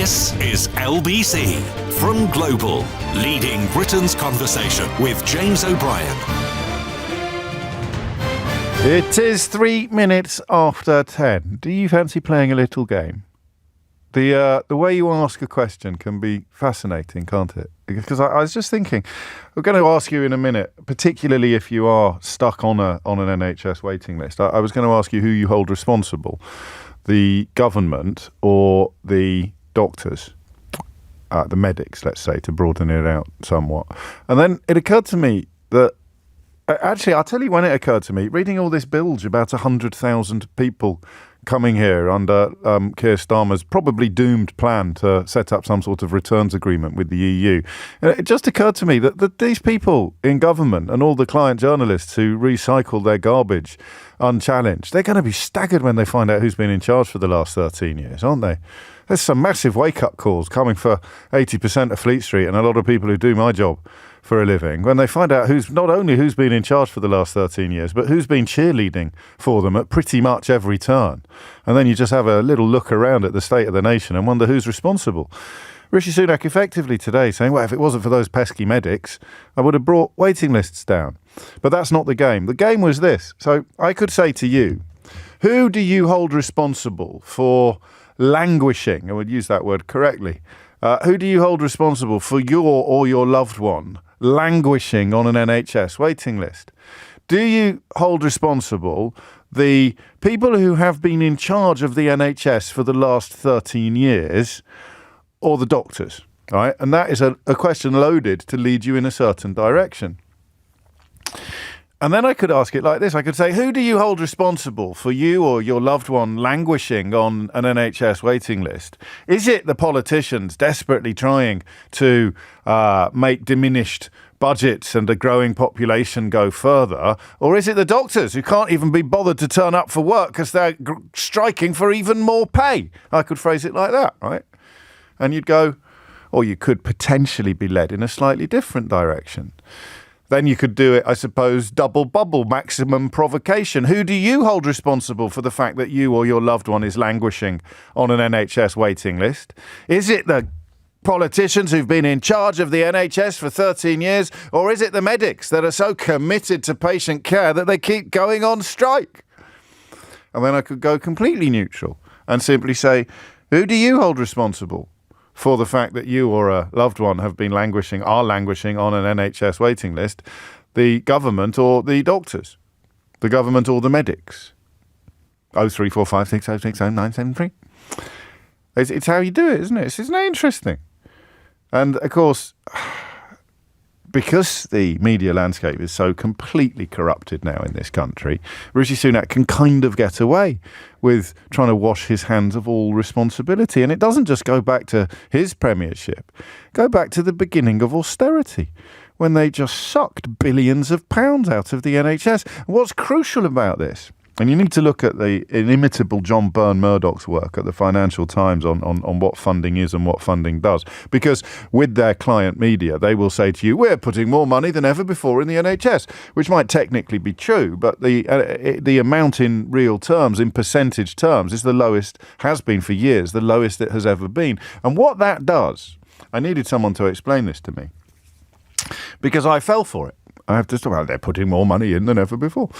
This is LBC from Global, leading Britain's conversation with James O'Brien. It is 3 minutes after 10. Do you fancy playing a little game? The way you ask a question can be fascinating, can't it? Because I was just thinking, we're going to ask you in a minute, particularly if you are stuck on an NHS waiting list. I was going to ask you who you hold responsible, the government or the doctors, the medics, let's say, to broaden it out somewhat. And then it occurred to me that, actually, I'll tell you when it occurred to me, reading all this bilge about 100,000 people coming here under Keir Starmer's probably doomed plan to set up some sort of returns agreement with the EU. It just occurred to me that these people in government and all the client journalists who recycle their garbage unchallenged, they're going to be staggered when they find out who's been in charge for the last 13 years, aren't they? There's some massive wake-up calls coming for 80% of Fleet Street and a lot of people who do my job for a living when they find out who's been in charge for the last 13 years, but who's been cheerleading for them at pretty much every turn. And then you just have a little look around at the state of the nation and wonder who's responsible. Rishi Sunak effectively today saying, well, if it wasn't for those pesky medics, I would have brought waiting lists down. But that's not the game. The game was this. So I could say to you, who do you hold responsible for languishing? I would use that word correctly. Who do you hold responsible for your or your loved one languishing on an NHS waiting list? Do you hold responsible the people who have been in charge of the NHS for the last 13 years or the doctors? Right? And that is a question loaded to lead you in a certain direction. And then I could ask it like this. I could say, who do you hold responsible for you or your loved one languishing on an NHS waiting list? Is it the politicians desperately trying to make diminished budgets and a growing population go further? Or is it the doctors who can't even be bothered to turn up for work because they're striking for even more pay? I could phrase it like that, right? And you'd go, or you could potentially be led in a slightly different direction. Then you could do it, I suppose, double bubble, maximum provocation. Who do you hold responsible for the fact that you or your loved one is languishing on an NHS waiting list? Is it the politicians who've been in charge of the NHS for 13 years, or is it the medics that are so committed to patient care that they keep going on strike? And then I could go completely neutral and simply say, who do you hold responsible for the fact that you or a loved one are languishing on an NHS waiting list? The government or the doctors? The government or the medics? 03456060973. It's how you do it, isn't it? Isn't it interesting? And of course, because the media landscape is so completely corrupted now in this country, Rishi Sunak can kind of get away with trying to wash his hands of all responsibility. And it doesn't just go back to his premiership. Go back to the beginning of austerity, when they just sucked billions of pounds out of the NHS. What's crucial about this, and you need to look at the inimitable John Byrne Murdoch's work at the Financial Times on what funding is and what funding does. Because with their client media, they will say to you, we're putting more money than ever before in the NHS, which might technically be true, but the amount in real terms, in percentage terms, is the lowest, has been for years, the lowest it has ever been. And what that does, I needed someone to explain this to me, because I fell for it. I have to say, well, they're putting more money in than ever before.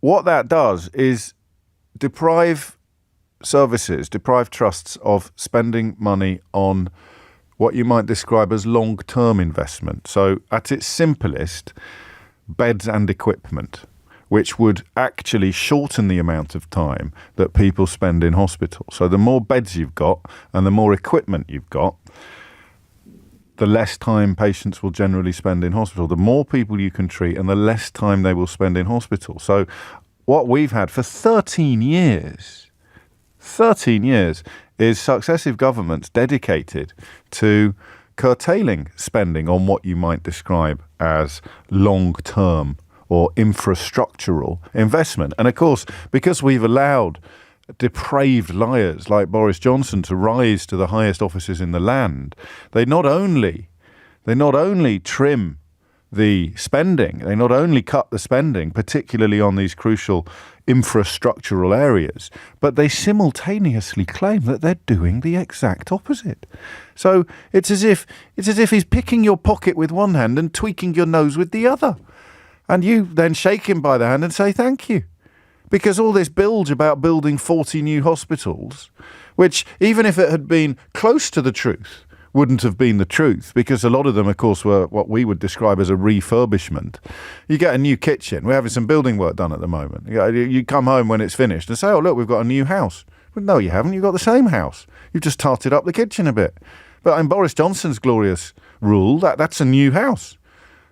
What that does is deprive trusts of spending money on what you might describe as long-term investment. So at its simplest, beds and equipment, which would actually shorten the amount of time that people spend in hospital. So the more beds you've got and the more equipment you've got, the less time patients will generally spend in hospital. The more people you can treat and the less time they will spend in hospital. So what we've had for 13 years is successive governments dedicated to curtailing spending on what you might describe as long-term or infrastructural investment. And of course, because we've allowed depraved liars like Boris Johnson to rise to the highest offices in the land, they not only trim the spending, they not only cut the spending, particularly on these crucial infrastructural areas, but they simultaneously claim that they're doing the exact opposite. So it's as if he's picking your pocket with one hand and tweaking your nose with the other. And you then shake him by the hand and say thank you. Because all this bilge about building 40 new hospitals, which even if it had been close to the truth, wouldn't have been the truth, because a lot of them, of course, were what we would describe as a refurbishment. You get a new kitchen. We're having some building work done at the moment. You come home when it's finished and say, oh, look, we've got a new house. Well, no, you haven't. You've got the same house. You've just tarted up the kitchen a bit. But in Boris Johnson's glorious rule, that's a new house.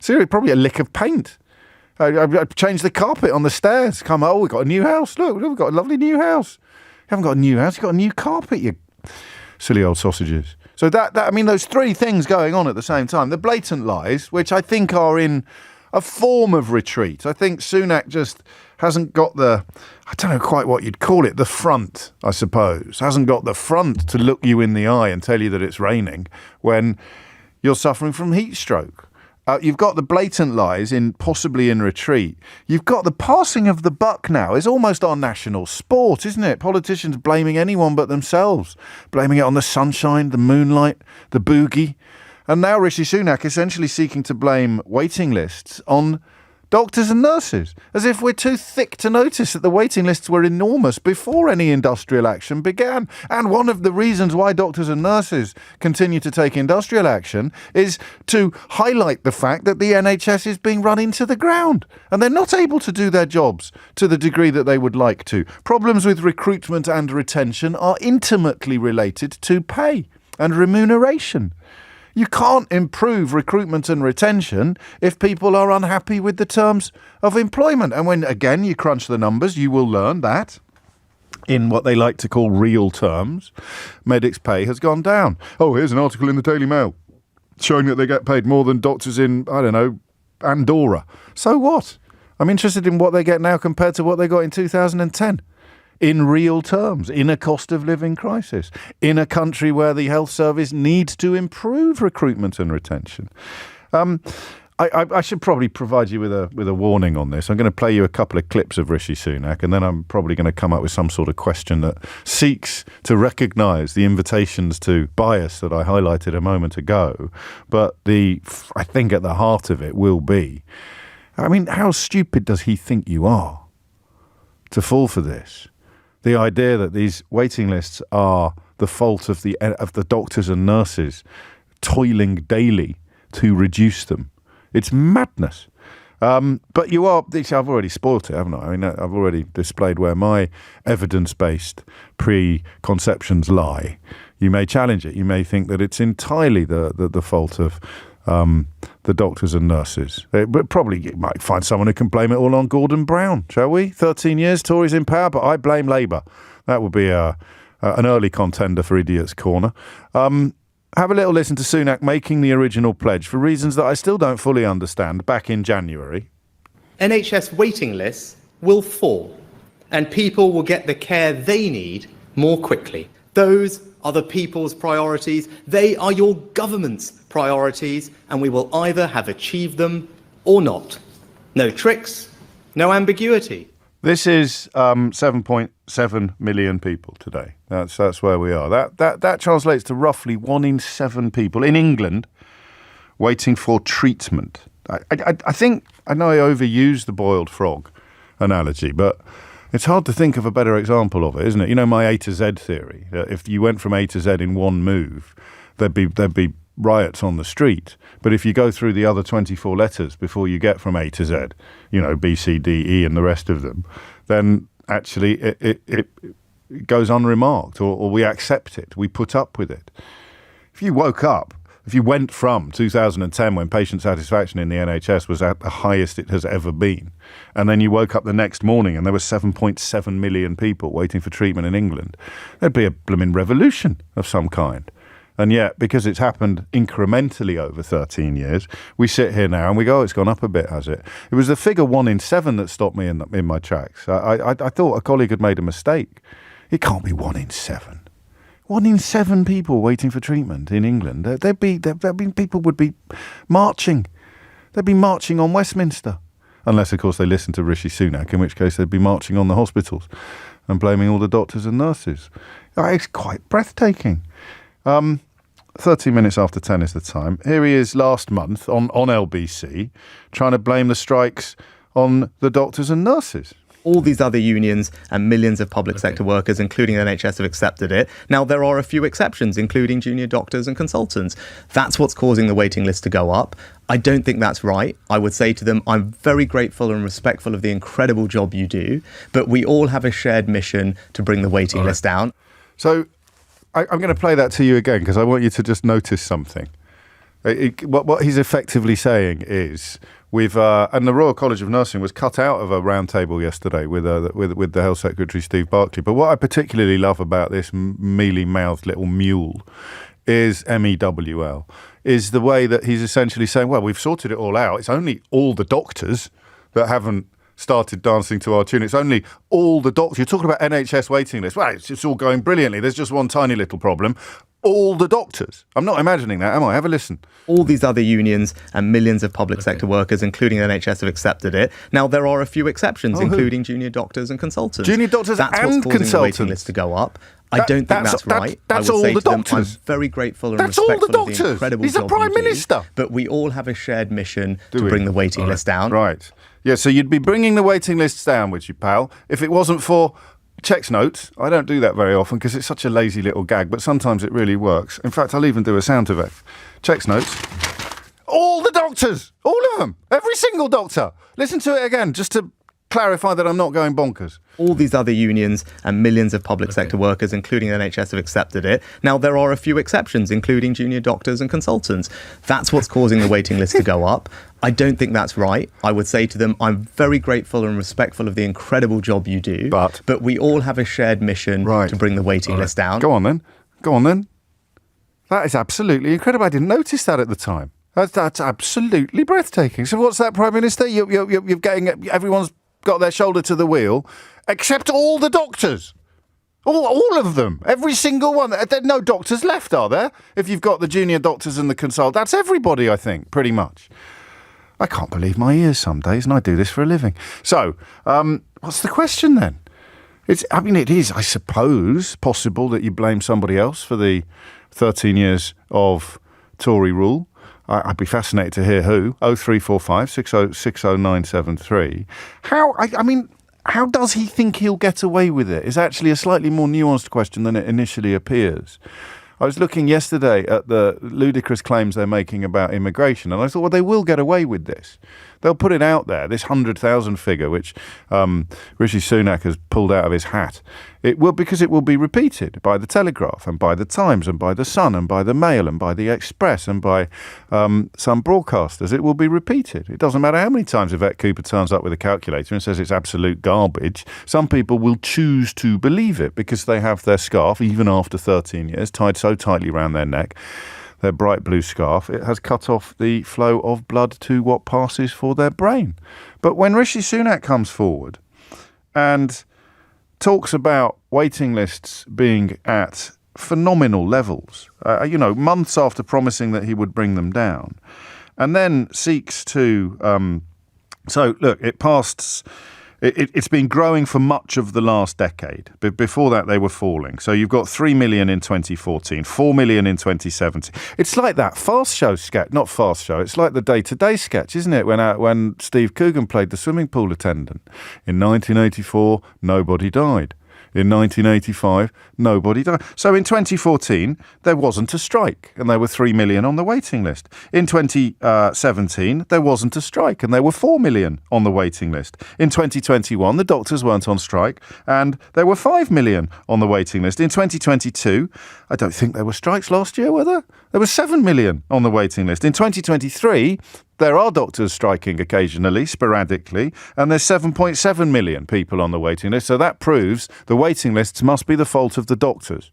Seriously, probably a lick of paint. I changed the carpet on the stairs. We've got a new house. Look, we've got a lovely new house. You haven't got a new house. You've got a new carpet, you silly old sausages. So those three things going on at the same time. The blatant lies, which I think are in a form of retreat. I think Sunak just hasn't got I don't know quite what you'd call it, the front, I suppose. Hasn't got the front to look you in the eye and tell you that it's raining when you're suffering from heat stroke. You've got the blatant lies possibly in retreat. You've got the passing of the buck now. It's almost our national sport, isn't it? Politicians blaming anyone but themselves. Blaming it on the sunshine, the moonlight, the boogie. And now Rishi Sunak essentially seeking to blame waiting lists on doctors and nurses, as if we're too thick to notice that the waiting lists were enormous before any industrial action began. And one of the reasons why doctors and nurses continue to take industrial action is to highlight the fact that the NHS is being run into the ground and they're not able to do their jobs to the degree that they would like to. Problems with recruitment and retention are intimately related to pay and remuneration. You can't improve recruitment and retention if people are unhappy with the terms of employment. And when, again, you crunch the numbers, you will learn that in what they like to call real terms, medics' pay has gone down. Oh, here's an article in the Daily Mail showing that they get paid more than doctors in, I don't know, Andorra. So what? I'm interested in what they get now compared to what they got in 2010. In real terms, in a cost of living crisis, in a country where the health service needs to improve recruitment and retention. I should probably provide you with a warning on this. I'm going to play you a couple of clips of Rishi Sunak, and then I'm probably going to come up with some sort of question that seeks to recognise the invitations to bias that I highlighted a moment ago. But I think at the heart of it will be, how stupid does he think you are to fall for this? The idea that these waiting lists are the fault of the doctors and nurses toiling daily to reduce them. It's madness. But you are, I've already spoilt it, haven't I? I've already displayed where my evidence-based preconceptions lie. You may challenge it. You may think that it's entirely the fault of the doctors and nurses. But probably you might find someone who can blame it all on Gordon Brown, shall we? 13 years, Tories in power, but I blame Labour. That would be an early contender for Idiot's Corner. Have a little listen to Sunak making the original pledge for reasons that I still don't fully understand back in January. NHS waiting lists will fall and people will get the care they need more quickly. Those are the people's priorities. They are your government's priorities, and we will either have achieved them or not. No tricks, no ambiguity. This is 7.7 million people today. That's where we are. That translates to roughly 1 in 7 people in England waiting for treatment. I think, I know I overused the boiled frog analogy, but it's hard to think of a better example of it, isn't it? You know, my A to Z theory. If you went from A to Z in one move, there'd be riots on the street. But if you go through the other 24 letters before you get from A to Z, B, C, D, E and the rest of them, then actually it goes unremarked, or we accept it, we put up with it. If you went from 2010, when patient satisfaction in the NHS was at the highest it has ever been, and then you woke up the next morning and there were 7.7 million people waiting for treatment in England, there'd be a blooming revolution of some kind. And yet, because it's happened incrementally over 13 years, we sit here now and we go, oh, it's gone up a bit, has it? It was the figure 1 in 7 that stopped me in my tracks. I thought a colleague had made a mistake. It can't be 1 in 7. 1 in 7 people waiting for treatment in England. People would be marching. They'd be marching on Westminster. Unless, of course, they listen to Rishi Sunak, in which case they'd be marching on the hospitals and blaming all the doctors and nurses. It's quite breathtaking. 13 minutes after 10 is the time. Here he is last month on LBC trying to blame the strikes on the doctors and nurses. All these other unions and millions of public sector workers, including the NHS, have accepted it. Now, there are a few exceptions, including junior doctors and consultants. That's what's causing the waiting list to go up. I don't think that's right. I would say to them, I'm very grateful and respectful of the incredible job you do, but we all have a shared mission to bring the waiting list down. So I'm going to play that to you again because I want you to just notice something. What he's effectively saying is and the Royal College of Nursing was cut out of a round table yesterday with the Health Secretary Steve Barclay. But what I particularly love about this mealy-mouthed little mule is MEWL, is the way that he's essentially saying, well, we've sorted it all out. It's only all the doctors that haven't started dancing to our tune. It's only all the doctors. You're talking about NHS waiting lists. Well, it's all going brilliantly. There's just one tiny little problem. All the doctors. I'm not imagining that, am I? Have a listen. All these other unions and millions of public sector workers, including the NHS, have accepted it. Now, there are a few exceptions, including junior doctors and consultants. Junior doctors that's and what's causing consultants. the waiting list to go up. I don't think that's right. That's I would all say the to them, doctors. I'm very grateful and That's all respectful the of the doctors. incredible He's the job Prime you do, Minister. but we all have a shared mission Do to we? bring the waiting list down. Right. Yeah, so you'd be bringing the waiting lists down, would you, pal? If it wasn't for checks notes. I don't do that very often because it's such a lazy little gag, but sometimes it really works. In fact, I'll even do a sound effect. Checks notes. All the doctors. All of them. Every single doctor. Listen to it again, just to clarify that I'm not going bonkers. All these other unions and millions of public sector workers, including the NHS, have accepted it. Now, there are a few exceptions, including junior doctors and consultants. That's what's causing the waiting list to go up. I don't think that's right. I would say to them, I'm very grateful and respectful of the incredible job you do, but we all have a shared mission to bring the waiting list down. Go on then. That is absolutely incredible. I didn't notice that at the time. That's absolutely breathtaking. So what's that, Prime Minister? You're getting everyone's got their shoulder to the wheel, except all the doctors. All of them. Every single one. There are no doctors left, are there? If you've got the junior doctors and the consult, that's everybody, I think, pretty much. I can't believe my ears some days, and I do this for a living. So, what's the question then? It is, I suppose, possible that you blame somebody else for the 13 years of Tory rule. I'd be fascinated to hear who. 0345 60973. How does he think he'll get away with it? It's actually a slightly more nuanced question than it initially appears. I was looking yesterday at the ludicrous claims they're making about immigration, and I thought, well, they will get away with this. They'll put it out there, this 100,000 figure, which Rishi Sunak has pulled out of his hat. It will, because it will be repeated by the Telegraph and by the Times and by the Sun and by the Mail and by the Express and by some broadcasters. It will be repeated. It doesn't matter how many times Yvette Cooper turns up with a calculator and says it's absolute garbage. Some people will choose to believe it because they have their scarf, even after 13 years, tied so tightly around their neck. Their bright blue scarf, it has cut off the flow of blood to what passes for their brain. But when Rishi Sunak comes forward and talks about waiting lists being at phenomenal levels, months after promising that he would bring them down, and then seeks to... It's been growing for much of the last decade. But before that, they were falling. So you've got 3 million in 2014, 4 million in 2017. It's like that fast show sketch, not fast show. It's like the day-to-day sketch, isn't it? When Steve Coogan played the swimming pool attendant. In 1984, nobody died. In 1985, nobody died. So in 2014, there wasn't a strike and there were 3 million on the waiting list. In 2017, there wasn't a strike and there were 4 million on the waiting list. In 2021, the doctors weren't on strike and there were 5 million on the waiting list. In 2022, I don't think there were strikes last year, were there? There were 7 million on the waiting list. In 2023, there are doctors striking occasionally, sporadically, and there's 7.7 million people on the waiting list. So that proves the waiting lists must be the fault of the doctors.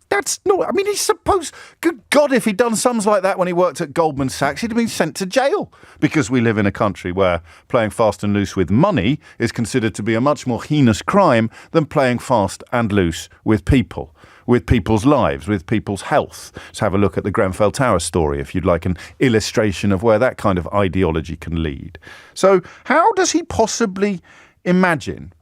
That's not... he's supposed... Good God, if he'd done sums like that when he worked at Goldman Sachs, he'd have been sent to jail. Because we live in a country where playing fast and loose with money is considered to be a much more heinous crime than playing fast and loose with people. with people's lives, with people's health. Let's have a look at the Grenfell Tower story, if you'd like an illustration of where that kind of ideology can lead. So how does he possibly imagine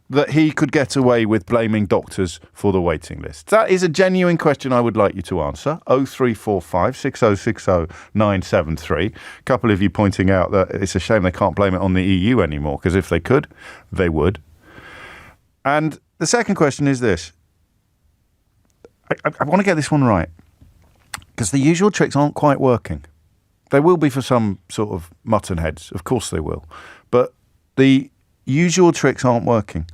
that he could get away with blaming doctors for the waiting list? That is a genuine question I would like you to answer. 0345 6060 973. A couple of you pointing out that it's a shame they can't blame it on the EU anymore, because if they could, they would. And the second question is this. I want to get this one right, because the usual tricks aren't quite working. They will be for some sort of mutton heads. Of course they will. But the usual tricks aren't working.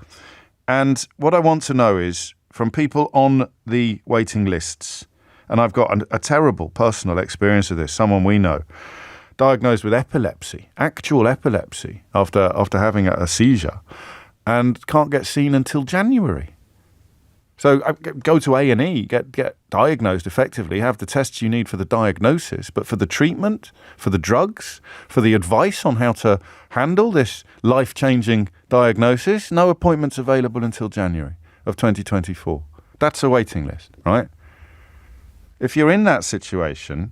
And what I want to know is, from people on the waiting lists, and I've got a terrible personal experience of this, someone we know, diagnosed with epilepsy, actual epilepsy, after having a seizure, and can't get seen until January. So go to A&E, get diagnosed effectively, have the tests you need for the diagnosis, but for the treatment, for the drugs, for the advice on how to handle this life-changing diagnosis, no appointments available until January of 2024. That's a waiting list, right? If you're in that situation,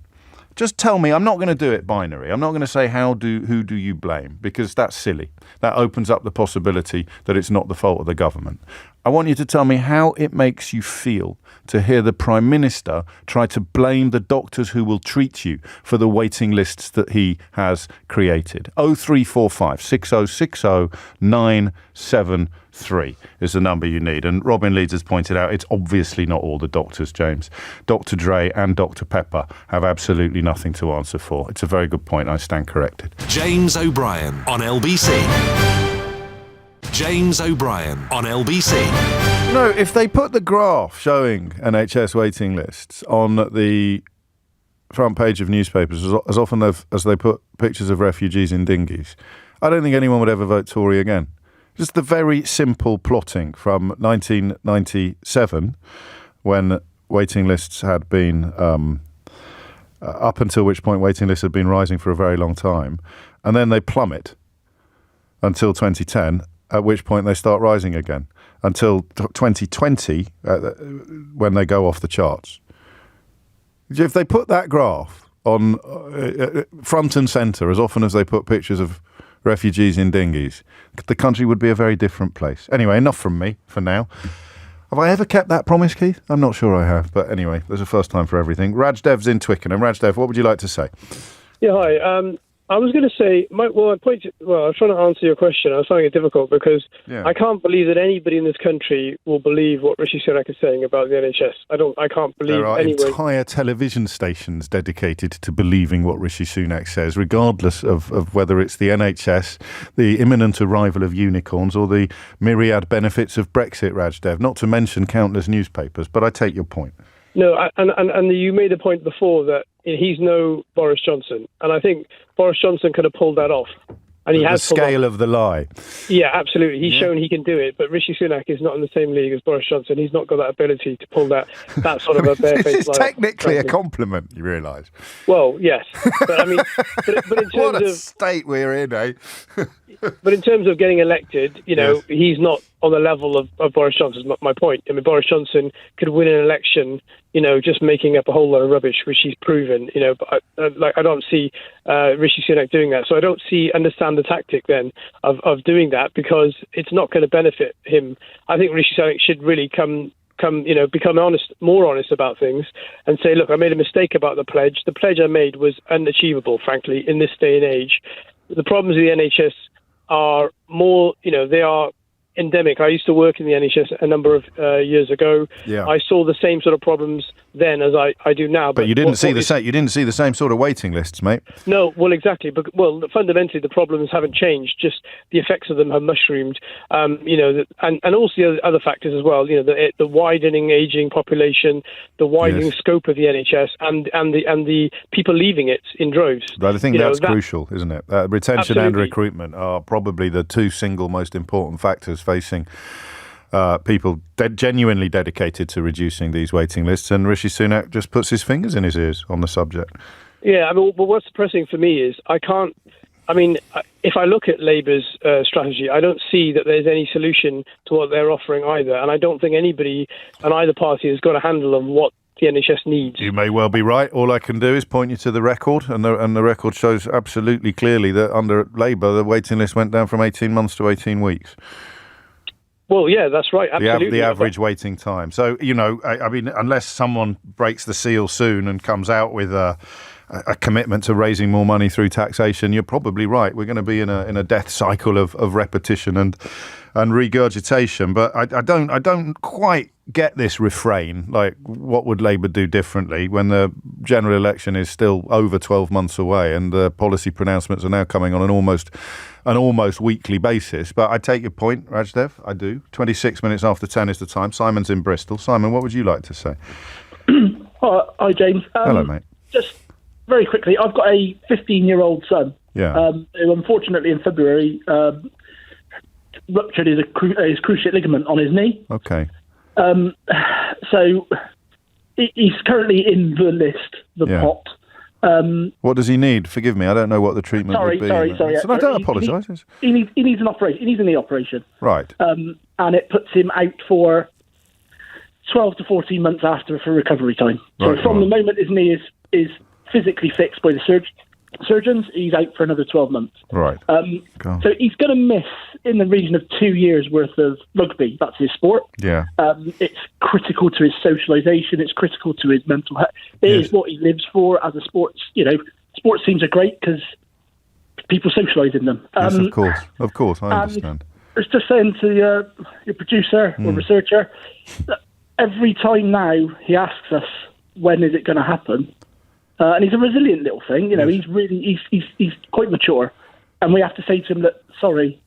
just tell me. I'm not going to do it binary. I'm not going to say who do you blame, because that's silly. That opens up the possibility that it's not the fault of the government. I want you to tell me how it makes you feel to hear the Prime Minister try to blame the doctors who will treat you for the waiting lists that he has created. 0345 6060 973 is the number you need. And Robin Leeds has pointed out it's obviously not all the doctors, James. Dr. Dre and Dr. Pepper have absolutely nothing to answer for. It's a very good point. I stand corrected. James O'Brien on LBC. James O'Brien on LBC. No, if they put the graph showing NHS waiting lists on the front page of newspapers as often as they put pictures of refugees in dinghies, I don't think anyone would ever vote Tory again. Just the very simple plotting from 1997, when waiting lists had been, up until which point waiting lists had been rising for a very long time, and then they plummet until 2010, at which point they start rising again, until 2020, when they go off the charts. If they put that graph on front and centre as often as they put pictures of refugees in dinghies, the country would be a very different place. Anyway, enough from me for now. Have I ever kept that promise, Keith? I'm not sure I have, but anyway, there's a first time for everything. Rajdev's in Twickenham. Rajdev, what would you like to say? Yeah, hi. I was going to say, I was trying to answer your question. I was finding it difficult because I can't believe that anybody in this country will believe what Rishi Sunak is saying about the NHS. I can't believe there are anyone. Entire television stations dedicated to believing what Rishi Sunak says, regardless of whether it's the NHS, the imminent arrival of unicorns, or the myriad benefits of Brexit, Rajdev, not to mention countless newspapers. But I take your point. No, and you made a point before that he's no Boris Johnson, and I think Boris Johnson could have pulled that off, and he has. The scale of the lie. Yeah, absolutely. He's shown he can do it, but Rishi Sunak is not in the same league as Boris Johnson. He's not got that ability to pull that sort of a barefaced lie. This is technically a compliment, you realise. Well, yes, but I mean, but in terms what a of state we're in, eh? But in terms of getting elected, yes, he's not on the level of Boris Johnson. Is my point. I mean, Boris Johnson could win an election, just making up a whole lot of rubbish, which he's proven. But I don't see Rishi Sunak doing that. So I don't understand the tactic then of doing that, because it's not going to benefit him. I think Rishi Sunak should really become more honest about things and say, look, I made a mistake about the pledge. The pledge I made was unachievable, frankly, in this day and age. The problems with the NHS are more, they are endemic. I used to work in the NHS a number of years ago. Yeah. I saw the same sort of problems then as I do now. But you didn't see the same sort of waiting lists, mate. No, well, exactly. But fundamentally, the problems haven't changed. Just the effects of them have mushroomed. And also the other factors as well. The widening aging population, the widening scope of the NHS, and the people leaving it in droves. But I think that's crucial, isn't it? Retention absolutely. And recruitment are probably the two single most important factors facing people genuinely dedicated to reducing these waiting lists, and Rishi Sunak just puts his fingers in his ears on the subject. Yeah, but what's depressing for me is if I look at Labour's strategy, I don't see that there's any solution to what they're offering either. And I don't think anybody on either party has got a handle on what the NHS needs. You may well be right. All I can do is point you to the record, and the record shows absolutely clearly that under Labour, the waiting list went down from 18 months to 18 weeks. Well, yeah, that's right. Absolutely. The average waiting time. So, I mean, unless someone breaks the seal soon and comes out with a commitment to raising more money through taxation, you're probably right. We're going to be in a death cycle of repetition and regurgitation. But I don't quite get this refrain. Like, what would Labour do differently when the general election is still over 12 months away and the policy pronouncements are now coming on an almost weekly basis? But I take your point, Rajdev. I do. 26 minutes after 10 is the time. Simon's in Bristol. Simon, what would you like to say? Hi, James. Hello, mate. Just very quickly, I've got a 15-year-old son. Yeah. Who unfortunately in February ruptured his cruciate ligament on his knee. Okay. So he's currently in the list, pot. What does he need? Forgive me, I don't know what the treatment would be. Sorry. So I don't apologise. He needs an operation. He needs a knee operation. Right. And it puts him out for 12 to 14 months after for recovery time. So from the moment his knee is physically fixed by the surgeons, he's out for another 12 months. Right. So he's going to miss in the region of 2 years worth of rugby. That's his sport. Yeah. It's critical to his socialisation. It's critical to his mental health. It is what he lives for as a sports. Sports teams are great because people socialise in them. Yes, of course, I understand. I was just saying to your producer or researcher that every time now he asks us when is it going to happen. And he's a resilient little thing, he's quite mature. And we have to say to him that, sorry,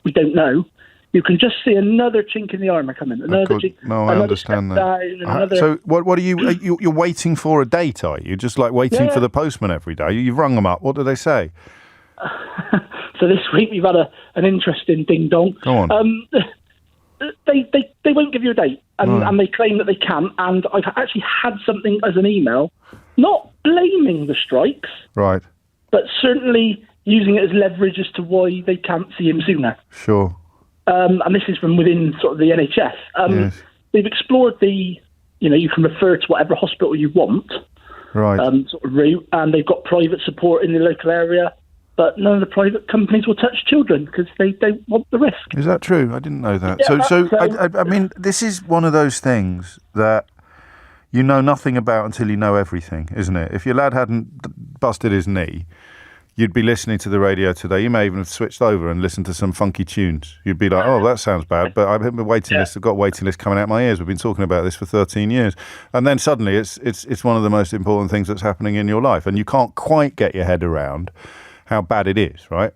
we don't know. You can just see another chink in the armour coming. I understand that. So what are you're waiting for a date, are you? Just like waiting for the postman every day? You've rung them up. What do they say? So this week we've had an interesting ding-dong. Go on. They won't give you a date, and they claim that they can. And I've actually had something as an email, not blaming the strikes, right, but certainly using it as leverage as to why they can't see him sooner. Sure. And this is from within sort of the NHS. Yes. They've explored you can refer to whatever hospital you want, right, sort of route, and they've got private support in the local area. But none of the private companies will touch children because they don't want the risk. Is that true? I didn't know that. Yeah, I mean, this is one of those things that you know nothing about until you know everything, isn't it? If your lad hadn't busted his knee, you'd be listening to the radio today. You may even have switched over and listened to some funky tunes. You'd be like, oh, that sounds bad, but I've got a waiting list coming out my ears. We've been talking about this for 13 years. And then suddenly it's one of the most important things that's happening in your life, and you can't quite get your head around how bad it is, right?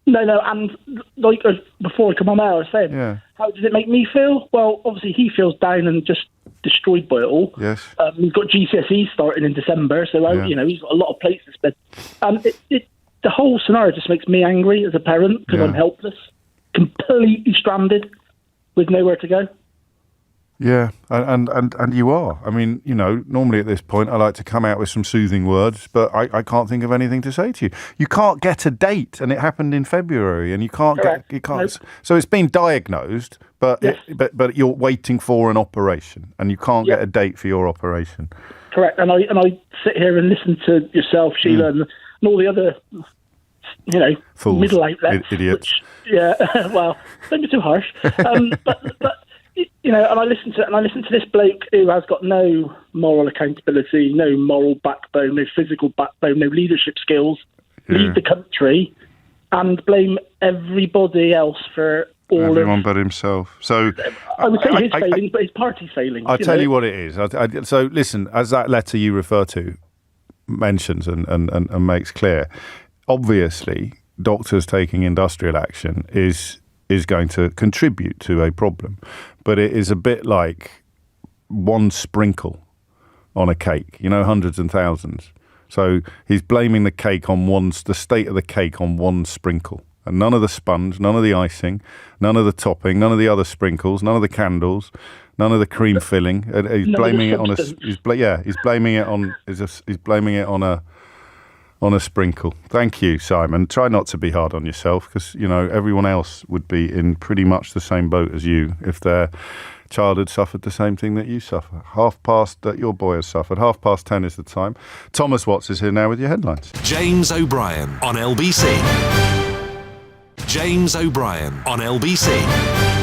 No, and like before I come on air, I was saying, how does it make me feel? Well, obviously he feels down and just destroyed by it all. Yes. He's got GCSEs starting in December, so he's got a lot of plates to spend. And the whole scenario just makes me angry as a parent because I'm helpless, completely stranded, with nowhere to go. Yeah, and you are. I mean, normally at this point I like to come out with some soothing words, but I can't think of anything to say to you. You can't get a date, and it happened in February, and you can't. Nope. So it's been diagnosed, but but you're waiting for an operation, and you can't get a date for your operation. Correct, and I sit here and listen to yourself, Sheila, and all the other, Fools, middle outlets, idiots. Well, don't be too harsh, but. And I listen to this bloke who has got no moral accountability, no moral backbone, no physical backbone, no leadership skills, lead the country, and blame everybody else for all everyone but himself. So I would say his failing, but his party's failing. I'll tell you what it is. So listen, as that letter you refer to mentions and makes clear, obviously doctors taking industrial action is going to contribute to a problem. But it is a bit like one sprinkle on a cake, hundreds and thousands. So he's blaming the state of the cake on one sprinkle. And none of the sponge, none of the icing, none of the topping, none of the other sprinkles, none of the candles, none of the cream filling. He's blaming it on on a sprinkle. Thank you, Simon. Try not to be hard on yourself, because, you know, everyone else would be in pretty much the same boat as you if their child had suffered the same thing that you suffer. That your boy has suffered. 10:30 is the time. Thomas Watts is here now with your headlines. James O'Brien on LBC. James O'Brien on LBC.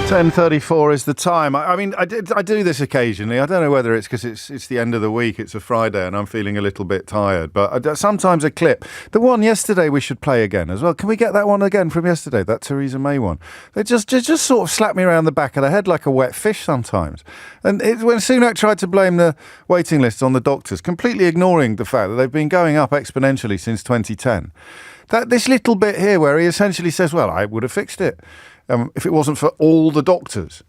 10:34 is the time. I mean, I do this occasionally. I don't know whether it's because it's the end of the week, it's a Friday, and I'm feeling a little bit tired. But sometimes a clip. The one yesterday we should play again as well. Can we get that one again from yesterday? That Theresa May one. They just sort of slap me around the back of the head like a wet fish sometimes. And when Sunak tried to blame the waiting lists on the doctors, completely ignoring the fact that they've been going up exponentially since 2010. This little bit here where he essentially says, well, I would have fixed it if it wasn't for all the doctors,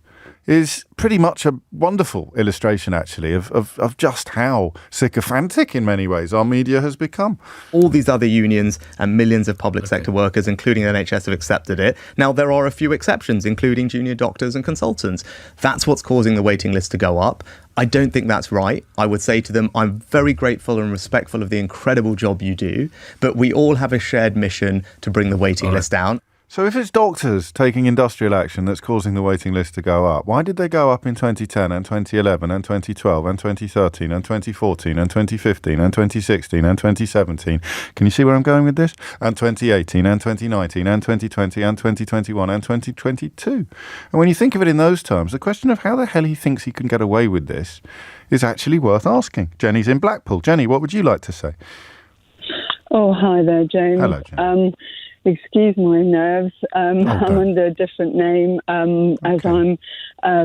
is pretty much a wonderful illustration, actually, of just how sycophantic in many ways our media has become. All these other unions and millions of public sector workers, including the NHS, have accepted it. Now, there are a few exceptions, including junior doctors and consultants. That's what's causing the waiting list to go up. I don't think that's right. I would say to them, I'm very grateful and respectful of the incredible job you do, but we all have a shared mission to bring the waiting list down. So if it's doctors taking industrial action that's causing the waiting list to go up, why did they go up in 2010 and 2011 and 2012 and 2013 and 2014 and 2015 and 2016 and 2017? Can you see where I'm going with this? And 2018 and 2019 and 2020 and 2021 and 2022. And when you think of it in those terms, the question of how the hell he thinks he can get away with this is actually worth asking. Jenny's in Blackpool. Jenny, what would you like to say? Oh, hi there, James. Hello, Jenny. Excuse my nerves. I'm under a different name as I'm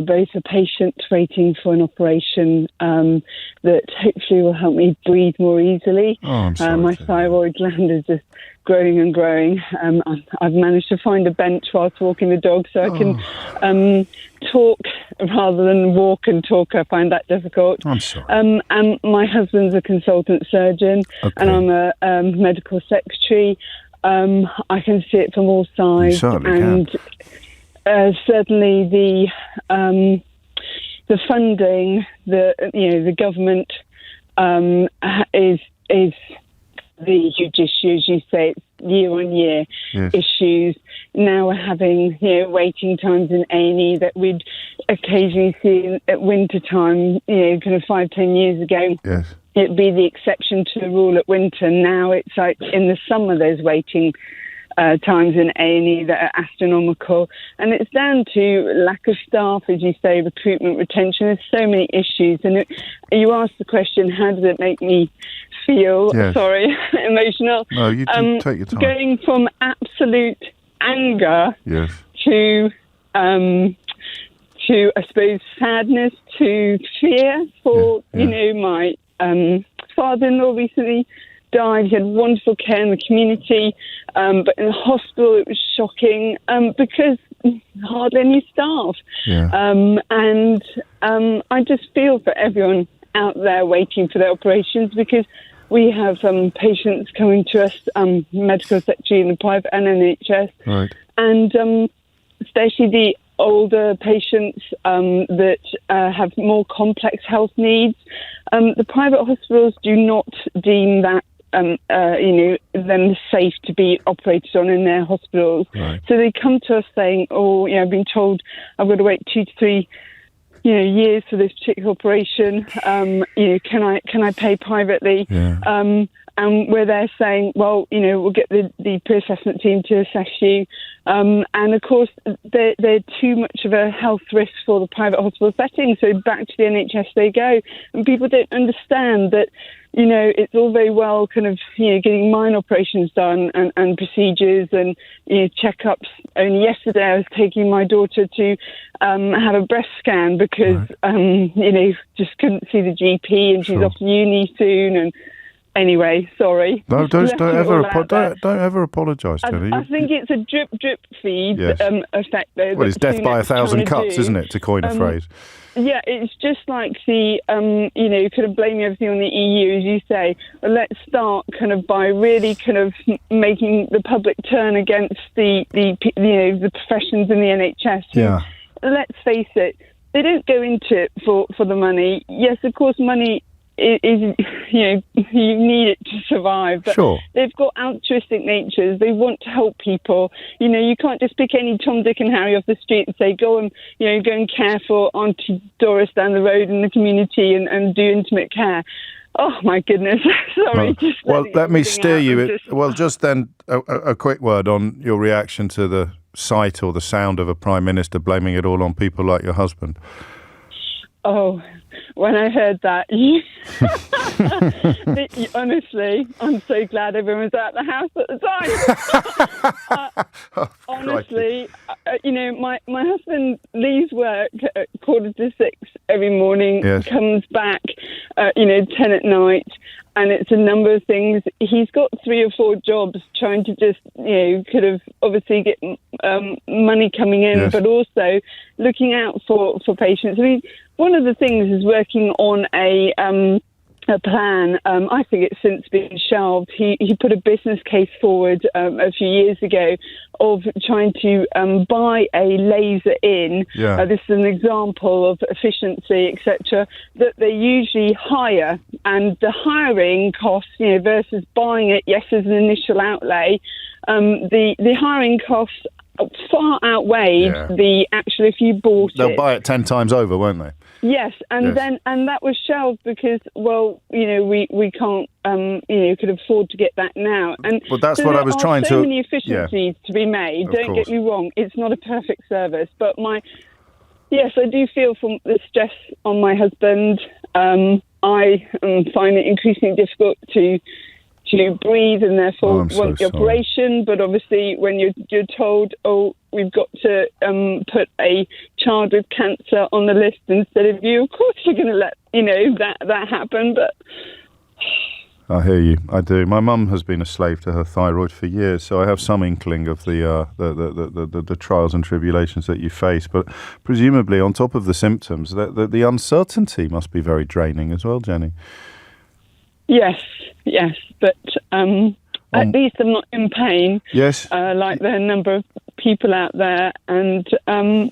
both a patient waiting for an operation that hopefully will help me breathe more easily. Oh, I'm sorry. My thyroid gland is just growing and growing. I've managed to find a bench whilst walking the dog so I can talk rather than walk and talk. I find that difficult. I'm sorry. And my husband's a consultant surgeon and I'm a medical secretary. I can see it from all sides, you certainly can. Certainly the funding, the government is the huge issue, as you say. It's year on year issues. Now we're having waiting times in A&E that we'd occasionally see at winter time. Kind of 5-10 years ago. Yes. It'd be the exception to the rule at winter. Now it's like in the summer there's waiting times in A&E that are astronomical. And it's down to lack of staff, as you say, recruitment, retention. There's so many issues. And you asked the question, how does it make me feel? Yes. Sorry, emotional. No, you take your time. Going from absolute anger to, I suppose, sadness to fear for, my father-in-law recently died. He had wonderful care in the community, but in the hospital it was shocking because hardly any staff. And I just feel for everyone out there waiting for their operations, because we have patients coming to us, medical secretary in the private and NHS, and especially the older patients that have more complex health needs. The private hospitals do not deem that them safe to be operated on in their hospitals. So they come to us saying, I've been told I've got to wait 2 to 3 years for this particular operation. Can I pay privately? And we're there saying, well, we'll get the pre-assessment team to assess you. And of course, they're too much of a health risk for the private hospital setting. So back to the NHS they go. And people don't understand that, it's all very well kind of, getting minor operations done and procedures and, checkups. Only yesterday I was taking my daughter to have a breast scan because, just couldn't see the GP and she's off to uni soon. And anyway, sorry. No, don't ever apologise, Jenny. I think it's a drip feed effect there. Well, it's death by 1,000 cuts, isn't it, to coin a phrase? Yeah, it's just like the, kind of blaming everything on the EU, as you say. But let's start kind of by really kind of making the public turn against the professions in the NHS. Yeah. Let's face it, they don't go into it for the money. Yes, of course, money you need it to survive. But Sure. they've got altruistic natures. They want to help people. You can't just pick any Tom, Dick and Harry off the street and say, go and care for Auntie Doris down the road in the community and do intimate care. Oh, my goodness. Sorry. Well, let me steer you. Just then, a quick word on your reaction to the sight or the sound of a Prime Minister blaming it all on people like your husband. Oh, when I heard that, honestly, I'm so glad everyone was out of the house at the time. Honestly, my husband leaves work at 5:45 every morning, yes. comes back, 10 at night, and it's a number of things. He's got 3 or 4 jobs trying to just, could have obviously get money coming in, yes. but also looking out for patients. I mean, one of the things is working on a plan. I think it's since been shelved. He put a business case forward a few years ago of trying to buy a laser in. Yeah. This is an example of efficiency, etc., that they usually hire. And the hiring costs, versus buying it, yes, as an initial outlay, the hiring costs far outweighed the actual, if you bought it. They'll buy it 10 times over, won't they? Yes, and that was shelved because, we can't, could afford to get that now. And but that's so what I was trying to. There are so many efficiencies to be made. Don't get me wrong; it's not a perfect service, but yes, I do feel for the stress on my husband. I find it increasingly difficult to breathe and therefore want the operation. But obviously when you're told, we've got to put a child with cancer on the list instead of you, of course you're going to let that happen. But I hear you. I do. My mum has been a slave to her thyroid for years, so I have some inkling of the trials and tribulations that you face. But presumably, on top of the symptoms, the uncertainty must be very draining as well, Jenny. Yes, but at least I'm not in pain. Yes, like there are a number of people out there, and on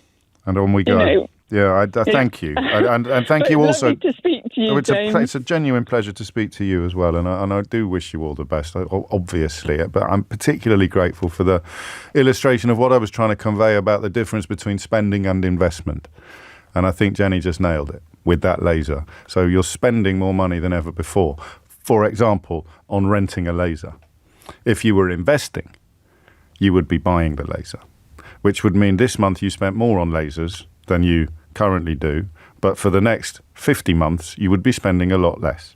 we go. I thank you, and thank you also. Lovely to speak to you, James. It's a genuine pleasure to speak to you as well, and I do wish you all the best, obviously. But I'm particularly grateful for the illustration of what I was trying to convey about the difference between spending and investment, and I think Jenny just nailed it with that laser. So you're spending more money than ever before. For example, on renting a laser. If you were investing, you would be buying the laser, which would mean this month you spent more on lasers than you currently do, but for the next 50 months, you would be spending a lot less.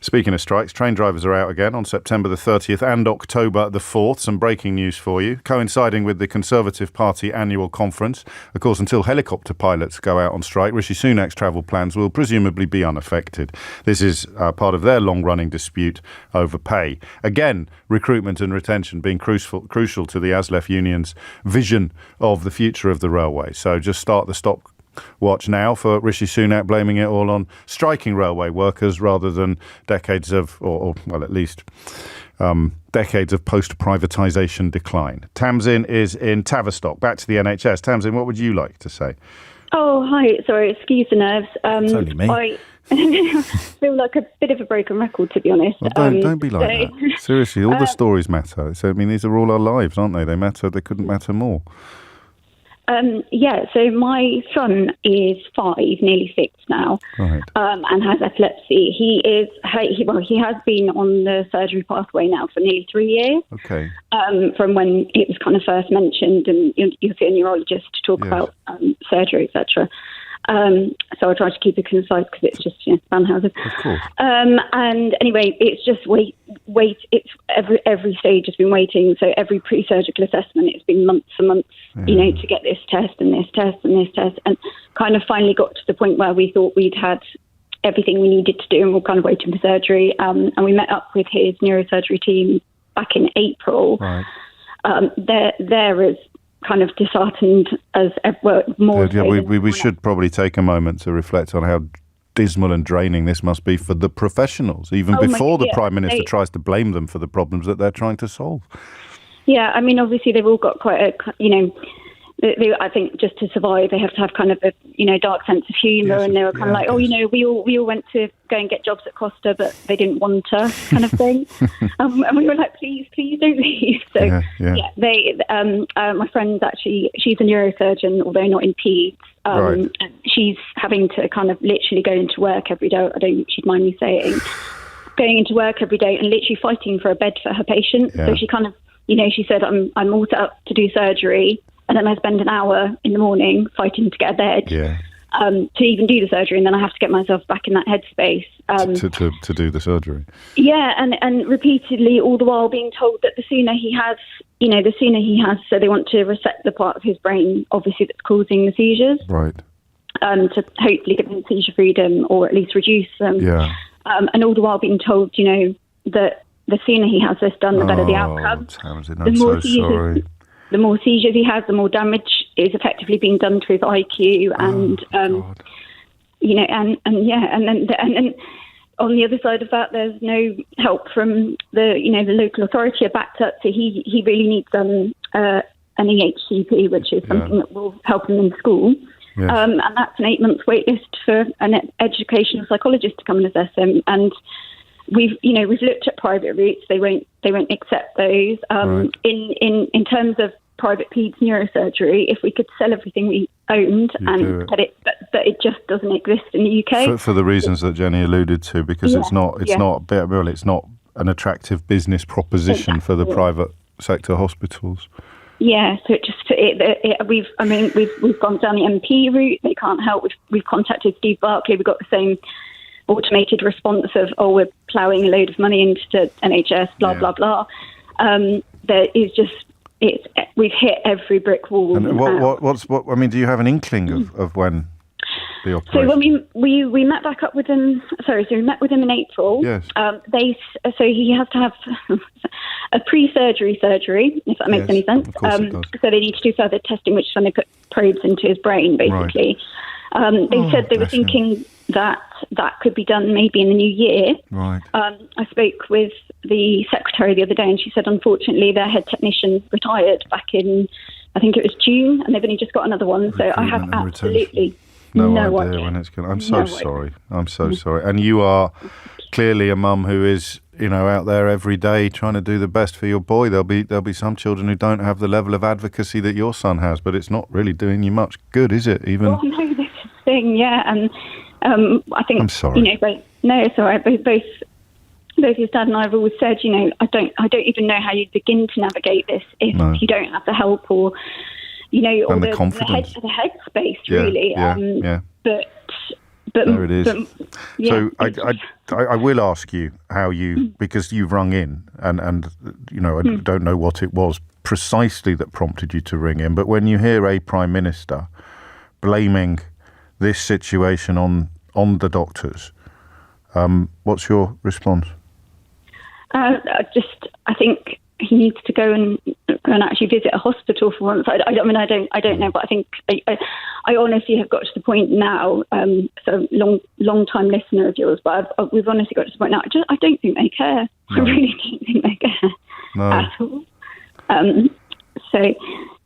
Speaking of strikes, train drivers are out again on September the 30th and October the 4th. Some breaking news for you, coinciding with the Conservative Party annual conference. Of course, until helicopter pilots go out on strike, Rishi Sunak's travel plans will presumably be unaffected. This is part of their long-running dispute over pay. Again, recruitment and retention being crucial to the ASLEF union's vision of the future of the railway. So just start the stop watch now for Rishi Sunak blaming it all on striking railway workers rather than decades of, at least decades of post-privatisation decline. Tamsin is in Tavistock. Back to the NHS. Tamsin, what would you like to say? Oh, hi. Sorry, excuse the nerves. It's only me. I feel like a bit of a broken record, to be honest. Well, don't be like that. Seriously, all the stories matter. So, these are all our lives, aren't they? They matter. They couldn't matter more. So my son is 5, nearly 6 now, right. And has epilepsy. He has been on the surgery pathway now for nearly 3 years. Okay. From when it was kind of first mentioned, and you see a neurologist to talk about surgery, etc. So I try to keep it concise because it's just Banhausen. Of course. And anyway, it's just wait. It's every stage has been waiting. So every pre-surgical assessment, it's been months and months, to get this test and this test and this test, and kind of finally got to the point where we thought we'd had everything we needed to do, and we're kind of waiting for surgery. And we met up with his neurosurgery team back in April. Right. They're as kind of disheartened as more. We should probably take a moment to reflect on how dismal and draining this must be for the professionals, even before the Prime Minister tries to blame them for the problems that they're trying to solve. Yeah, obviously they've all got quite a, I think just to survive, they have to have kind of a dark sense of humour, and they were kind of like, we all went to go and get jobs at Costa, but they didn't want to, kind of thing. And we were like, please don't leave. So my friend's actually, she's a neurosurgeon, although not in peds. And she's having to kind of literally go into work every day. I don't think she'd mind me saying, going into work every day and literally fighting for a bed for her patient. So she kind of, she said, I'm all set up to do surgery, and then I spend an hour in the morning fighting to get a bed to even do the surgery, and then I have to get myself back in that headspace. To do the surgery. Yeah, and repeatedly, all the while being told that the sooner he has, so they want to resect the part of his brain, obviously, that's causing the seizures. Right. To hopefully give him seizure freedom, or at least reduce them. Yeah. And all the while being told, that the sooner he has this done, the better the outcome. Tamsin, I'm so sorry. The more seizures he has, the more damage is effectively being done to his IQ, and and then on the other side of that, there's no help from the local authority are backed up. So he really needs an EHCP, which is something that will help him in school. Yes. And that's an 8-month wait list for an educational psychologist to come and assess him. And we've looked at private routes. They won't accept those. In terms of private peds neurosurgery, if we could sell everything we owned, but it just doesn't exist in the UK for the reasons that Jenny alluded to, because it's not an attractive business proposition for the private sector hospitals. Yeah, so we've gone down the MP route. They can't help. We've contacted Steve Barclay. We've got the same automated response of, we're ploughing a load of money into NHS, blah blah blah. There is just we've hit every brick wall. And what? I mean, do you have an inkling of when the operation? So when we met back up with him. So we met with him in April. Yes. So he has to have a pre-surgery surgery, if that makes any sense. Of course it does. So they need to do further testing, which is when they put probes into his brain, basically. Right. They said they were thinking that could be done maybe in the new year. Right. I spoke with the secretary the other day, and she said, unfortunately, their head technician retired back in, I think it was June, and they've only just got another one. So I have absolutely no idea when it's going. I'm so sorry. I'm so sorry. And you are clearly a mum who is, out there every day trying to do the best for your boy. There'll be some children who don't have the level of advocacy that your son has, but it's not really doing you much good, is it? Even. Well, no, this is the thing, yeah, and I think. I'm sorry. No, it's all right. Both his dad and I have always said, I don't even know how you'd begin to navigate this if you don't have the help or, or and the confidence, the headspace, really. Yeah. But there it is. So I will ask you how you, because you've rung in and I don't know what it was precisely that prompted you to ring in, but when you hear a Prime Minister blaming this situation on the doctors, what's your response? I think he needs to go and actually visit a hospital for once. I don't know, but I think I honestly have got to the point now. So long time listener of yours, but we've honestly got to the point now. I don't think they care. No. I really don't think they care at all.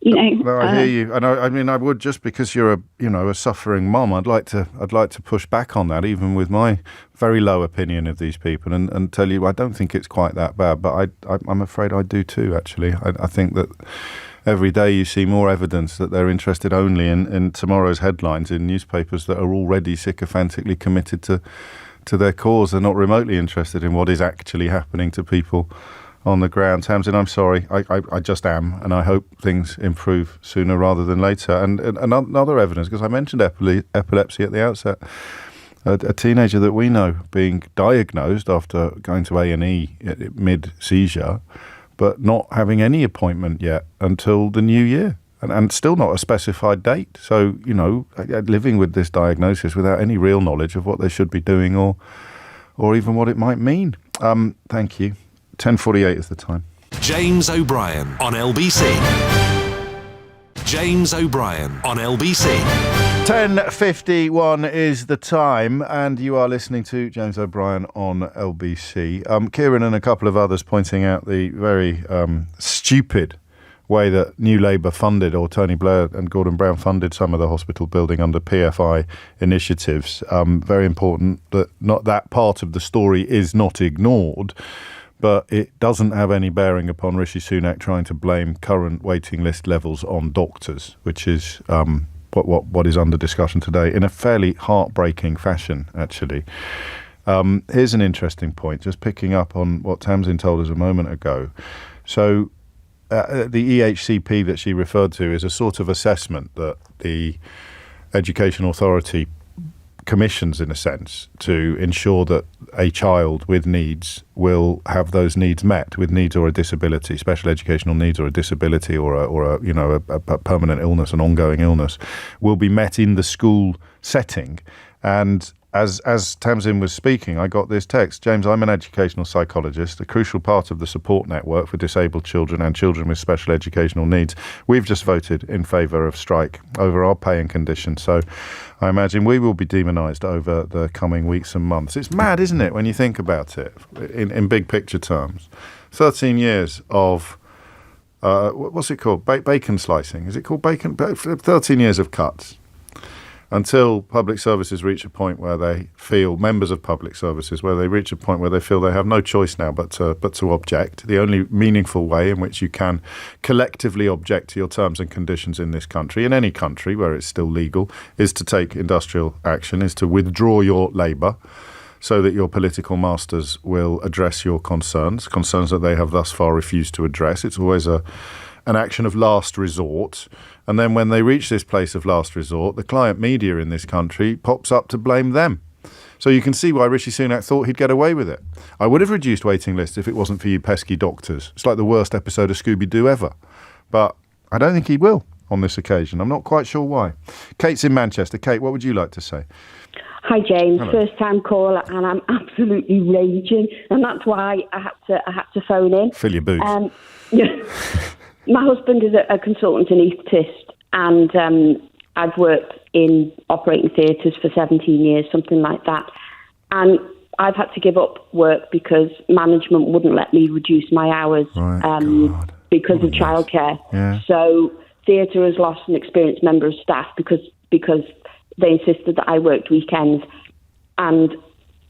No, I hear you, and I would, just because you're a suffering mum, I'd like to push back on that, even with my very low opinion of these people, and tell you I don't think it's quite that bad, but I'm afraid I do too. Actually, I think that every day you see more evidence that they're interested only in tomorrow's headlines in newspapers that are already sycophantically committed to their cause. They're not remotely interested in what is actually happening to people on the ground. Tamsin, I'm sorry, I just am, and I hope things improve sooner rather than later. And another evidence, because I mentioned epilepsy at the outset, a teenager that we know being diagnosed after going to A&E mid-seizure, but not having any appointment yet until the new year, and still not a specified date. So, living with this diagnosis without any real knowledge of what they should be doing or even what it might mean. Thank you. 10:48 is the time. James O'Brien on LBC. James O'Brien on LBC. 10:51 is the time, and you are listening to James O'Brien on LBC. Kieran and a couple of others pointing out the very stupid way that New Labour funded, or Tony Blair and Gordon Brown funded, some of the hospital building under PFI initiatives. Very important that not that part of the story is not ignored, but it doesn't have any bearing upon Rishi Sunak trying to blame current waiting list levels on doctors, which is what is under discussion today in a fairly heartbreaking fashion, actually. Here's an interesting point, just picking up on what Tamsin told us a moment ago. So the EHCP that she referred to is a sort of assessment that the Education Authority commissions, in a sense, to ensure that a child with needs will have those needs met, with needs or a disability, special educational needs or a disability or a permanent illness, an ongoing illness, will be met in the school setting. And as Tamsin was speaking, I got this text. James, I'm an educational psychologist, a crucial part of the support network for disabled children and children with special educational needs. We've just voted in favour of strike over our pay and conditions. So I imagine we will be demonised over the coming weeks and months. It's mad, isn't it, when you think about it in big picture terms? 13 years of, what's it called? Bacon slicing. Is it called bacon? 13 years of cuts. Until public services reach a point where they feel, members of public services, where they reach a point where they feel they have no choice now but to object. The only meaningful way in which you can collectively object to your terms and conditions in this country, in any country where it's still legal, is to take industrial action, is to withdraw your labour so that your political masters will address your concerns that they have thus far refused to address. It's always an action of last resort. And then when they reach this place of last resort, the client media in this country pops up to blame them. So you can see why Rishi Sunak thought he'd get away with it. I would have reduced waiting lists if it wasn't for you pesky doctors. It's like the worst episode of Scooby-Doo ever. But I don't think he will on this occasion. I'm not quite sure why. Kate's in Manchester. Kate, what would you like to say? Hi, James. Hello. First time caller, and I'm absolutely raging, and that's why I had to phone in. Fill your boots. My husband is a consultant anaesthetist, and I've worked in operating theatres for 17 years, something like that. And I've had to give up work because management wouldn't let me reduce my hours because of childcare. Yeah. So theatre has lost an experienced member of staff because they insisted that I worked weekends, and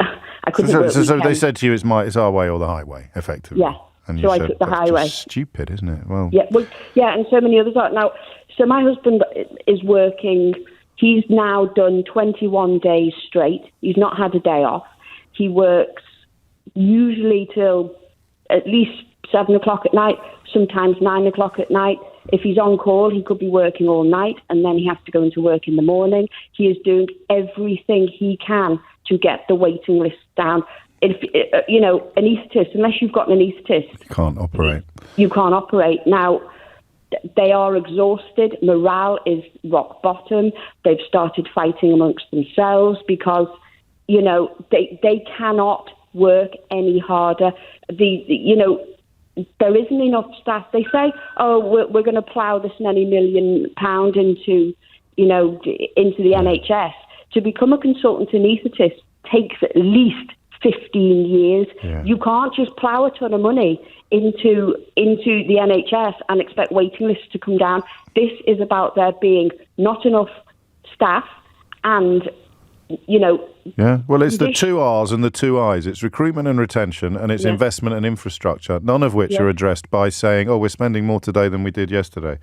I couldn't work weekends. So they said to you, it's our way or the highway, effectively. Yeah. And so I took the highway. Just stupid, isn't it? Well, and so many others are. Now, so my husband is working. He's now done 21 days straight. He's not had a day off. He works usually till at least 7 o'clock at night, sometimes 9 o'clock at night. If he's on call, he could be working all night, and then he has to go into work in the morning. He is doing everything he can to get the waiting list down. If anaesthetist, unless you've got an anaesthetist, you can't operate. Now, they are exhausted. Morale is rock bottom. They've started fighting amongst themselves because, they cannot work any harder. There isn't enough staff. They say, we're going to plough this many £1 million into the NHS. To become a consultant anaesthetist takes at least 15 years. Yeah. You can't just plough a ton of money into the NHS and expect waiting lists to come down. This is about there being not enough staff and, Yeah, well, it's the 2 R's and the 2 I's. It's recruitment and retention, and it's investment and infrastructure, none of which are addressed by saying, we're spending more today than we did yesterday.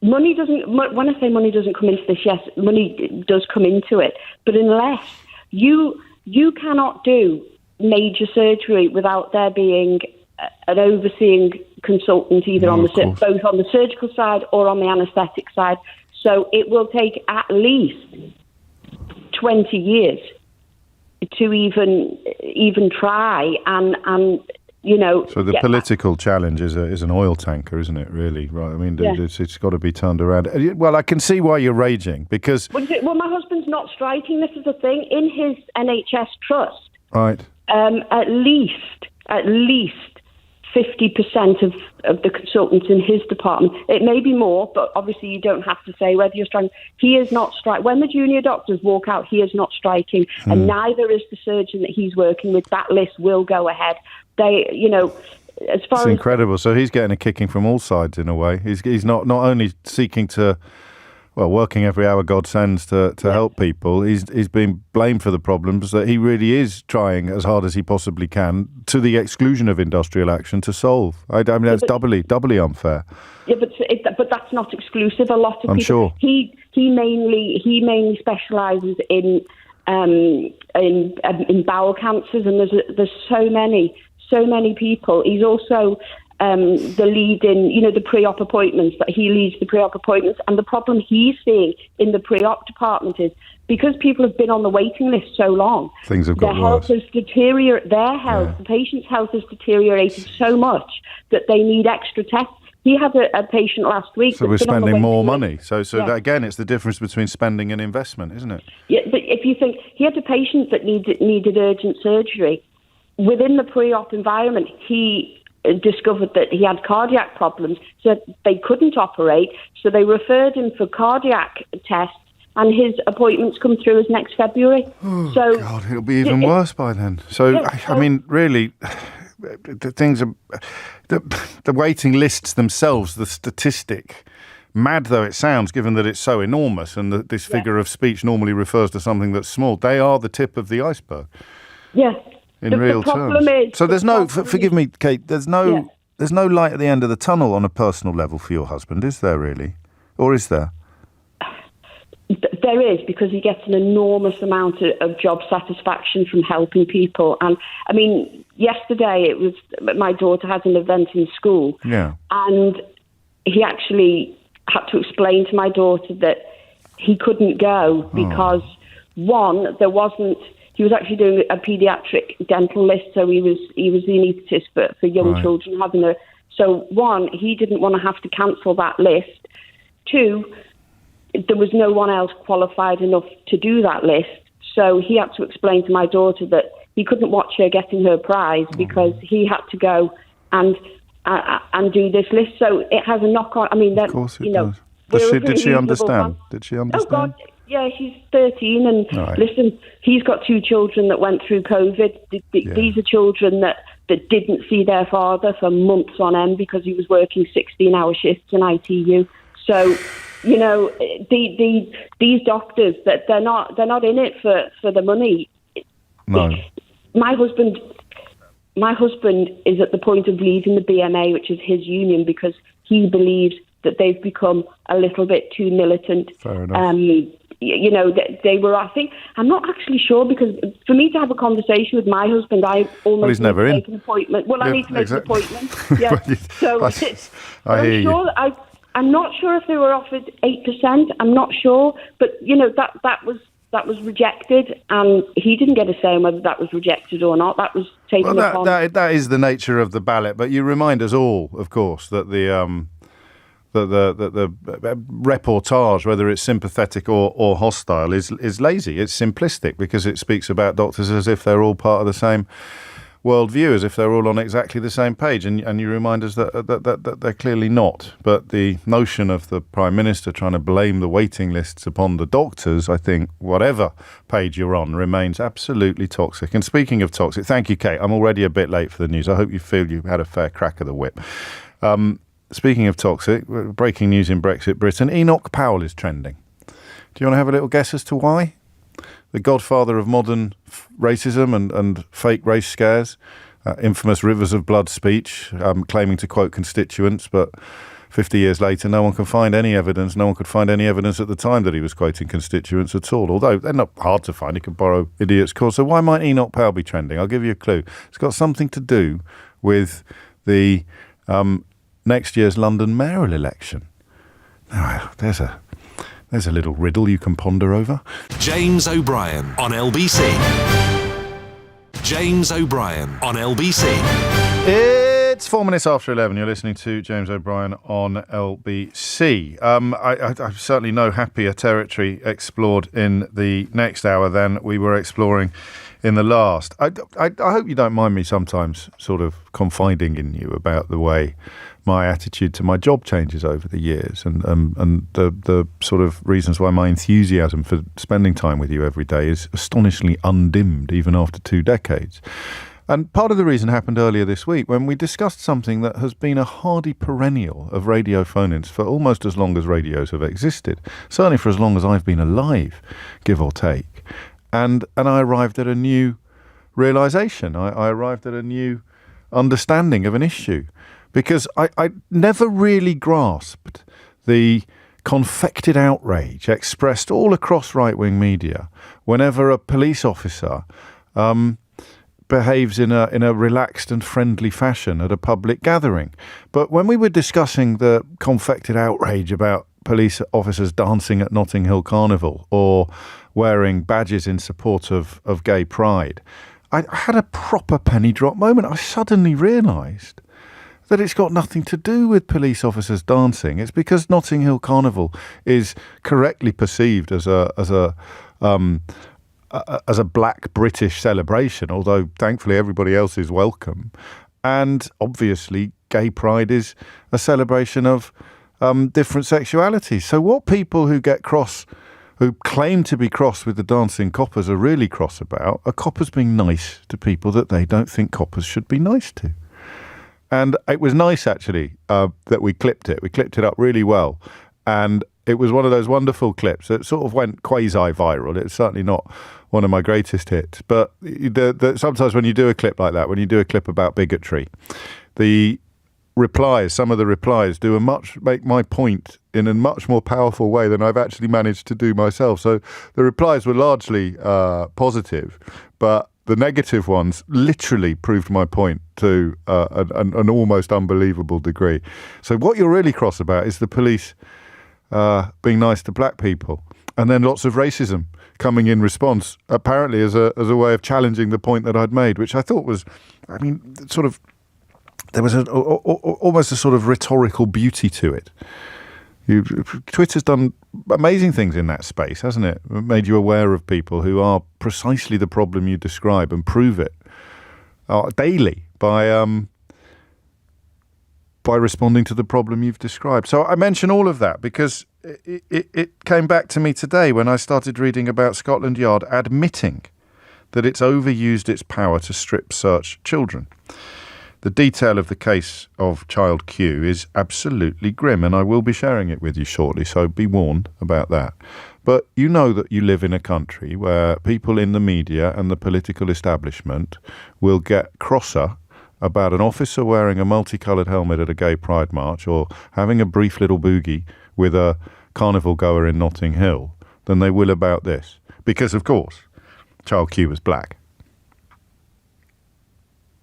Money doesn't, when I say money doesn't come into this, yes, money does come into it. But unless you cannot do major surgery without there being an overseeing consultant, either both on the surgical side or on the anaesthetic side. So it will take at least 20 years to even try and So the political challenge is an oil tanker, isn't it? Really, right? I mean, it's got to be turned around. Well, I can see why you're raging because. Well, my husband's not striking. This is the thing in his NHS trust. Right. At least 50% of the consultants in his department. It may be more, but obviously you don't have to say whether you're striking. He is not striking. When the junior doctors walk out, he is not striking, and neither is the surgeon that he's working with. That list will go ahead. as far It's as incredible. So he's getting a kicking from all sides in a way. He's not only seeking to, well, working every hour God sends to help people. He's being blamed for the problems that he really is trying as hard as he possibly can, to the exclusion of industrial action, to solve. I mean, that's doubly unfair. Yeah, but that's not exclusive. A lot of people. I'm sure. He mainly specialises in bowel cancers, and there's so many people. He's also the lead in, the pre-op appointments, that he leads the pre-op appointments. And the problem he's seeing in the pre-op department is, because people have been on the waiting list so long, things have got their health worse. has deteriorated. Their health, the patient's health has deteriorated so much that they need extra tests. He had a patient last week. So we're spending more money. So Yeah. that, again, it's the difference between spending and investment, isn't it? Yeah, but if you think he had a patient that needed urgent surgery, within the pre-op environment, he discovered that he had cardiac problems, so they couldn't operate. So they referred him for cardiac tests, and his appointments come through as next February. So God, it'll be even worse by then. So, Yeah, I mean, really, the things are the waiting lists themselves, the statistic, mad though it sounds, given that it's so enormous, and that this figure of speech normally refers to something that's small, they are the tip of the iceberg. Yeah. In real terms. So there's no, forgive me, Kate, there's no light at the end of the tunnel on a personal level for your husband, is there really? Or is there? There is, because he gets an enormous amount of job satisfaction from helping people. And I mean, yesterday it was, my daughter had an event in school, and he actually had to explain to my daughter that he couldn't go because, one, he was actually doing a paediatric dental list, so he was the anaesthetist for young children so one, he didn't want to have to cancel that list. Two, there was no one else qualified enough to do that list. So he had to explain to my daughter that he couldn't watch her getting her prize because he had to go and do this list. So it has a knock-on. I mean, of course it does. Did she understand? Did she understand? Oh, God. Yeah, she's 13, and listen, he's got 2 children that went through COVID. These are children that didn't see their father for months on end because he was working 16-hour shifts in ITU. So, these doctors, that they're not in it for the money. No. My husband is at the point of leaving the BMA, which is his union, because he believes that they've become a little bit too militant. Fair enough. They were, I think, I'm not actually sure, because for me to have a conversation with my husband, I almost he's never need to in. make an appointment. Well, I need to make an appointment. Yeah. I hear you. I'm not sure if they were offered 8%. I'm not sure, but that was rejected, and he didn't get a say on whether that was rejected or not. That was taken upon. That is the nature of the ballot. But you remind us all, of course, that the reportage, whether it's sympathetic or hostile, is lazy. It's simplistic because it speaks about doctors as if they're all part of the same worldview, as if they're all on exactly the same page. And you remind us that they're clearly not. But the notion of the Prime Minister trying to blame the waiting lists upon the doctors, I think, whatever page you're on, remains absolutely toxic. And speaking of toxic, thank you, Kate. I'm already a bit late for the news. I hope you feel you had a fair crack of the whip. Speaking of toxic, breaking news in Brexit Britain, Enoch Powell is trending. Do you want to have a little guess as to why? The godfather of modern racism and fake race scares, infamous rivers of blood speech, claiming to quote constituents, but 50 years later, no one can find any evidence. No one could find any evidence at the time that he was quoting constituents at all, although they're not hard to find. You can borrow idiots' calls. So why might Enoch Powell be trending? I'll give you a clue. It's got something to do with the next year's London mayoral election. Now, there's a little riddle you can ponder over. James O'Brien on LBC. James O'Brien on LBC. It's 4 minutes after 11. You're listening to James O'Brien on LBC. I certainly no happier territory explored in the next hour than we were exploring in the last. I hope you don't mind me sometimes sort of confiding in you about the way my attitude to my job changes over the years, and the sort of reasons why my enthusiasm for spending time with you every day is astonishingly undimmed even after 2 decades. And part of the reason happened earlier this week when we discussed something that has been a hardy perennial of radio phone-ins for almost as long as radios have existed, certainly for as long as I've been alive, give or take. And I arrived at a new realisation. I arrived at a new understanding of an issue, because I never really grasped the confected outrage expressed all across right-wing media whenever a police officer behaves in a relaxed and friendly fashion at a public gathering. But when we were discussing the confected outrage about police officers dancing at Notting Hill Carnival or wearing badges in support of gay pride, I had a proper penny drop moment. I suddenly realised that it's got nothing to do with police officers dancing. It's because Notting Hill Carnival is correctly perceived as a black British celebration, although thankfully everybody else is welcome. And obviously gay pride is a celebration of different sexualities. So what people who get cross, who claim to be cross with the dancing coppers, are really cross about are coppers being nice to people that they don't think coppers should be nice to. And it was nice, actually, that we clipped it. We clipped it up really well. And it was one of those wonderful clips that sort of went quasi-viral. It's certainly not one of my greatest hits. But sometimes when you do a clip like that, when you do a clip about bigotry, the replies, some of the replies do make my point in a much more powerful way than I've actually managed to do myself. So the replies were largely positive, but the negative ones literally proved my point to an almost unbelievable degree. So what you're really cross about is the police being nice to black people, and then lots of racism coming in response, apparently as a way of challenging the point that I'd made, which I thought was, I mean, sort of, there was almost a sort of rhetorical beauty to it. Twitter's done amazing things in that space, hasn't it? It made you aware of people who are precisely the problem you describe and prove it daily by responding to the problem you've described. So I mention all of that because it came back to me today when I started reading about Scotland Yard admitting that it's overused its power to strip search children. The detail of the case of child Q is absolutely grim, and I will be sharing it with you shortly, so be warned about that. But you know that you live in a country where people in the media and the political establishment will get crosser about an officer wearing a multicoloured helmet at a gay pride march or having a brief little boogie with a carnival goer in Notting Hill than they will about this. Because, of course, child Q was black.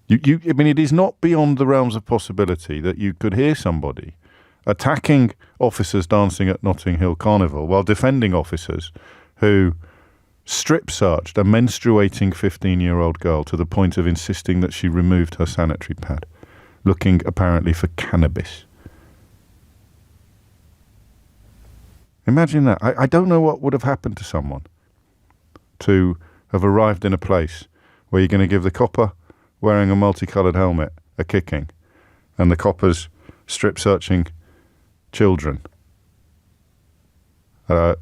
I mean, it is not beyond the realms of possibility that you could hear somebody attacking officers dancing at Notting Hill Carnival while defending officers who strip-searched a menstruating 15-year-old girl to the point of insisting that she removed her sanitary pad, looking apparently for cannabis. Imagine that. I don't know what would have happened to someone to have arrived in a place where you're going to give the copper wearing a multicoloured helmet a kicking and the coppers strip-searching children a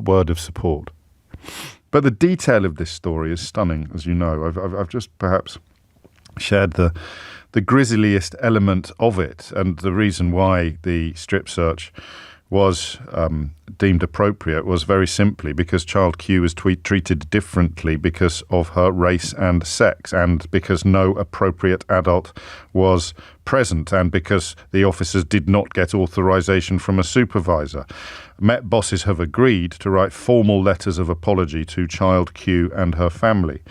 word of support. But the detail of this story is stunning, as you know. I've just perhaps shared the grisliest element of it, and the reason why the strip search was deemed appropriate was very simply because child Q was treated differently because of her race and sex, and because no appropriate adult was present, and because the officers did not get authorization from a supervisor. Met bosses have agreed to write formal letters of apology to child Q and her family.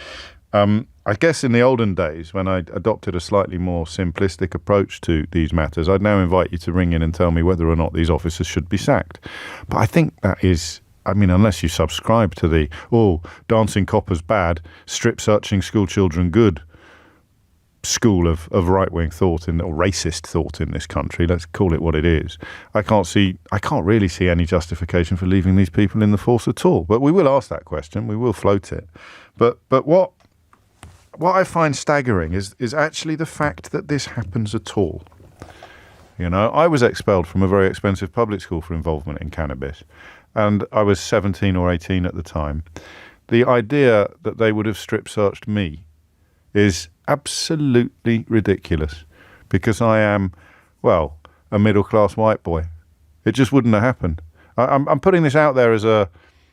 I guess in the olden days, when I adopted a slightly more simplistic approach to these matters, I'd now invite you to ring in and tell me whether or not these officers should be sacked. But I think that is, I mean, unless you subscribe to the, dancing coppers bad, strip-searching school children good school of right-wing thought or racist thought in this country, let's call it what it is, I can't really see any justification for leaving these people in the force at all. But we will ask that question, we will float it. But what I find staggering is actually the fact that this happens at all. You know, I was expelled from a very expensive public school for involvement in cannabis, and I was 17 or 18 at the time. The idea that they would have strip-searched me is absolutely ridiculous because I am, well, a middle-class white boy. It just wouldn't have happened. I'm putting this out there as a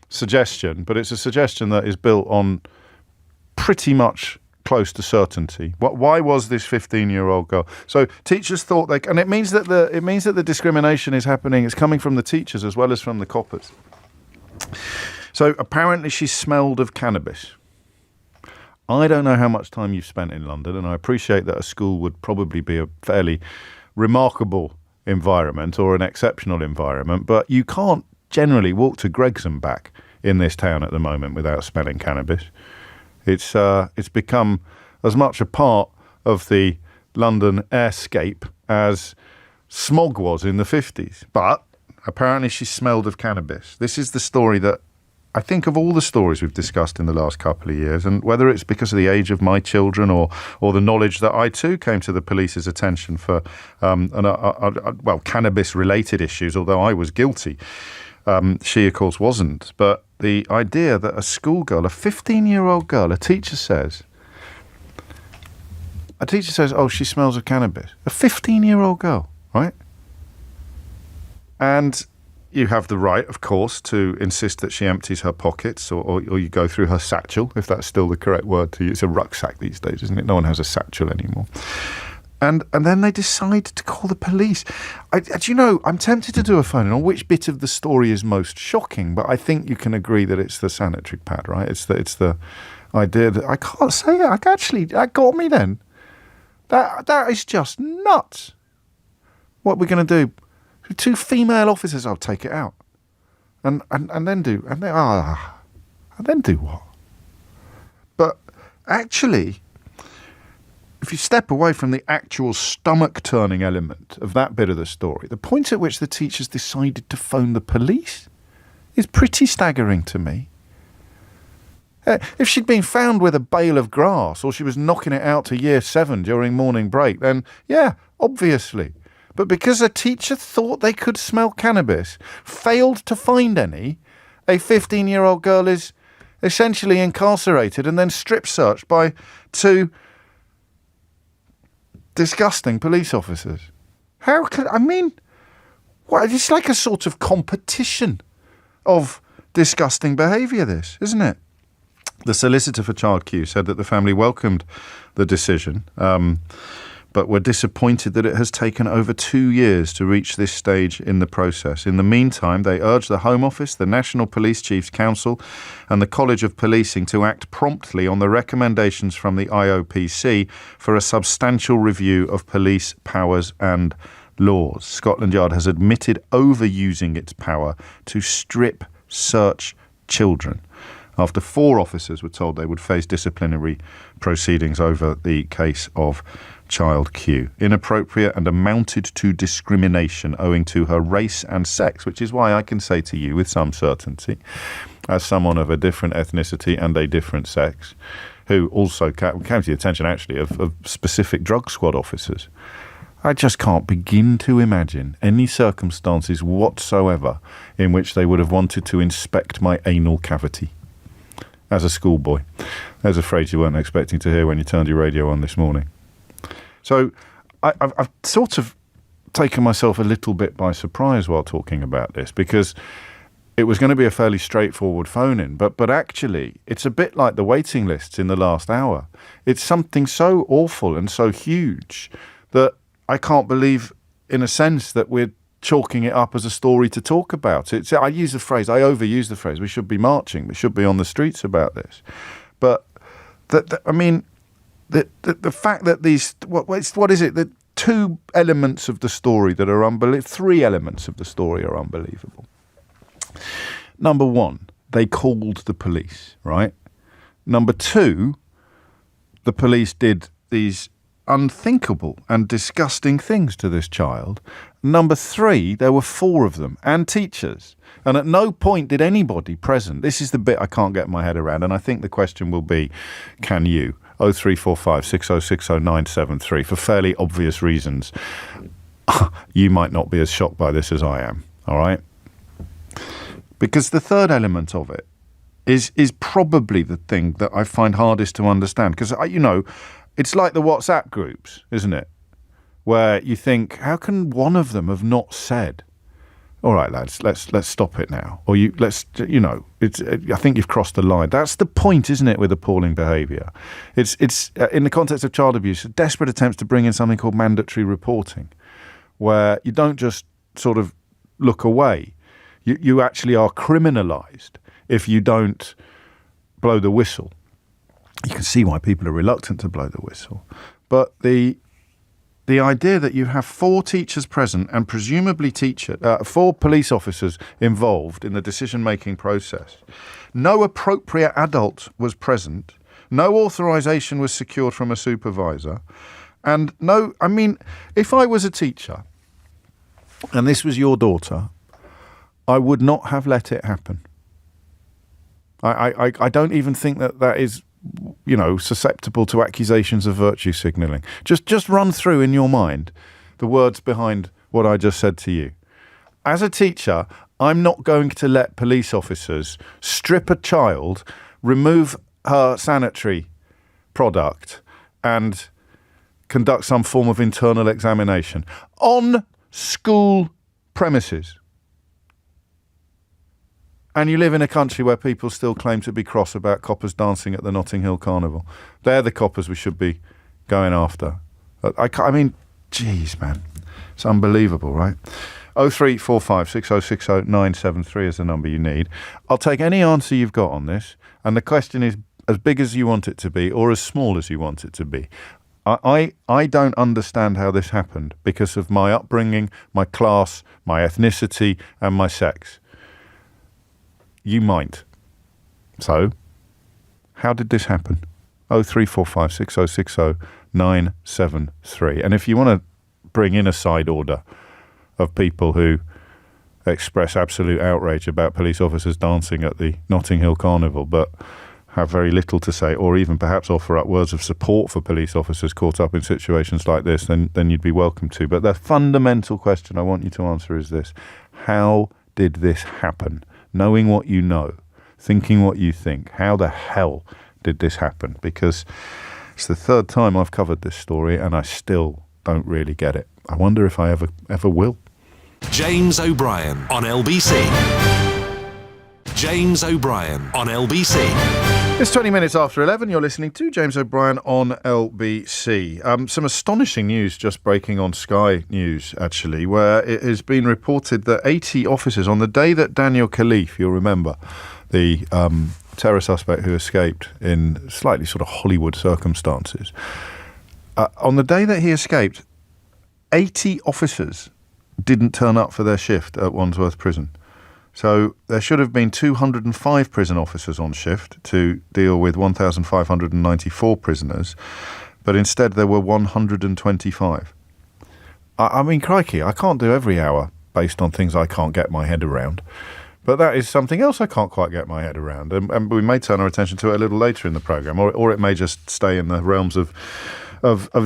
suggestion, but it's a suggestion that is built on pretty much close to certainty. Why was this 15-year-old girl? So teachers thought and it means that the discrimination is happening. It's coming from the teachers as well as from the coppers. So apparently she smelled of cannabis. I don't know how much time you've spent in London, and I appreciate that a school would probably be a fairly remarkable environment or an exceptional environment, but you can't generally walk to Greggs and back in this town at the moment without smelling cannabis. It's become as much a part of the London airscape as smog was in the 50s. But apparently she smelled of cannabis. This is the story that I think of all the stories we've discussed in the last couple of years, and whether it's because of the age of my children or the knowledge that I too came to the police's attention for cannabis-related issues, although I was guilty. She, of course, wasn't. But the idea that a schoolgirl, a 15-year-old girl, a teacher says, oh, she smells of cannabis. A 15-year-old girl, right? And you have the right, of course, to insist that she empties her pockets or you go through her satchel, if that's still the correct word to use. It's a rucksack these days, isn't it? No one has a satchel anymore. And then they decide to call the police. I'm tempted to do a phone on which bit of the story is most shocking, but I think you can agree that it's the sanitary pad, right? It's the idea that I can't say it. That got me then. That is just nuts. What we're going to do? 2 female officers, I'll take it out. And then do what? But actually, if you step away from the actual stomach-turning element of that bit of the story, the point at which the teachers decided to phone the police is pretty staggering to me. If she'd been found with a bale of grass or she was knocking it out to year 7 during morning break, then yeah, obviously. But because a teacher thought they could smell cannabis, failed to find any, a 15-year-old girl is essentially incarcerated and then strip searched by 2 disgusting police officers. It's like a sort of competition of disgusting behaviour, this, isn't it? The solicitor for Child Q said that the family welcomed the decision, but were disappointed that it has taken over 2 years to reach this stage in the process. In the meantime, they urge the Home Office, the National Police Chiefs Council and the College of Policing to act promptly on the recommendations from the IOPC for a substantial review of police powers and laws. Scotland Yard has admitted overusing its power to strip search children after 4 officers were told they would face disciplinary proceedings over the case of Child Q. Inappropriate and amounted to discrimination owing to her race and sex, which is why I can say to you with some certainty, as someone of a different ethnicity and a different sex, who also came to the attention actually of specific drug squad officers, I just can't begin to imagine any circumstances whatsoever in which they would have wanted to inspect my anal cavity as a schoolboy. There's a phrase you weren't expecting to hear when you turned your radio on this morning. So I've sort of taken myself a little bit by surprise while talking about this, because it was going to be a fairly straightforward phone-in, but actually it's a bit like the waiting lists in the last hour. It's something so awful and so huge that I can't believe, in a sense, that we're chalking it up as a story to talk about. I overuse the phrase, we should be marching, we should be on the streets about this. But, the fact that these, what is it, the 2 elements of the story that are unbelievable, 3 elements of the story are unbelievable. Number 1, they called the police, right? Number 2, the police did these unthinkable and disgusting things to this child. Number 3, there were 4 of them, and teachers. And at no point did anybody present, this is the bit I can't get my head around, and I think the question will be, can you? 0345 6060 973, for fairly obvious reasons. You might not be as shocked by this as I am, all right? Because the third element of it is probably the thing that I find hardest to understand. Because, it's like the WhatsApp groups, isn't it? Where you think, how can one of them have not said, all right, lads, let's stop it now. Or I think you've crossed the line. That's the point, isn't it, with appalling behaviour? It's in the context of child abuse, desperate attempts to bring in something called mandatory reporting, where you don't just sort of look away. You actually are criminalised if you don't blow the whistle. You can see why people are reluctant to blow the whistle. But the idea that you have 4 teachers present and presumably 4 police officers involved in the decision-making process, no appropriate adult was present, no authorisation was secured from a supervisor, and if I was a teacher and this was your daughter, I would not have let it happen. I don't even think that is, susceptible to accusations of virtue signalling. Just run through in your mind the words behind what I just said to you. As a teacher, I'm not going to let police officers strip a child, remove her sanitary product, and conduct some form of internal examination on school premises. And you live in a country where people still claim to be cross about coppers dancing at the Notting Hill Carnival. They're the coppers we should be going after. Geez, man. It's unbelievable, right? 0345 6060 973 is the number you need. I'll take any answer you've got on this, and the question is as big as you want it to be or as small as you want it to be. I don't understand how this happened because of my upbringing, my class, my ethnicity, and my sex. You might. So, how did this happen? 0345 6060 973. And if you want to bring in a side order of people who express absolute outrage about police officers dancing at the Notting Hill Carnival, but have very little to say, or even perhaps offer up words of support for police officers caught up in situations like this, then you'd be welcome to. But the fundamental question I want you to answer is this. How did this happen? Knowing what you know, thinking what you think, how the hell did this happen? Because it's the 3rd time I've covered this story and I still don't really get it. I wonder if I ever will. James O'Brien on LBC. James O'Brien on LBC. It's 20 minutes after 11. You're listening to James O'Brien on LBC. Some astonishing news just breaking on Sky News, actually, where it has been reported that 80 officers, on the day that Daniel Khalif, you'll remember, the terror suspect who escaped in slightly sort of Hollywood circumstances, on the day that he escaped, 80 officers didn't turn up for their shift at Wandsworth Prison. So there should have been 205 prison officers on shift to deal with 1,594 prisoners, but instead there were 125. I mean, crikey, I can't do every hour based on things I can't get my head around. But that is something else I can't quite get my head around. And we may turn our attention to it a little later in the programme, or it may just stay in the realms of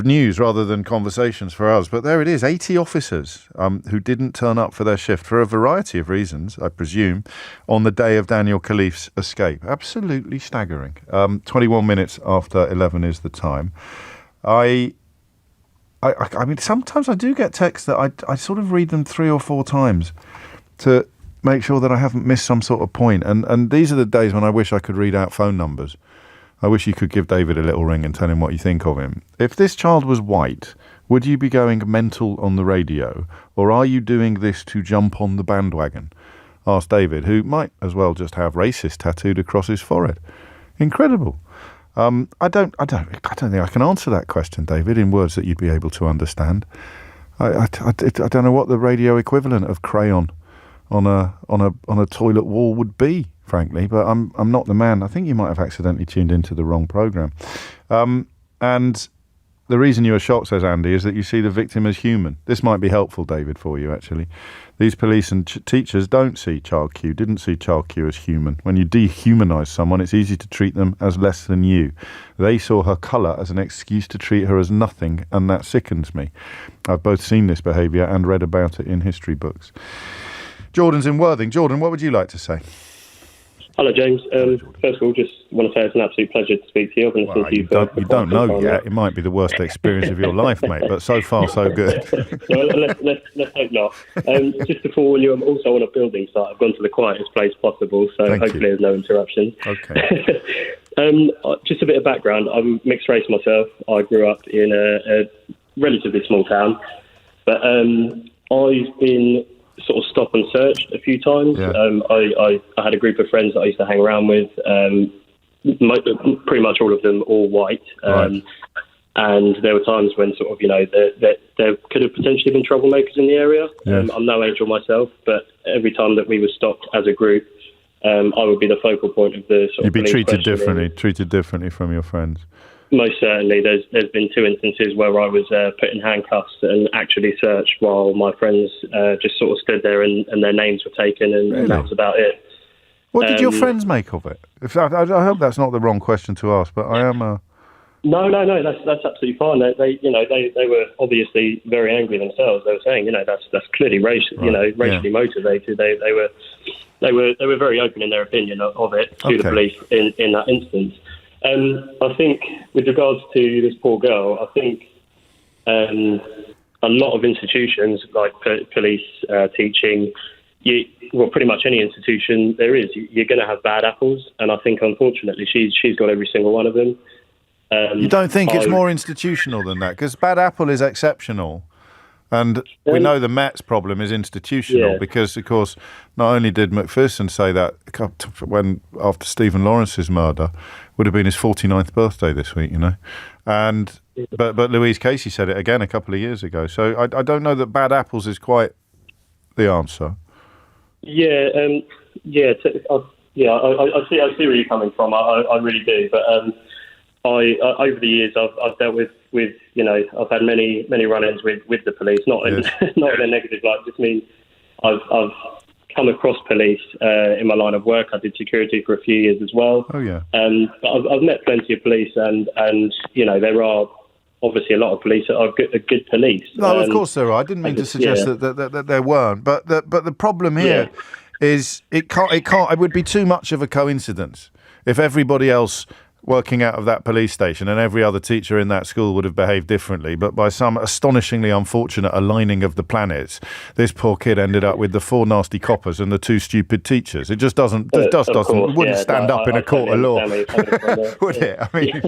news rather than conversations for us. But there it is, 80 officers who didn't turn up for their shift for a variety of reasons, I presume, on the day of Daniel Khalif's escape. Absolutely staggering. 21 minutes after 11 is the time. I mean, sometimes I do get texts that I sort of read them 3 or 4 times to make sure that I haven't missed some sort of point. And these are the days when I wish I could read out phone numbers. I wish you could give David a little ring and tell him what you think of him. If this child was white, would you be going mental on the radio, or are you doing this to jump on the bandwagon? Asked David, who might as well just have racist tattooed across his forehead. Incredible. I don't think I can answer that question, David, in words that you'd be able to understand. I don't know what the radio equivalent of crayon on a toilet wall would be, frankly, but I'm not the man. I think you might have accidentally tuned into the wrong programme. And the reason you are shocked, says Andy, is that you see the victim as human. This might be helpful, David, for you, actually. These police and teachers didn't see Child Q as human. When you dehumanise someone, it's easy to treat them as less than you. They saw her colour as an excuse to treat her as nothing, and that sickens me. I've both seen this behaviour and read about it in history books. Jordan's in Worthing. Jordan, what would you like to say? Hello, James. First of all, just want to say it's an absolute pleasure to speak to you. I've been listening to you for you don't know yet. It might be the worst experience of your life, mate, but so far, so good. Well, let's hope not. Just to forewarn you, I'm also on a building site. I've gone to the quietest place possible, so hopefully there's no interruptions. Okay. Just a bit of background. I'm mixed race myself. I grew up in a relatively small town, but I've been sort of stop and searched a few times. Yeah. I had a group of friends that I used to hang around with, pretty much all of them all white. Right. And there were times when sort of, there could have potentially been troublemakers in the area. Yes. I'm no angel myself, but every time that we were stopped as a group, I would be the focal point of the sort You'd of be police treated differently from your friends. Most certainly. There's been 2 instances where I was put in handcuffs and actually searched while my friends just sort of stood there and their names were taken and that was about it. What did your friends make of it? I hope that's not the wrong question to ask, but I am a... No, that's absolutely fine. They were obviously very angry themselves. They were saying, that's clearly racially motivated. They were very open in their opinion of it to the police in that instance. I think with regards to this poor girl, I think a lot of institutions like police, teaching, pretty much any institution there is, you're going to have bad apples, and I think unfortunately she's got every single one of them. You don't think it's more institutional than that? Because bad apple is exceptional. And we know the Met's problem is institutional because, of course, not only did McPherson say that when after Stephen Lawrence's murder, would have been his 49th birthday this week, and but Louise Casey said it again a couple of years ago. So I don't know that bad apples is quite the answer. I see where you're coming from. I really do, but I over the years I've dealt with I've had many run-ins with the police, not in a negative light. Just mean I've come across police in my line of work. I did security for a few years as well. Oh yeah. But I've met plenty of police, and there are obviously a lot of police that are good police. No, of course there are. I didn't mean to suggest that there weren't, but the problem here is it would be too much of a coincidence if everybody else working out of that police station and every other teacher in that school would have behaved differently, but by some astonishingly unfortunate aligning of the planets, this poor kid ended up with the 4 nasty coppers and the 2 stupid teachers. It just wouldn't stand up in a court of law, would it? I mean,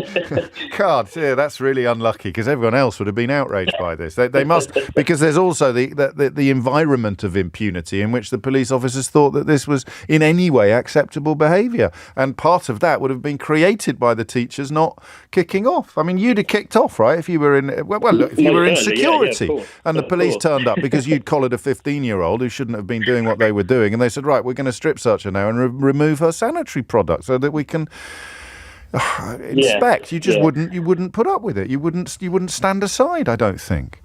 God, that's really unlucky because everyone else would have been outraged by this. They must, because there's also the environment of impunity in which the police officers thought that this was in any way acceptable behaviour, and part of that would have been created by the teachers not kicking off. I mean, you'd have kicked off, right, if you were in security and the police turned up because you'd collared a 15-year-old who shouldn't have been doing what they were doing, and they said, right, we're going to strip search her now and remove her sanitary products so that we can inspect. You just wouldn't put up with it. You wouldn't stand aside, I don't think.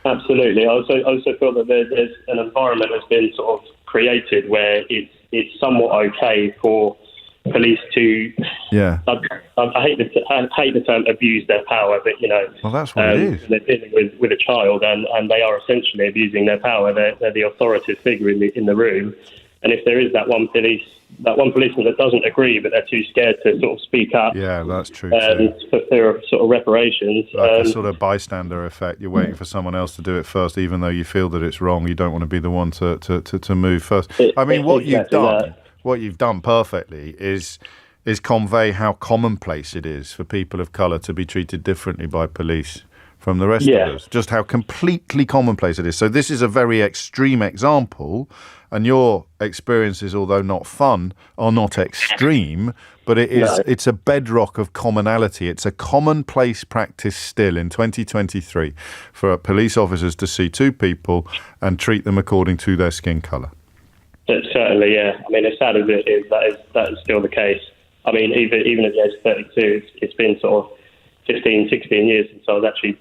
Absolutely. I also feel that there's an environment that's been sort of created where it's somewhat okay for police to, I hate the term abuse their power, but well, that's what it is. They're dealing with a child, and they are essentially abusing their power. They're the authoritative figure in the room, and if there is that one policeman that doesn't agree, but they're too scared to sort of speak up, that's true. For fear of sort of reparations, like a sort of bystander effect. You're waiting for someone else to do it first, even though you feel that it's wrong. You don't want to be the one to move first. I mean, what you've done perfectly is convey how commonplace it is for people of colour to be treated differently by police from the rest of us. Just how completely commonplace it is. So this is a very extreme example, and your experiences, although not fun, are not extreme, but it's a bedrock of commonality. It's a commonplace practice still in 2023 for police officers to see 2 people and treat them according to their skin colour. Certainly, yeah. I mean, as sad as it is, that is still the case. I mean, even at the age of 32, it's been sort of 15, 16 years since I was actually,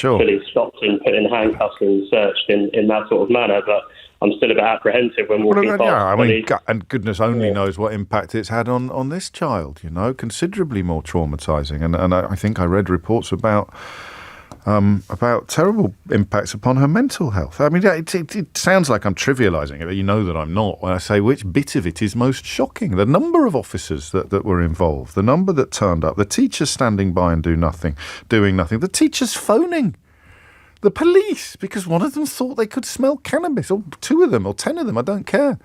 fully stopped and put in handcuffs and searched in that sort of manner. But I'm still a bit apprehensive when walking past. Yeah, I mean, and goodness only knows what impact it's had on this child. Considerably more traumatising. And I think I read reports about about terrible impacts upon her mental health. I mean, it sounds like I'm trivialising it, but you know that I'm not when I say which bit of it is most shocking. The number of officers that were involved, the number that turned up, the teachers standing by and doing nothing, the teachers phoning the police because one of them thought they could smell cannabis, or 2 of them, or 10 of them, I don't care.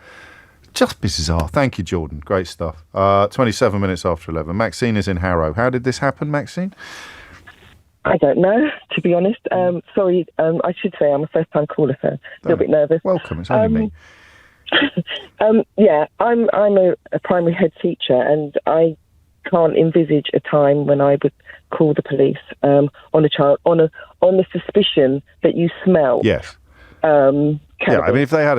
Just bizarre. Thank you, Jordan. Great stuff. 27 minutes after 11. Maxine is in Harrow. How did this happen, Maxine? I don't know, to be honest. Sorry, I should say I'm a first-time caller, so a little bit nervous. Welcome, it's only me. Yeah, I'm a primary head teacher, and I can't envisage a time when I would call the police on a child on the suspicion that you smell. Yes. Cannabis. Yeah, I mean, if they had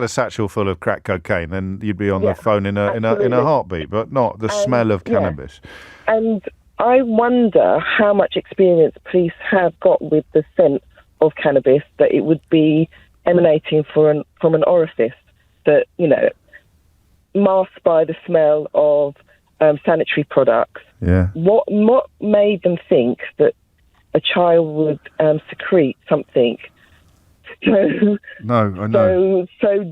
a satchel full of crack cocaine, then you'd be on the phone in a heartbeat, but not the smell of cannabis. Yeah. And I wonder how much experience police have got with the scent of cannabis, that it would be emanating from an orifice that, masked by the smell of sanitary products. Yeah. What made them think that a child would secrete something so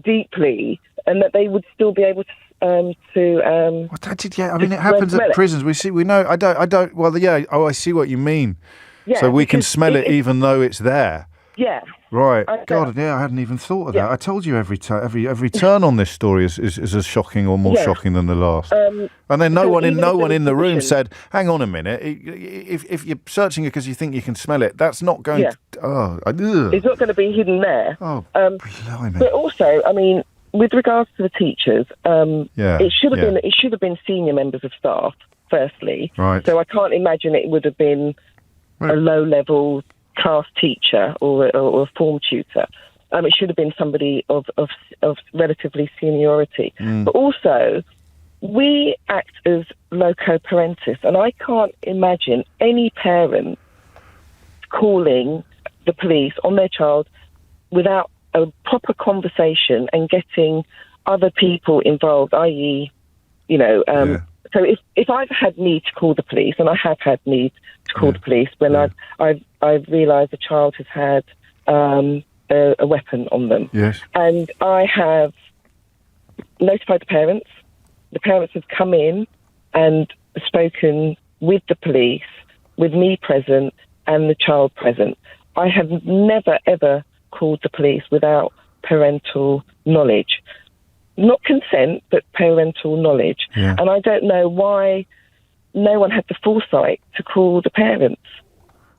deeply, and that they would still be able to it happens at prisons. We know. I don't. Well, yeah. Oh, I see what you mean. Yeah, so we can smell it even though it's there. Yeah. Right. God, yeah. I hadn't even thought of that. I told you every turn on this story is as shocking or more shocking than the last. And then no one in the room said, "Hang on a minute. If you're searching it because you think you can smell it, that's not going. It's not going to be hidden there. Oh, blimey. But also, I mean, with regards to the teachers, it should have been senior members of staff, firstly. Right. So I can't imagine it would have been a low-level class teacher or a form tutor. It should have been somebody of relatively seniority. But also, we act as loco parentis, and I can't imagine any parent calling the police on their child without a proper conversation and getting other people involved, i.e., so if I've had need to call the police, and I have had need to call the police when I've realised a child has had a weapon on them, and I have notified the parents have come in and spoken with the police, with me present and the child present. I have never, ever called the police without parental knowledge. Not consent, but parental knowledge. Yeah. And I don't know why no one had the foresight to call the parents.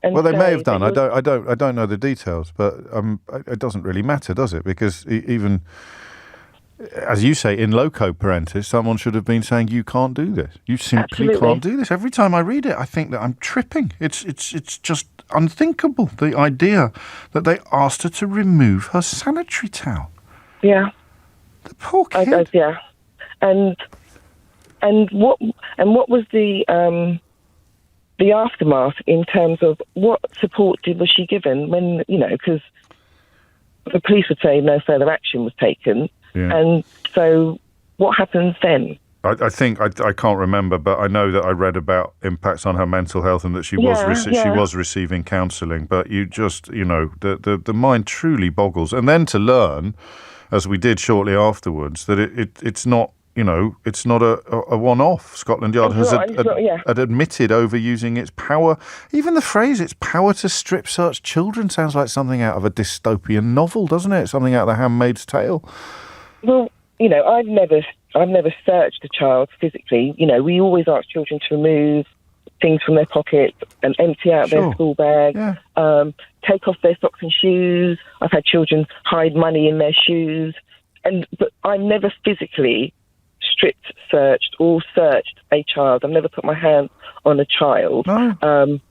Well, they may have done. I don't know the details, but it doesn't really matter, does it? Because even, as you say, in loco parentis, someone should have been saying, "You can't do this. You simply can't do this." Every time I read it, I think that I'm tripping. It's just unthinkable, the idea that they asked her to remove her sanitary towel. Yeah. The poor kid. And what was the aftermath in terms of what support was she given when, because the police would say no further action was taken. Yeah. And so what happens then? I think I can't remember, but I know that I read about impacts on her mental health and that she was receiving counselling. But you just, the mind truly boggles. And then to learn, as we did shortly afterwards, that it's not, it's not a one-off. Scotland Yard had admitted overusing its power. Even the phrase "its power to strip search children" sounds like something out of a dystopian novel, doesn't it? Something out of The Handmaid's Tale. Well, I've never searched a child physically. We always ask children to remove things from their pockets and empty out their school bag, take off their socks and shoes. I've had children hide money in their shoes, but I never physically stripped, searched, or searched a child. I've never put my hand on a child, and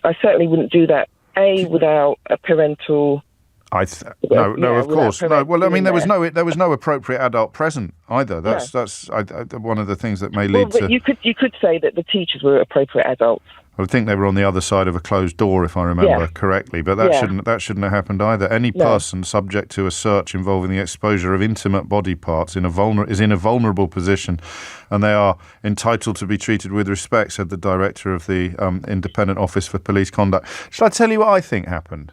I certainly wouldn't do that without a parental. No, of course, no. Well, I mean, there was no appropriate adult present either. That's one of the things that may lead to. You could say that the teachers were appropriate adults. I think they were on the other side of a closed door, if I remember correctly. But that shouldn't have happened either. Any person subject to a search involving the exposure of intimate body parts is in a vulnerable position, and they are entitled to be treated with respect, said the director of the Independent Office for Police Conduct. Shall I tell you what I think happened?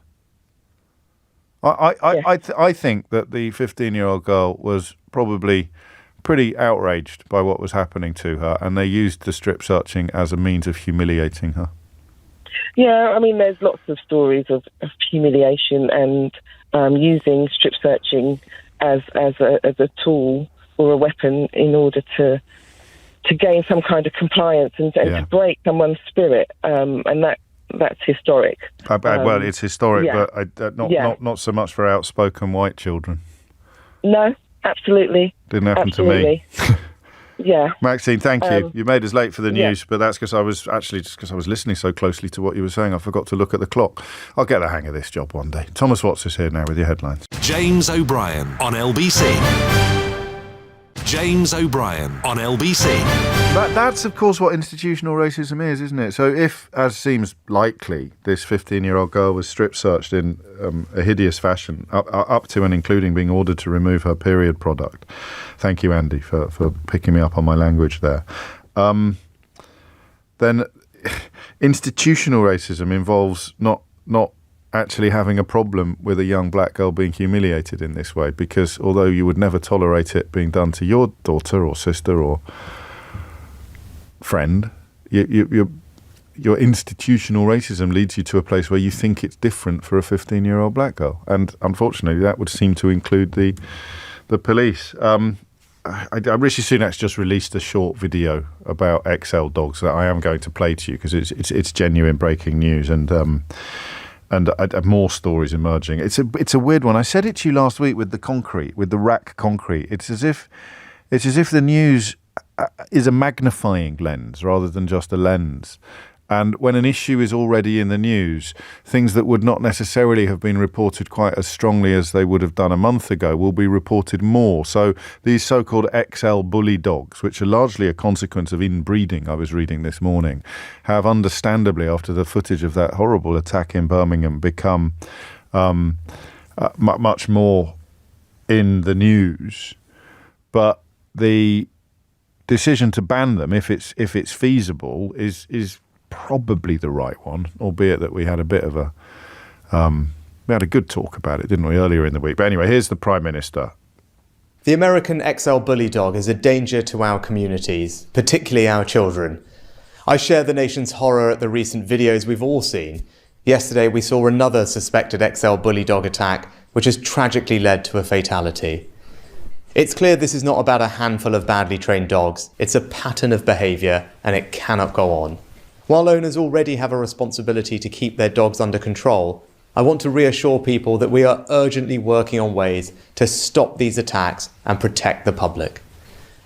I think that the 15-year-old girl was probably pretty outraged by what was happening to her, and they used the strip searching as a means of humiliating her. Yeah, I mean, there's lots of stories of humiliation and using strip searching as a tool or a weapon in order to gain some kind of compliance and to break someone's spirit, and that's historic. Well, it's historic, but not so much for outspoken white children. No. Absolutely. Didn't happen to me. Yeah. Maxine, thank you. You made us late for the news, but that's because I was listening so closely to what you were saying, I forgot to look at the clock. I'll get the hang of this job one day. Thomas Watts is here now with your headlines. James O'Brien on LBC. James O'Brien on LBC. That's, of course, what institutional racism is, isn't it? So if, as seems likely, this 15-year-old girl was strip-searched in a hideous fashion, up to and including being ordered to remove her period product. Thank you, Andy, for picking me up on my language there. Then institutional racism involves not actually having a problem with a young black girl being humiliated in this way, because although you would never tolerate it being done to your daughter or sister or friend, your institutional racism leads you to a place where you think it's different for a 15-year-old black girl. And unfortunately, that would seem to include the police. Rishi Sunak's just released a short video about XL dogs that I am going to play to you because it's genuine breaking news, and more stories emerging. It's a weird one. I said it to you last week with the rack concrete. It's as if the news is a magnifying lens rather than just a lens. And when an issue is already in the news, things that would not necessarily have been reported quite as strongly as they would have done a month ago will be reported more. So these so-called XL bully dogs, which are largely a consequence of inbreeding, I was reading this morning, have understandably, after the footage of that horrible attack in Birmingham, become much more in the news. But the decision to ban them, if it's feasible, is probably the right one, albeit that we had a bit of we had a good talk about it, didn't we, earlier in the week. But anyway, here's the Prime Minister. The American XL bully dog is a danger to our communities, particularly our children. I share the nation's horror at the recent videos we've all seen. Yesterday we saw another suspected XL bully dog attack, which has tragically led to a fatality. It's clear this is not about a handful of badly trained dogs. It's a pattern of behaviour, and it cannot go on. While owners already have a responsibility to keep their dogs under control, I want to reassure people that we are urgently working on ways to stop these attacks and protect the public.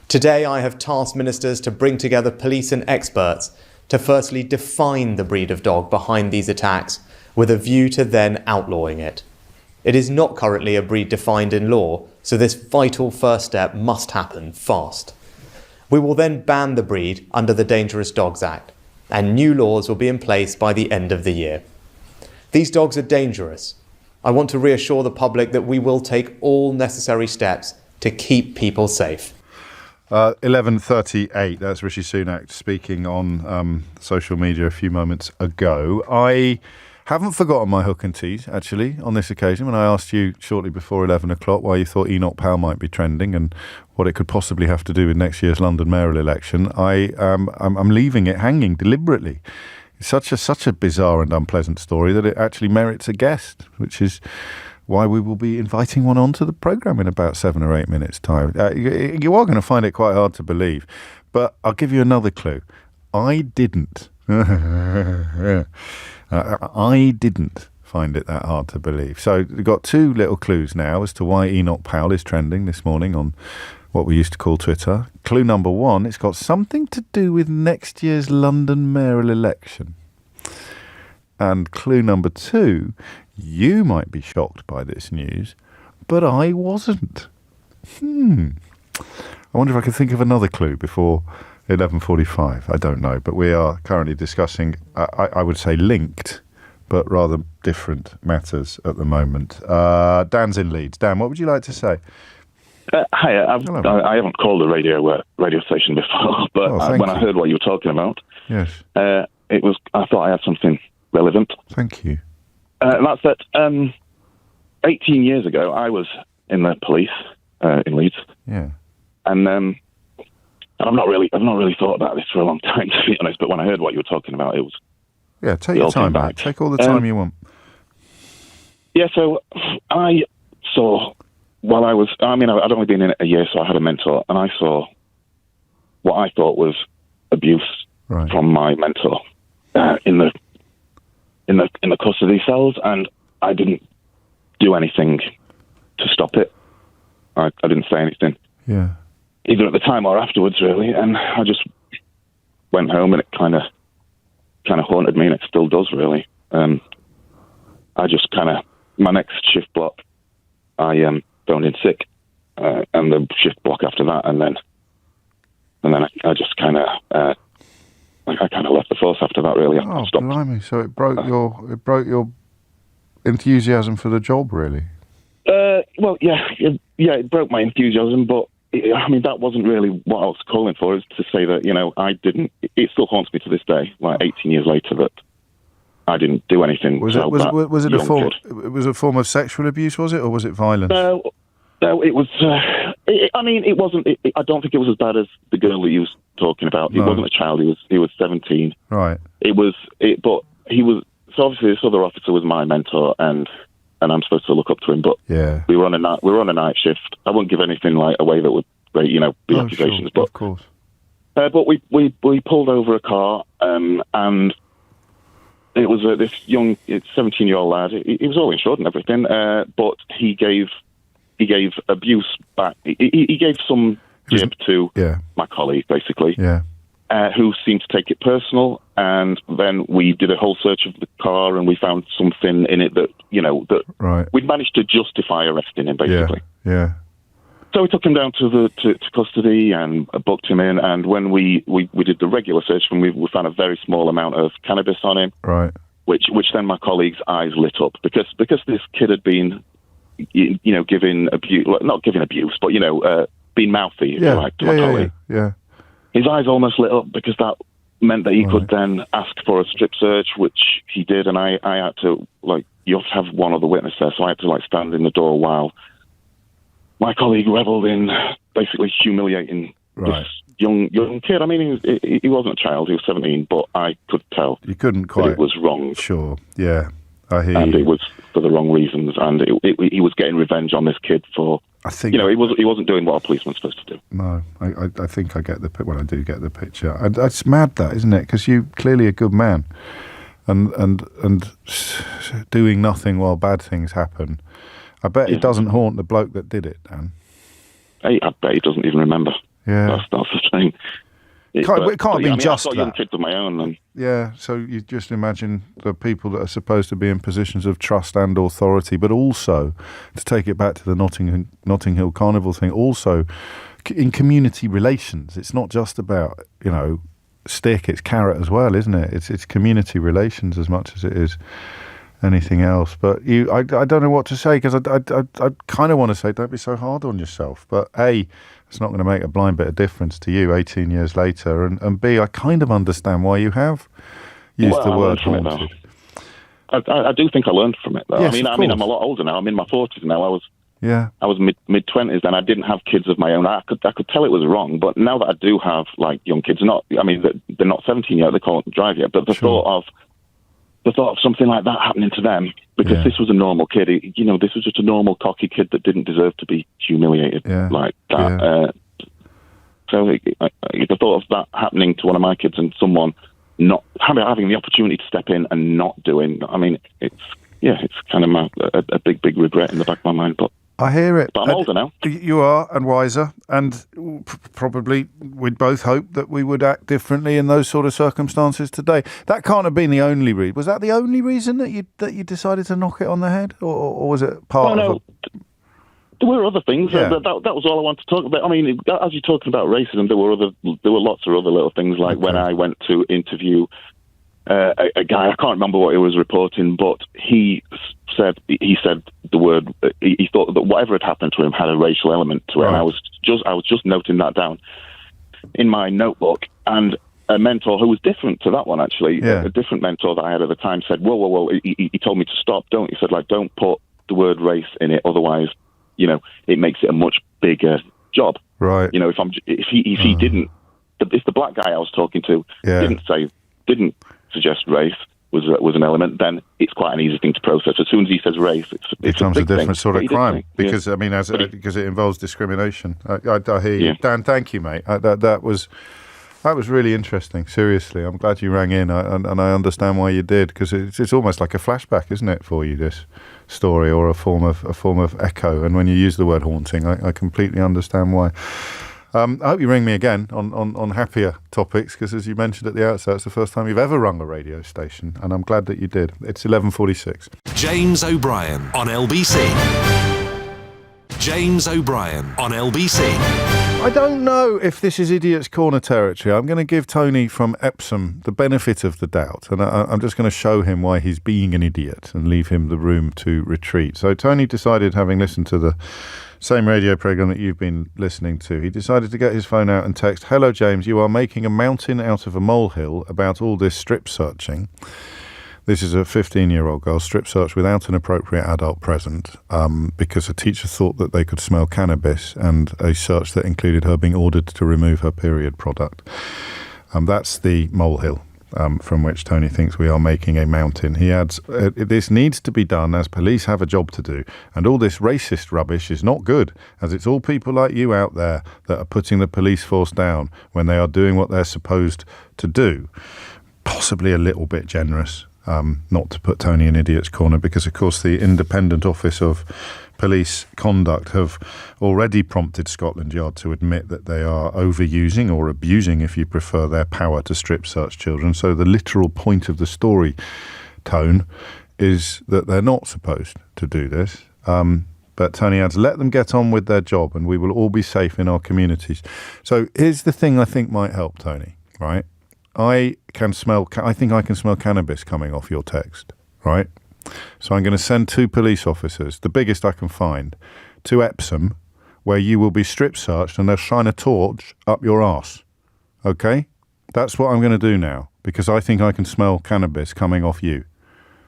Today, I have tasked ministers to bring together police and experts to firstly define the breed of dog behind these attacks with a view to then outlawing it. It is not currently a breed defined in law, so this vital first step must happen fast. We will then ban the breed under the Dangerous Dogs Act, and new laws will be in place by the end of the year. These dogs are dangerous. I want to reassure the public that we will take all necessary steps to keep people safe. 11:38, that's Rishi Sunak speaking on social media a few moments ago. I haven't forgotten my hook and tease, actually, on this occasion, when I asked you shortly before 11 o'clock why you thought Enoch Powell might be trending and what it could possibly have to do with next year's London mayoral election. I'm leaving it hanging deliberately. It's such a bizarre and unpleasant story that it actually merits a guest, which is why we will be inviting one onto the programme in about 7 or 8 minutes' time. You are going to find it quite hard to believe, but I'll give you another clue. I didn't find it that hard to believe. So we've got two little clues now as to why Enoch Powell is trending this morning on what we used to call Twitter. Clue number one, it's got something to do with next year's London mayoral election. And clue number two, you might be shocked by this news, but I wasn't. I wonder if I could think of another clue before 11:45. I don't know, but we are currently discussing, I would say linked, but rather different matters at the moment. Dan's in Leeds. Dan, what would you like to say? Hi, I haven't called a radio station before, but when I heard what you were talking about, yes, I thought I had something relevant. Thank you. That's that. 18 years ago, I was in the police in Leeds. Yeah, and I've not really thought about this for a long time, to be honest. But when I heard what you were talking about, it was take your time back. Take all the time you want. Yeah, so I saw. While I'd only been in it a year, so I had a mentor, and I saw what I thought was abuse from my mentor in the custody cells, and I didn't do anything to stop it. I didn't say anything, either at the time or afterwards, really. And I just went home, and it kind of haunted me, and it still does, really. I just my next shift block, I phoned in sick, and the shift block after that, and then I just I left the force after that. Really, I stopped. Blimey! So it broke your enthusiasm for the job, really. Well, it broke my enthusiasm, but that wasn't really what I was calling for. Is to say that I didn't. It still haunts me to this day, 18 years later, that I didn't do anything. Was it a form of sexual abuse? Was it, or was it violence? No, it was. It wasn't. I don't think it was as bad as the girl that you was talking about. No. He wasn't a child. He was 17. Right. But he was. So obviously, this other officer was my mentor, and I'm supposed to look up to him. But we were on a night shift. I wouldn't give anything away that would, be accusations. Sure, but of course. But we pulled over a car, and it was this young 17-year-old lad. He was all insured and everything, but he gave abuse back. He gave some jib to my colleague, basically, who seemed to take it personal. And then we did a whole search of the car, and we found something in it that we'd managed to justify arresting him, basically. Yeah. So we took him down to custody and booked him in. And when we did the regular search, and we found a very small amount of cannabis on him. Right. Which then my colleague's eyes lit up, because this kid had been, giving abuse, not giving abuse, but being mouthy, to my colleague. Yeah. His eyes almost lit up, because that meant that he could then ask for a strip search, which he did, and I had to you have to have one other witness there, so I had to stand in the door while my colleague revelled in basically humiliating this young kid. He wasn't a child; he was 17, but I could tell you couldn't quite. It was wrong. Sure, yeah, I hear and you. It was for the wrong reasons, and he was getting revenge on this kid for. I think he wasn't doing what a policeman's supposed to do. No, I think I get I do get the picture. It's mad, that, isn't it? Because you clearly a good man, and doing nothing while bad things happen. I bet it doesn't haunt the bloke that did it, Dan. I bet he doesn't even remember. Yeah, that's the thing. It can't have been just I've got young kids of my own. And so you just imagine the people that are supposed to be in positions of trust and authority, but also, to take it back to the Notting Hill Carnival thing, also in community relations. It's not just about, stick, it's carrot as well, isn't it? It's community relations as much as it is anything else. But I don't know what to say, because I kind of want to say don't be so hard on yourself. But A, it's not going to make a blind bit of difference to you 18 years later. And B, I kind of understand why you have used the word haunted. I do think I learned from it, though. Yes, I'm a lot older now. I'm in my 40s now. I was mid-20s, and I didn't have kids of my own. I could tell it was wrong, but now that I do have young kids, they're not 17 yet, they can't drive yet, but the thought of something like that happening to them, because this was a normal kid. This was just a normal cocky kid that didn't deserve to be humiliated like that. So the thought of that happening to one of my kids, and someone not having the opportunity to step in and not doing, it's kind of a big regret in the back of my mind. But I hear it. But I'm older now. You are, and wiser, and probably we'd both hope that we would act differently in those sort of circumstances today. That can't have been the only reason. Was that the only reason that you decided to knock it on the head, or was it part of it? there were other things. Yeah. That was all I wanted to talk about. I mean, as you're talking about racism, there were lots of other little things, like when I went to interview a guy, I can't remember what he was reporting, but he said the word. He thought that whatever had happened to him had a racial element to it, and I was just noting that down in my notebook. And a mentor who was different to that one, actually, a different mentor that I had at the time, said, "Whoa!" He told me to stop. He said, don't put the word race in it, otherwise, it makes it a much bigger job. Right. If the black guy I was talking to didn't suggest race was an element, then it's quite an easy thing to process. As soon as he says race, it becomes a different sort of crime because because it involves discrimination. I hear you, Dan. Thank you, mate. That was really interesting. Seriously, I'm glad you rang in, and I understand why you did, because it's almost like a flashback, isn't it, for you, this story, or a form of echo. And when you use the word haunting, I completely understand why. I hope you ring me again on happier topics, because as you mentioned at the outset, it's the first time you've ever rung a radio station, and I'm glad that you did. It's 11:46. James O'Brien on LBC. James O'Brien on LBC. I don't know if this is Idiot's Corner territory. I'm going to give Tony from Epsom the benefit of the doubt, and I'm just going to show him why he's being an idiot and leave him the room to retreat. So Tony decided, having listened to the same radio programme that you've been listening to, he decided to get his phone out and text, "Hello, James, you are making a mountain out of a molehill about all this strip searching." This is a 15-year-old girl strip searched without an appropriate adult present because a teacher thought that they could smell cannabis, and a search that included her being ordered to remove her period product. That's the molehill from which Tony thinks we are making a mountain. He adds, this needs to be done as police have a job to do, and all this racist rubbish is not good, as it's all people like you out there that are putting the police force down when they are doing what they're supposed to do. Possibly a little bit generous. Not to put Tony in Idiot's Corner, because of course the Independent Office of Police Conduct have already prompted Scotland Yard to admit that they are overusing, or abusing if you prefer, their power to strip search children. So the literal point of the story, Tone, is that they're not supposed to do this. But Tony adds, let them get on with their job and we will all be safe in our communities. So here's the thing I think might help, Tony, right? I think I can smell cannabis coming off your text, right? So I'm going to send 2 police officers, the biggest I can find, to Epsom, where you will be strip searched and they'll shine a torch up your arse. Okay? That's what I'm going to do now, because I think I can smell cannabis coming off you.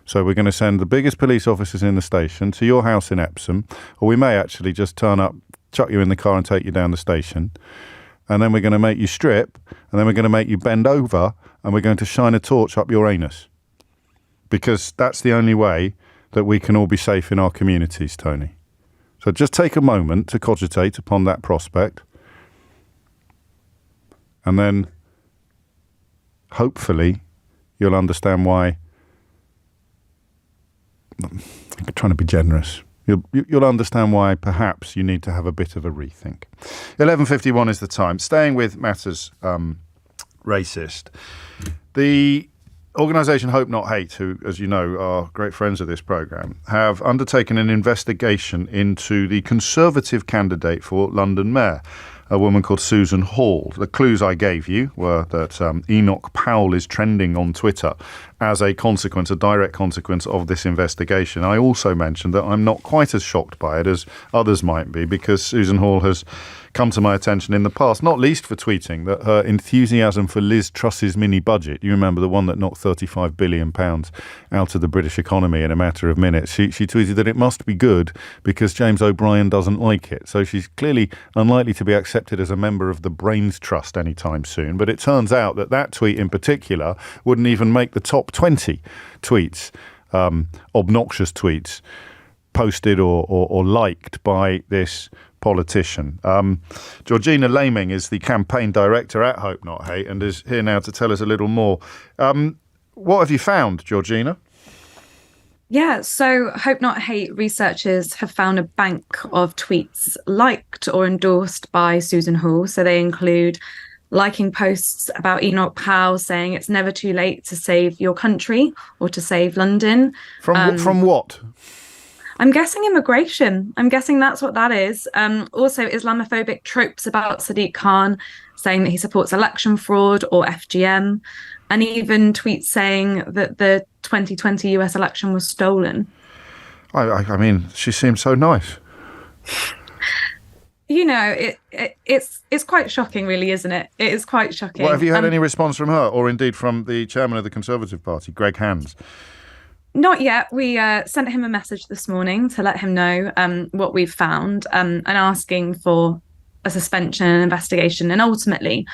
So we're going to send the biggest police officers in the station to your house in Epsom, or we may actually just turn up, chuck you in the car and take you down the station. And then we're going to make you strip, and then we're going to make you bend over, and we're going to shine a torch up your anus. Because that's the only way that we can all be safe in our communities, Tony. So just take a moment to cogitate upon that prospect. And then, hopefully, you'll understand why. I'm trying to be generous. You'll understand why perhaps you need to have a bit of a rethink. 11:51 is the time. Staying with matters racist. The organisation Hope Not Hate, who, as you know, are great friends of this programme, have undertaken an investigation into the Conservative candidate for London Mayor, a woman called Susan Hall. The clues I gave you were that Enoch Powell is trending on Twitter as a direct consequence of this investigation. I also mentioned that I'm not quite as shocked by it as others might be, because Susan Hall has come to my attention in the past, not least for tweeting that her enthusiasm for Liz Truss's mini budget, you remember the one that knocked £35 billion out of the British economy in a matter of minutes, she tweeted that it must be good because James O'Brien doesn't like it. So she's clearly unlikely to be accepted as a member of the Brains Trust anytime soon. But it turns out that tweet in particular wouldn't even make the top 20 tweets, obnoxious tweets, posted or liked by this politician. Georgina Laming is the campaign director at Hope Not Hate and is here now to tell us a little more. What have you found, Georgina? Yeah, so Hope Not Hate researchers have found a bank of tweets liked or endorsed by Susan Hall. So they include liking posts about Enoch Powell saying it's never too late to save your country or to save London. From what? I'm guessing immigration. I'm guessing that's what that is. Also, Islamophobic tropes about Sadiq Khan, saying that he supports election fraud or FGM, and even tweets saying that the 2020 US election was stolen. I mean, she seems so nice. You know, it's quite shocking, really, isn't it? It is quite shocking. Well, have you had any response from her, or indeed from the chairman of the Conservative Party, Greg Hands? Not yet. We sent him a message this morning to let him know what we've found, and asking for a suspension and investigation, and ultimately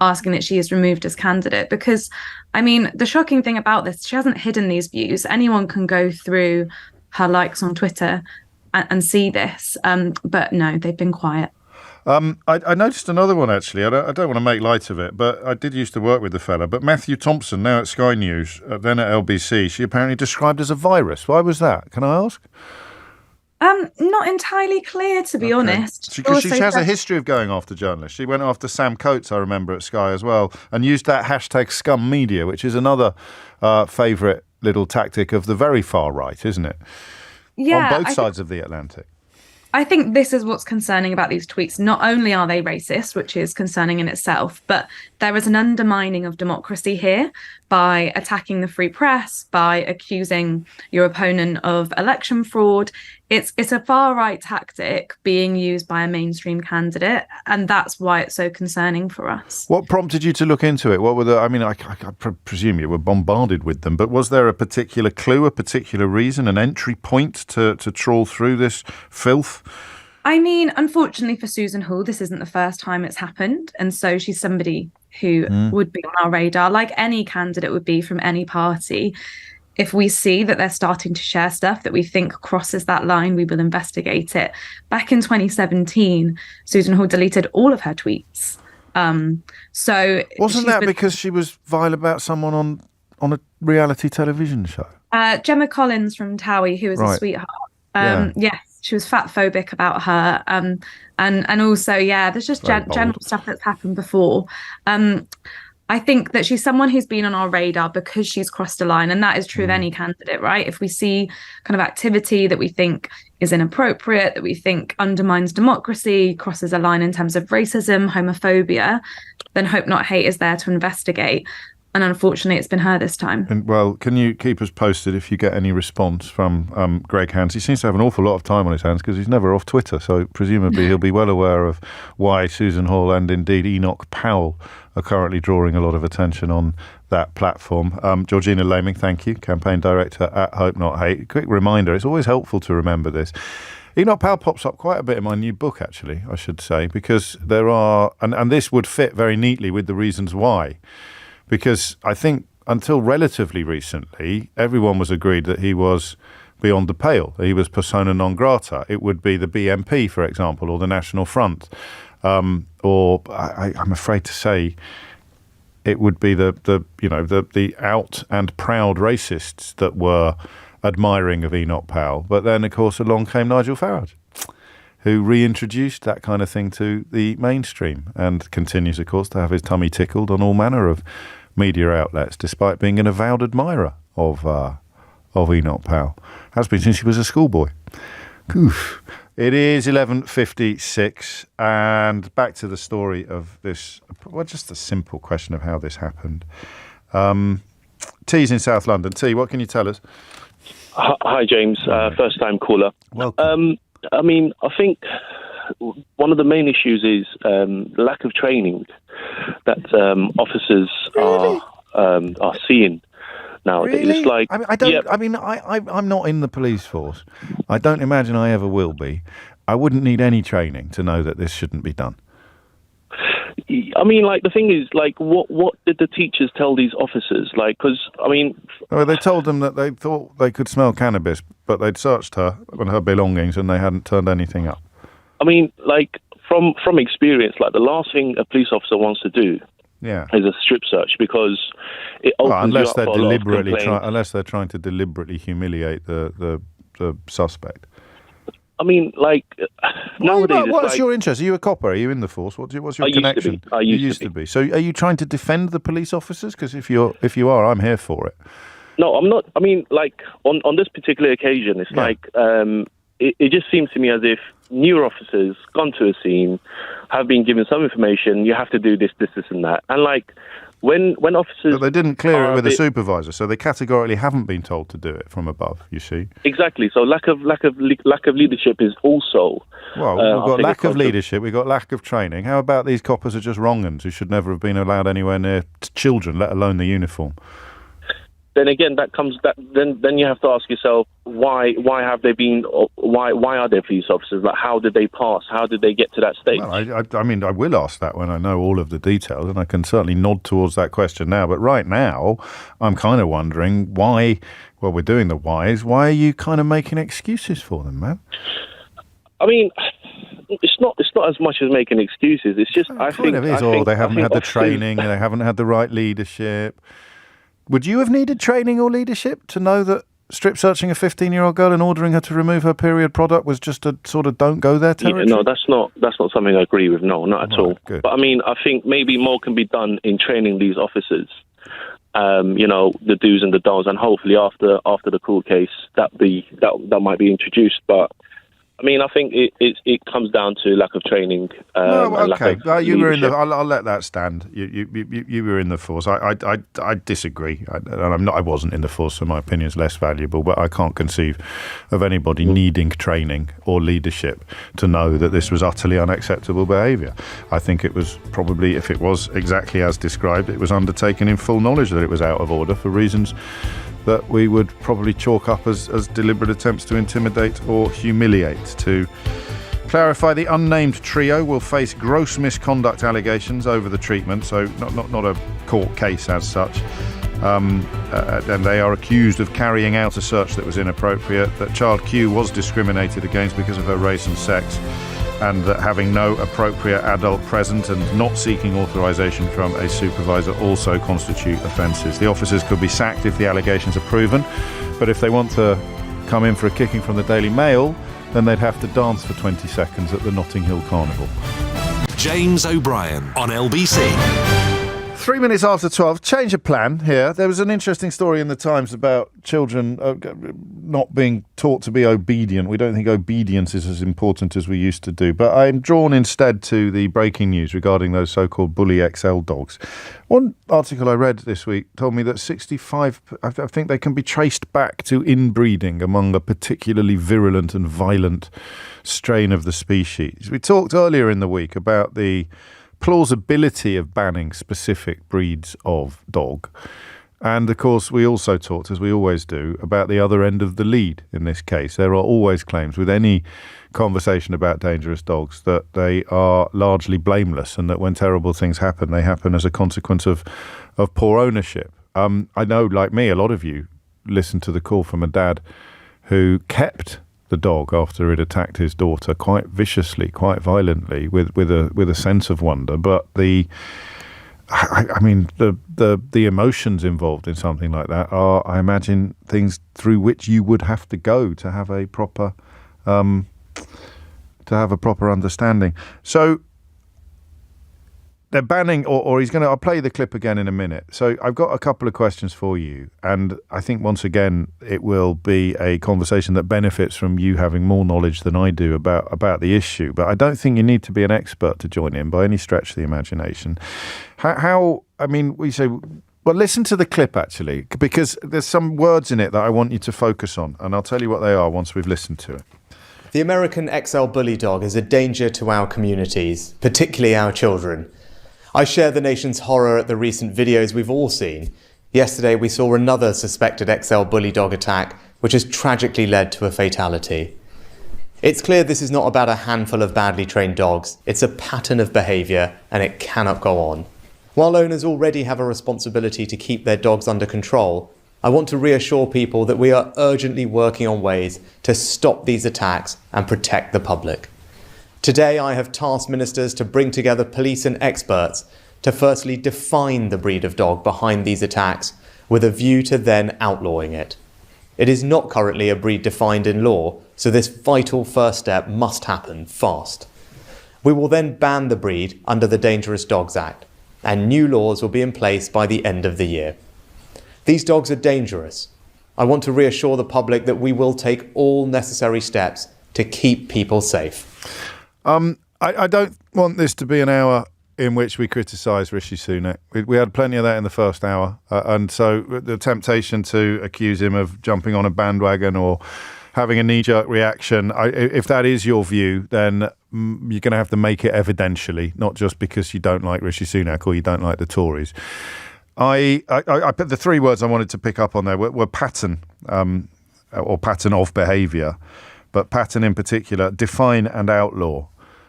asking that she is removed as candidate. Because, I mean, the shocking thing about this, she hasn't hidden these views. Anyone can go through her likes on Twitter and see this. But no, they've been quiet. I noticed another one, actually. I don't want to make light of it, but I did used to work with the fella. But Matthew Thompson, now at Sky News, then at LBC, she apparently described as a virus. Why was that? Can I ask? Not entirely clear, to be honest. She has a history of going after journalists. She went after Sam Coates, I remember, at Sky as well, and used that hashtag scum media, which is another favourite little tactic of the very far right, isn't it? Yeah, on both sides of the Atlantic. I think this is what's concerning about these tweets. Not only are they racist, which is concerning in itself, but there is an undermining of democracy here by attacking the free press, by accusing your opponent of election fraud. It's a far-right tactic being used by a mainstream candidate, and that's why it's so concerning for us. What prompted you to look into it? What were the? I mean, I presume you were bombarded with them, but was there a particular clue, a particular reason, an entry point to trawl through this filth? I mean, unfortunately for Susan Hall, this isn't the first time it's happened, and so she's somebody who would be on our radar, like any candidate would be from any party. If we see that they're starting to share stuff that we think crosses that line, we will investigate it. Back in 2017, Susan Hall deleted all of her tweets. So wasn't that because she was vile about someone on a reality television show? Gemma Collins from Towie, who was a sweetheart. Yes, she was fat phobic about her. And also, there's just general stuff that's happened before. I think that she's someone who's been on our radar because she's crossed a line, and that is true of any candidate, right? If we see kind of activity that we think is inappropriate, that we think undermines democracy, crosses a line in terms of racism, homophobia, then Hope Not Hate is there to investigate. And unfortunately, it's been her this time. And, well, can you keep us posted if you get any response from Greg Hands? He seems to have an awful lot of time on his hands because he's never off Twitter. So presumably he'll be well aware of why Susan Hall and indeed Enoch Powell are currently drawing a lot of attention on that platform. Georgina Laming, thank you, campaign director at Hope Not Hate. Quick reminder, it's always helpful to remember this. Enoch Powell pops up quite a bit in my new book, actually, I should say, because there are, and this would fit very neatly with the reasons why. Because I think until relatively recently, everyone was agreed that he was beyond the pale. He was persona non grata. It would be the BNP, for example, or the National Front. Or I'm afraid to say it would be the out and proud racists that were admiring of Enoch Powell. But then, of course, along came Nigel Farage, who reintroduced that kind of thing to the mainstream and continues, of course, to have his tummy tickled on all manner of media outlets, despite being an avowed admirer of Enoch Powell. Has been since he was a schoolboy. Oof. It is 11:56, and back to the story of this. Well, just a simple question of how this happened. T's in South London. T, what can you tell us? Hi, James. First-time caller. Welcome. I mean, I think one of the main issues is lack of training that officers are seeing nowadays. Really? It's like I'm not in the police force. I don't imagine I ever will be. I wouldn't need any training to know that this shouldn't be done. I mean, like, the thing is, like, what did the teachers tell these officers? Like, because, I mean... Well, they told them that they thought they could smell cannabis, but they'd searched her and her belongings and they hadn't turned anything up. I mean, like, from experience, like, the last thing a police officer wants to do is a strip search, because it opens you up for a lot of complaints. Unless they're trying to deliberately humiliate the suspect. I mean, like, nowadays... What's your interest? Are you a copper? Are you in the force? What's your connection? I used to be. So are you trying to defend the police officers? Because if you are, I'm here for it. No, I'm not. I mean, like, on this particular occasion, it's like, it just seems to me as if newer officers gone to a scene, have been given some information, you have to do this, and that. And, like, when officers... But they didn't clear it with a supervisor, so they categorically haven't been told to do it from above, you see. Exactly. So lack of leadership is also... Well, we've got lack of leadership, we've got lack of training. How about these coppers are just wrong-uns who should never have been allowed anywhere near children, let alone the uniform? Then again, then you have to ask yourself, why are there police officers? Like, how did they pass? How did they get to that stage? Well, I mean, I will ask that when I know all of the details, and I can certainly nod towards that question now. But right now, I'm kind of wondering why. Well, we're doing the whys. Why are you kind of making excuses for them, man? I mean, it's not as much as making excuses. It's just I think they haven't had the training, they haven't had the right leadership. Would you have needed training or leadership to know that strip searching a 15-year-old girl and ordering her to remove her period product was just a sort of don't go there territory? No, that's not something I agree with. No, not at all. Good. But I mean, I think maybe more can be done in training these officers. The do's and the don'ts, and hopefully after the court case that might be introduced. But I mean, I think it comes down to lack of training. Okay. You were in the. I'll let that stand. You were in the force. I disagree. I wasn't in the force, so my opinion is less valuable. But I can't conceive of anybody needing training or leadership to know that this was utterly unacceptable behaviour. I think it was probably, if it was exactly as described, it was undertaken in full knowledge that it was out of order for reasons that we would probably chalk up as deliberate attempts to intimidate or humiliate. To clarify, the unnamed trio will face gross misconduct allegations over the treatment, so not a court case as such. And they are accused of carrying out a search that was inappropriate, that child Q was discriminated against because of her race and sex, and that having no appropriate adult present and not seeking authorisation from a supervisor also constitute offences. The officers could be sacked if the allegations are proven, but if they want to come in for a kicking from the Daily Mail, then they'd have to dance for 20 seconds at the Notting Hill Carnival. James O'Brien on LBC. 3 minutes after 12, change of plan here. There was an interesting story in the Times about children not being taught to be obedient. We don't think obedience is as important as we used to do. But I'm drawn instead to the breaking news regarding those so-called Bully XL dogs. One article I read this week told me that 65, I think they can be traced back to inbreeding among a particularly virulent and violent strain of the species. We talked earlier in the week about the plausibility of banning specific breeds of dog. And, of course, we also talked, as we always do, about the other end of the lead in this case. There are always claims with any conversation about dangerous dogs that they are largely blameless and that when terrible things happen, they happen as a consequence of poor ownership. I know, like me, a lot of you listened to the call from a dad who kept the dog after it attacked his daughter quite viciously, quite violently, with a sense of wonder. But the emotions involved in something like that are, I imagine, things through which you would have to go to have a proper understanding. So they're banning, or he's going to. I'll play the clip again in a minute. So I've got a couple of questions for you, and I think once again it will be a conversation that benefits from you having more knowledge than I do about the issue. But I don't think you need to be an expert to join in by any stretch of the imagination. We say, well, listen to the clip actually, because there's some words in it that I want you to focus on, and I'll tell you what they are once we've listened to it. The American XL Bully dog is a danger to our communities, particularly our children. I share the nation's horror at the recent videos we've all seen. Yesterday we saw another suspected XL Bully dog attack, which has tragically led to a fatality. It's clear this is not about a handful of badly trained dogs. It's a pattern of behaviour, and it cannot go on. While owners already have a responsibility to keep their dogs under control, I want to reassure people that we are urgently working on ways to stop these attacks and protect the public. Today, I have tasked ministers to bring together police and experts to firstly define the breed of dog behind these attacks with a view to then outlawing it. It is not currently a breed defined in law, so this vital first step must happen fast. We will then ban the breed under the Dangerous Dogs Act, and new laws will be in place by the end of the year. These dogs are dangerous. I want to reassure the public that we will take all necessary steps to keep people safe. I don't want this to be an hour in which we criticise Rishi Sunak. We had plenty of that in the first hour, and so the temptation to accuse him of jumping on a bandwagon or having a knee-jerk reaction, if that is your view, then you're going to have to make it evidentially, not just because you don't like Rishi Sunak or you don't like the Tories. I put the three words I wanted to pick up on there were pattern, or pattern of behaviour, but pattern in particular, define and outlaw.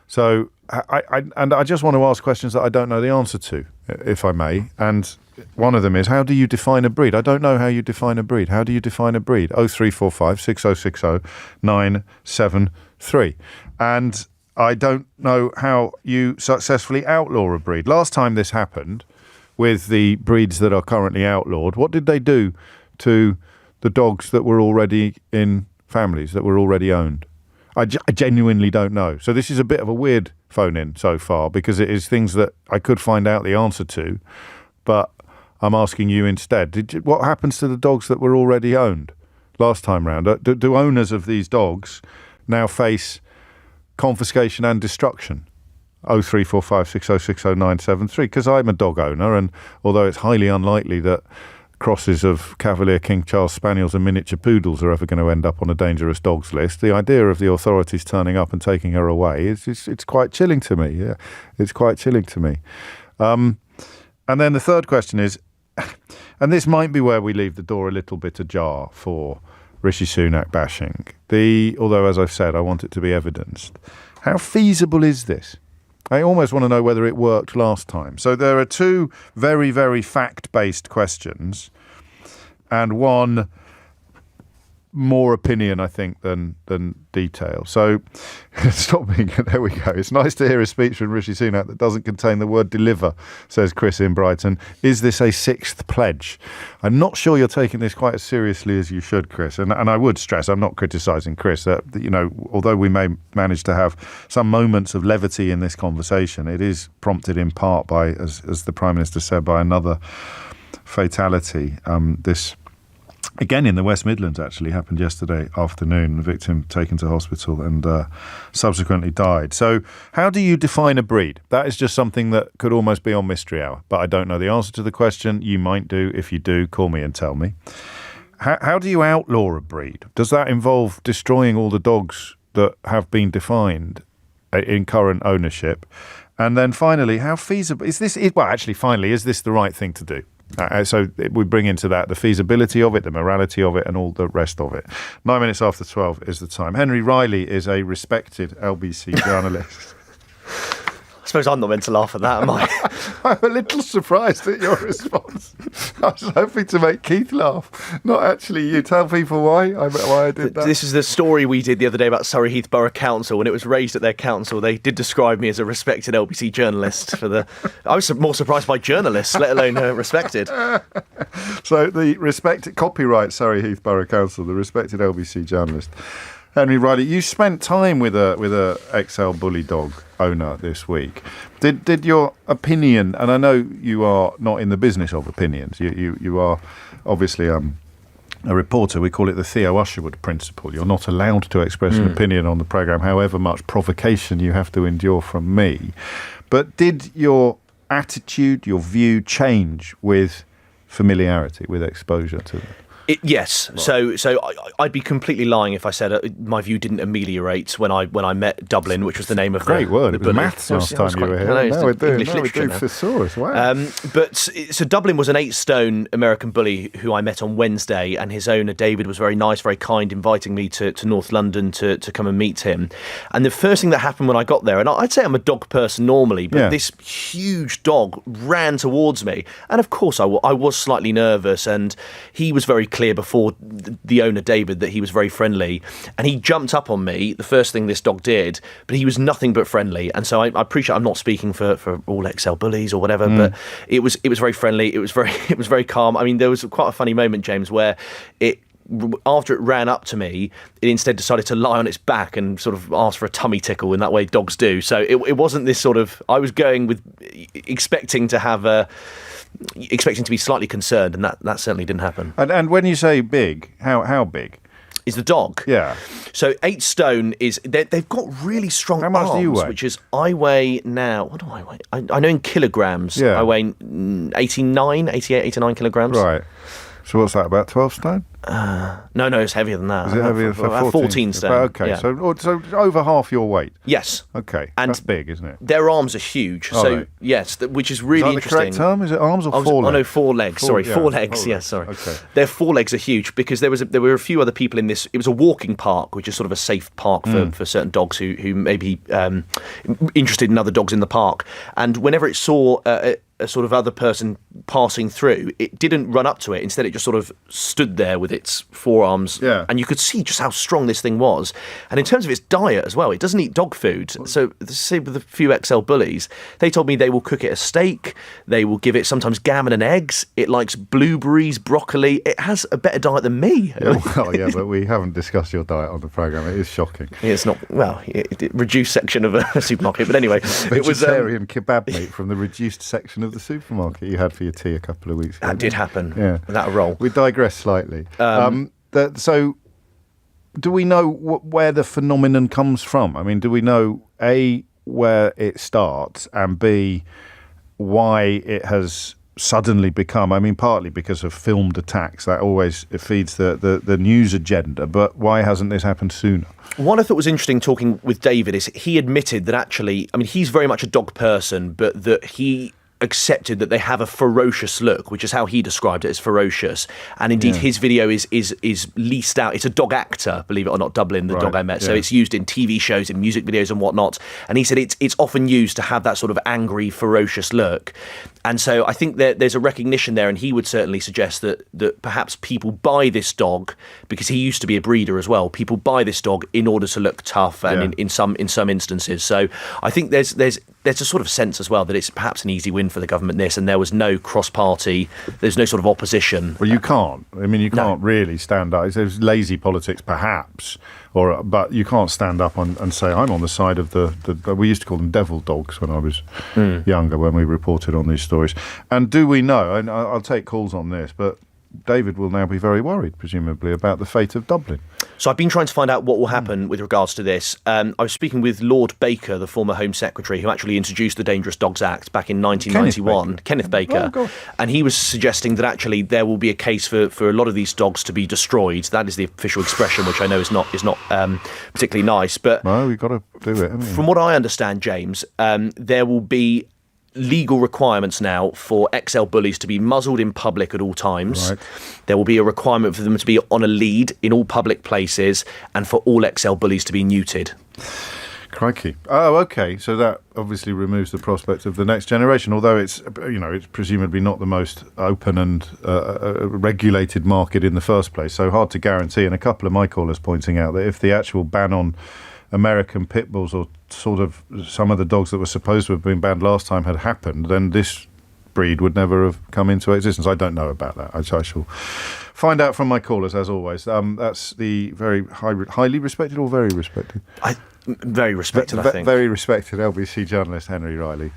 So I just want to ask questions that I don't know the answer to, if I may. And one of them is, how do you define a breed? I don't know how you define a breed. How do you define a breed? 0345 6060 973. And I don't know how you successfully outlaw a breed. Last time this happened with the breeds that are currently outlawed, what did they do to the dogs that were already in families, that were already owned? I genuinely don't know. So this is a bit of a weird phone-in so far, because it is things that I could find out the answer to, but I'm asking you instead. What happens to the dogs that were already owned last time round? Do owners of these dogs now face confiscation and destruction? 0345 6060 973, because I'm a dog owner, and although it's highly unlikely that crosses of Cavalier King Charles Spaniels and miniature poodles are ever going to end up on a dangerous dogs list, the idea of the authorities turning up and taking her away it's quite chilling to me. Yeah, it's quite chilling to me. And then the third question is, and this might be where we leave the door a little bit ajar for Rishi Sunak bashing, although as I've said, I want it to be evidenced. How feasible is this? I almost want to know whether it worked last time. So there are two very, very fact-based questions, and one more opinion, I think, than detail. So stop being... There we go. It's nice to hear a speech from Rishi Sunak that doesn't contain the word deliver, says Chris in Brighton. Is this a sixth pledge? I'm not sure you're taking this quite as seriously as you should, Chris. And I would stress, I'm not criticising Chris, that, you know, although we may manage to have some moments of levity in this conversation, it is prompted in part by, as the Prime Minister said, by another fatality. This... Again, in the West Midlands, actually, happened yesterday afternoon. The victim taken to hospital and subsequently died. So how do you define a breed? That is just something that could almost be on Mystery Hour. But I don't know the answer to the question. You might do. If you do, call me and tell me. How do you outlaw a breed? Does that involve destroying all the dogs that have been defined in current ownership? And then finally, how feasible is this? Well, actually, finally, is this the right thing to do? So we bring into that the feasibility of it, the morality of it, and all the rest of it. 9 minutes after 12 is the time. Henry Riley is a respected LBC journalist. I suppose I'm not meant to laugh at that, am I? I'm a little surprised at your response. I was hoping to make Keith laugh, not actually you. Tell people why I did that. This is the story we did the other day about Surrey Heath Borough Council. When it was raised at their council, they did describe me as a respected LBC journalist. I was more surprised by journalists, let alone respected. So the respected copyright Surrey Heath Borough Council, the respected LBC journalist. Henry Riley, you spent time with a XL bully dog owner this week. Did your opinion, and I know you are not in the business of opinions, you are obviously a reporter. We call it the Theo Usherwood principle. You're not allowed to express an opinion on the programme, however much provocation you have to endure from me. But did your attitude, your view change with familiarity, with exposure to them? Yes. Right. So I'd be completely lying if I said my view didn't ameliorate when I met Dublin, which was the name of great word. It was maths last time you were here. Now we're doing thesaurus. Wow. So Dublin was an 8-stone American bully who I met on Wednesday, and his owner David was very nice, very kind, inviting me to North London to come and meet him. And the first thing that happened when I got there, and I'd say I'm a dog person normally, but this huge dog ran towards me, and of course I was slightly nervous, and he was very clear before the owner David that he was very friendly, and he jumped up on me the first thing this dog did, but he was nothing but friendly. And so I appreciate I'm not speaking for all XL bullies or whatever, but it was very friendly, it was very calm. I mean, there was quite a funny moment, James, where after it ran up to me, it instead decided to lie on its back and sort of ask for a tummy tickle in that way dogs do. So it wasn't this sort of, I was going with expecting to have expecting to be slightly concerned, and that certainly didn't happen. And when you say big, how big? Is the dog? Yeah. So 8 stone is... They've got really strong arms. How much do you weigh? Which is, I weigh now... What do I weigh? I know in kilograms. Yeah. I weigh 88, 89 kilograms. Right. So what's that, about 12 stone? No, it's heavier than that. Is it heavier than 14 stone? Okay, yeah. so over half your weight? Yes. Okay, and that's big, isn't it? Their arms are huge. Yes, which is really interesting. Is that the correct term? Is it arms or forelegs? Oh, no, 4 legs. Four legs. Yes, sorry. Okay. Their forelegs are huge because there were a few other people in this. It was a walking park, which is sort of a safe park for certain dogs who may be interested in other dogs in the park. And whenever it saw a sort of other person passing through, it didn't run up to it. Instead, it just sort of stood there with its forearms. Yeah. And you could see just how strong this thing was. And in terms of its diet as well, it doesn't eat dog food. So, say with a few XL bullies, they told me they will cook it as steak. They will give it sometimes gammon and eggs. It likes blueberries, broccoli. It has a better diet than me. Yeah, but we haven't discussed your diet on the programme. It is shocking. It's not, reduced section of a supermarket. But anyway, it was vegetarian kebab meat from the reduced section of the supermarket you had for your tea a couple of weeks ago. That did happen. Yeah. That roll. We digress slightly. So do we know where the phenomenon comes from? I mean, do we know, A, where it starts, and B, why it has suddenly become, I mean, partly because of filmed attacks, it feeds the news agenda, but why hasn't this happened sooner? What I thought was interesting talking with David is he admitted that actually, I mean, he's very much a dog person, but that he accepted that they have a ferocious look, which is how he described it, as ferocious. And indeed, his video is leased out. It's a dog actor, believe it or not, Dublin, the dog I met. So it's used in TV shows, in music videos and whatnot. And he said it's often used to have that sort of angry, ferocious look. And so I think there's a recognition there, and he would certainly suggest that perhaps people buy this dog, because he used to be a breeder as well, people buy this dog in order to look tough, and in some instances. So I think there's a sort of sense as well that it's perhaps an easy win for the government, this, and there was no cross-party, there's no sort of opposition. Well, you can't. I mean, you can't really stand up. There's lazy politics, perhaps, but you can't stand up and say, I'm on the side of the we used to call them devil dogs when I was younger, when we reported on these stories. And do we know, and I'll take calls on this, but David will now be very worried, presumably, about the fate of Dublin. So I've been trying to find out what will happen with regards to this. I was speaking with Lord Baker, the former Home Secretary, who actually introduced the Dangerous Dogs Act back in 1991. Kenneth Baker. Oh, and he was suggesting that actually there will be a case for a lot of these dogs to be destroyed. That is the official expression, which I know is not particularly nice. But no, we've got to do it, haven't we? From what I understand, James, there will be legal requirements now for XL bullies to be muzzled in public at all times. Right. There will be a requirement for them to be on a lead in all public places, and for all XL bullies to be neutered. Crikey. Oh, okay. So that obviously removes the prospect of the next generation, although it's presumably not the most open and regulated market in the first place. So hard to guarantee. And a couple of my callers pointing out that if the actual ban on American pit bulls, or sort of some of the dogs that were supposed to have been banned last time, had happened, then this breed would never have come into existence. I don't know about that. I shall find out from my callers, as always. That's the very highly respected, or very respected? Very respected, I think. Very respected LBC journalist Henry Riley,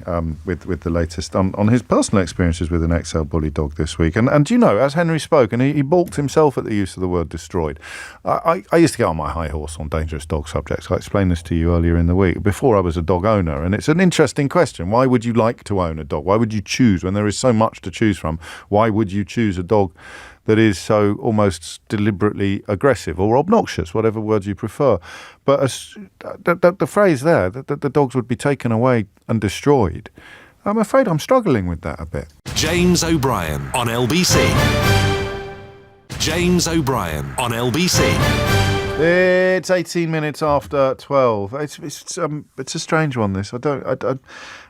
with the latest on his personal experiences with an XL bully dog this week. And you know, as Henry spoke, and he balked himself at the use of the word destroyed. I used to get on my high horse on dangerous dog subjects. I explained this to you earlier in the week, before I was a dog owner. And it's an interesting question. Why would you like to own a dog? Why would you choose, when there is so much to choose from? Why would you choose a dog that is so almost deliberately aggressive or obnoxious, whatever words you prefer? But the phrase there, that the dogs would be taken away and destroyed, I'm afraid I'm struggling with that a bit. James O'Brien on LBC. James O'Brien on LBC. It's 18 minutes after 12. It's a strange one, this. I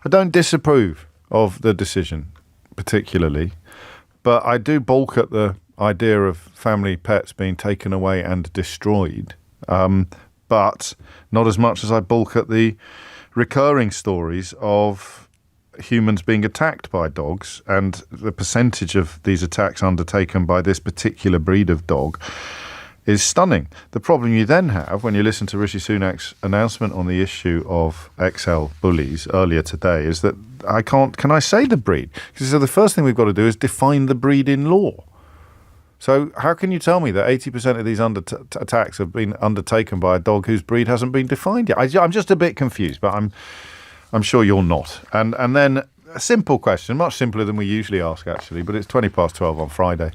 don't disapprove of the decision particularly, but I do balk at the idea of family pets being taken away and destroyed, but not as much as I balk at the recurring stories of humans being attacked by dogs, and the percentage of these attacks undertaken by this particular breed of dog is stunning. The problem you then have when you listen to Rishi Sunak's announcement on the issue of XL bullies earlier today is that can I say the breed? Because the first thing we've got to do is define the breed in law. So how can you tell me that 80% of these attacks have been undertaken by a dog whose breed hasn't been defined yet? I'm just a bit confused, but I'm sure you're not. And then a simple question, much simpler than we usually ask, actually, but it's 12:20 on Friday.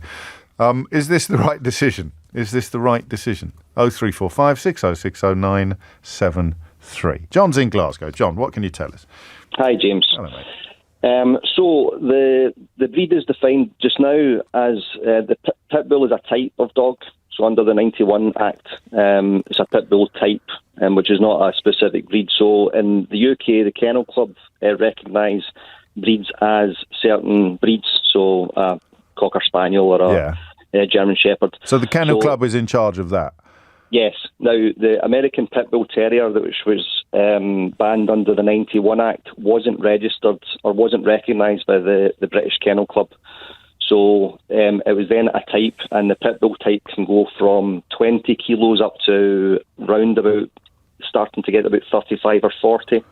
Is this the right decision? Is this the right decision? 0345 6060 973. John's in Glasgow. John, what can you tell us? Hi, James. Hello, mate. So the breed is defined just now as the pit bull is a type of dog. So under the 91 Act, it's a pit bull type, which is not a specific breed. So in the UK, the Kennel Club recognise breeds as certain breeds. So a Cocker Spaniel or a German Shepherd. So the Kennel Club is in charge of that? Yes. Now, the American Pit Bull Terrier, which was banned under the 91 Act, wasn't registered or wasn't recognised by the British Kennel Club. So it was then a type, and the Pit Bull type can go from 20 kilos up to round about, starting to get about 35 or 40.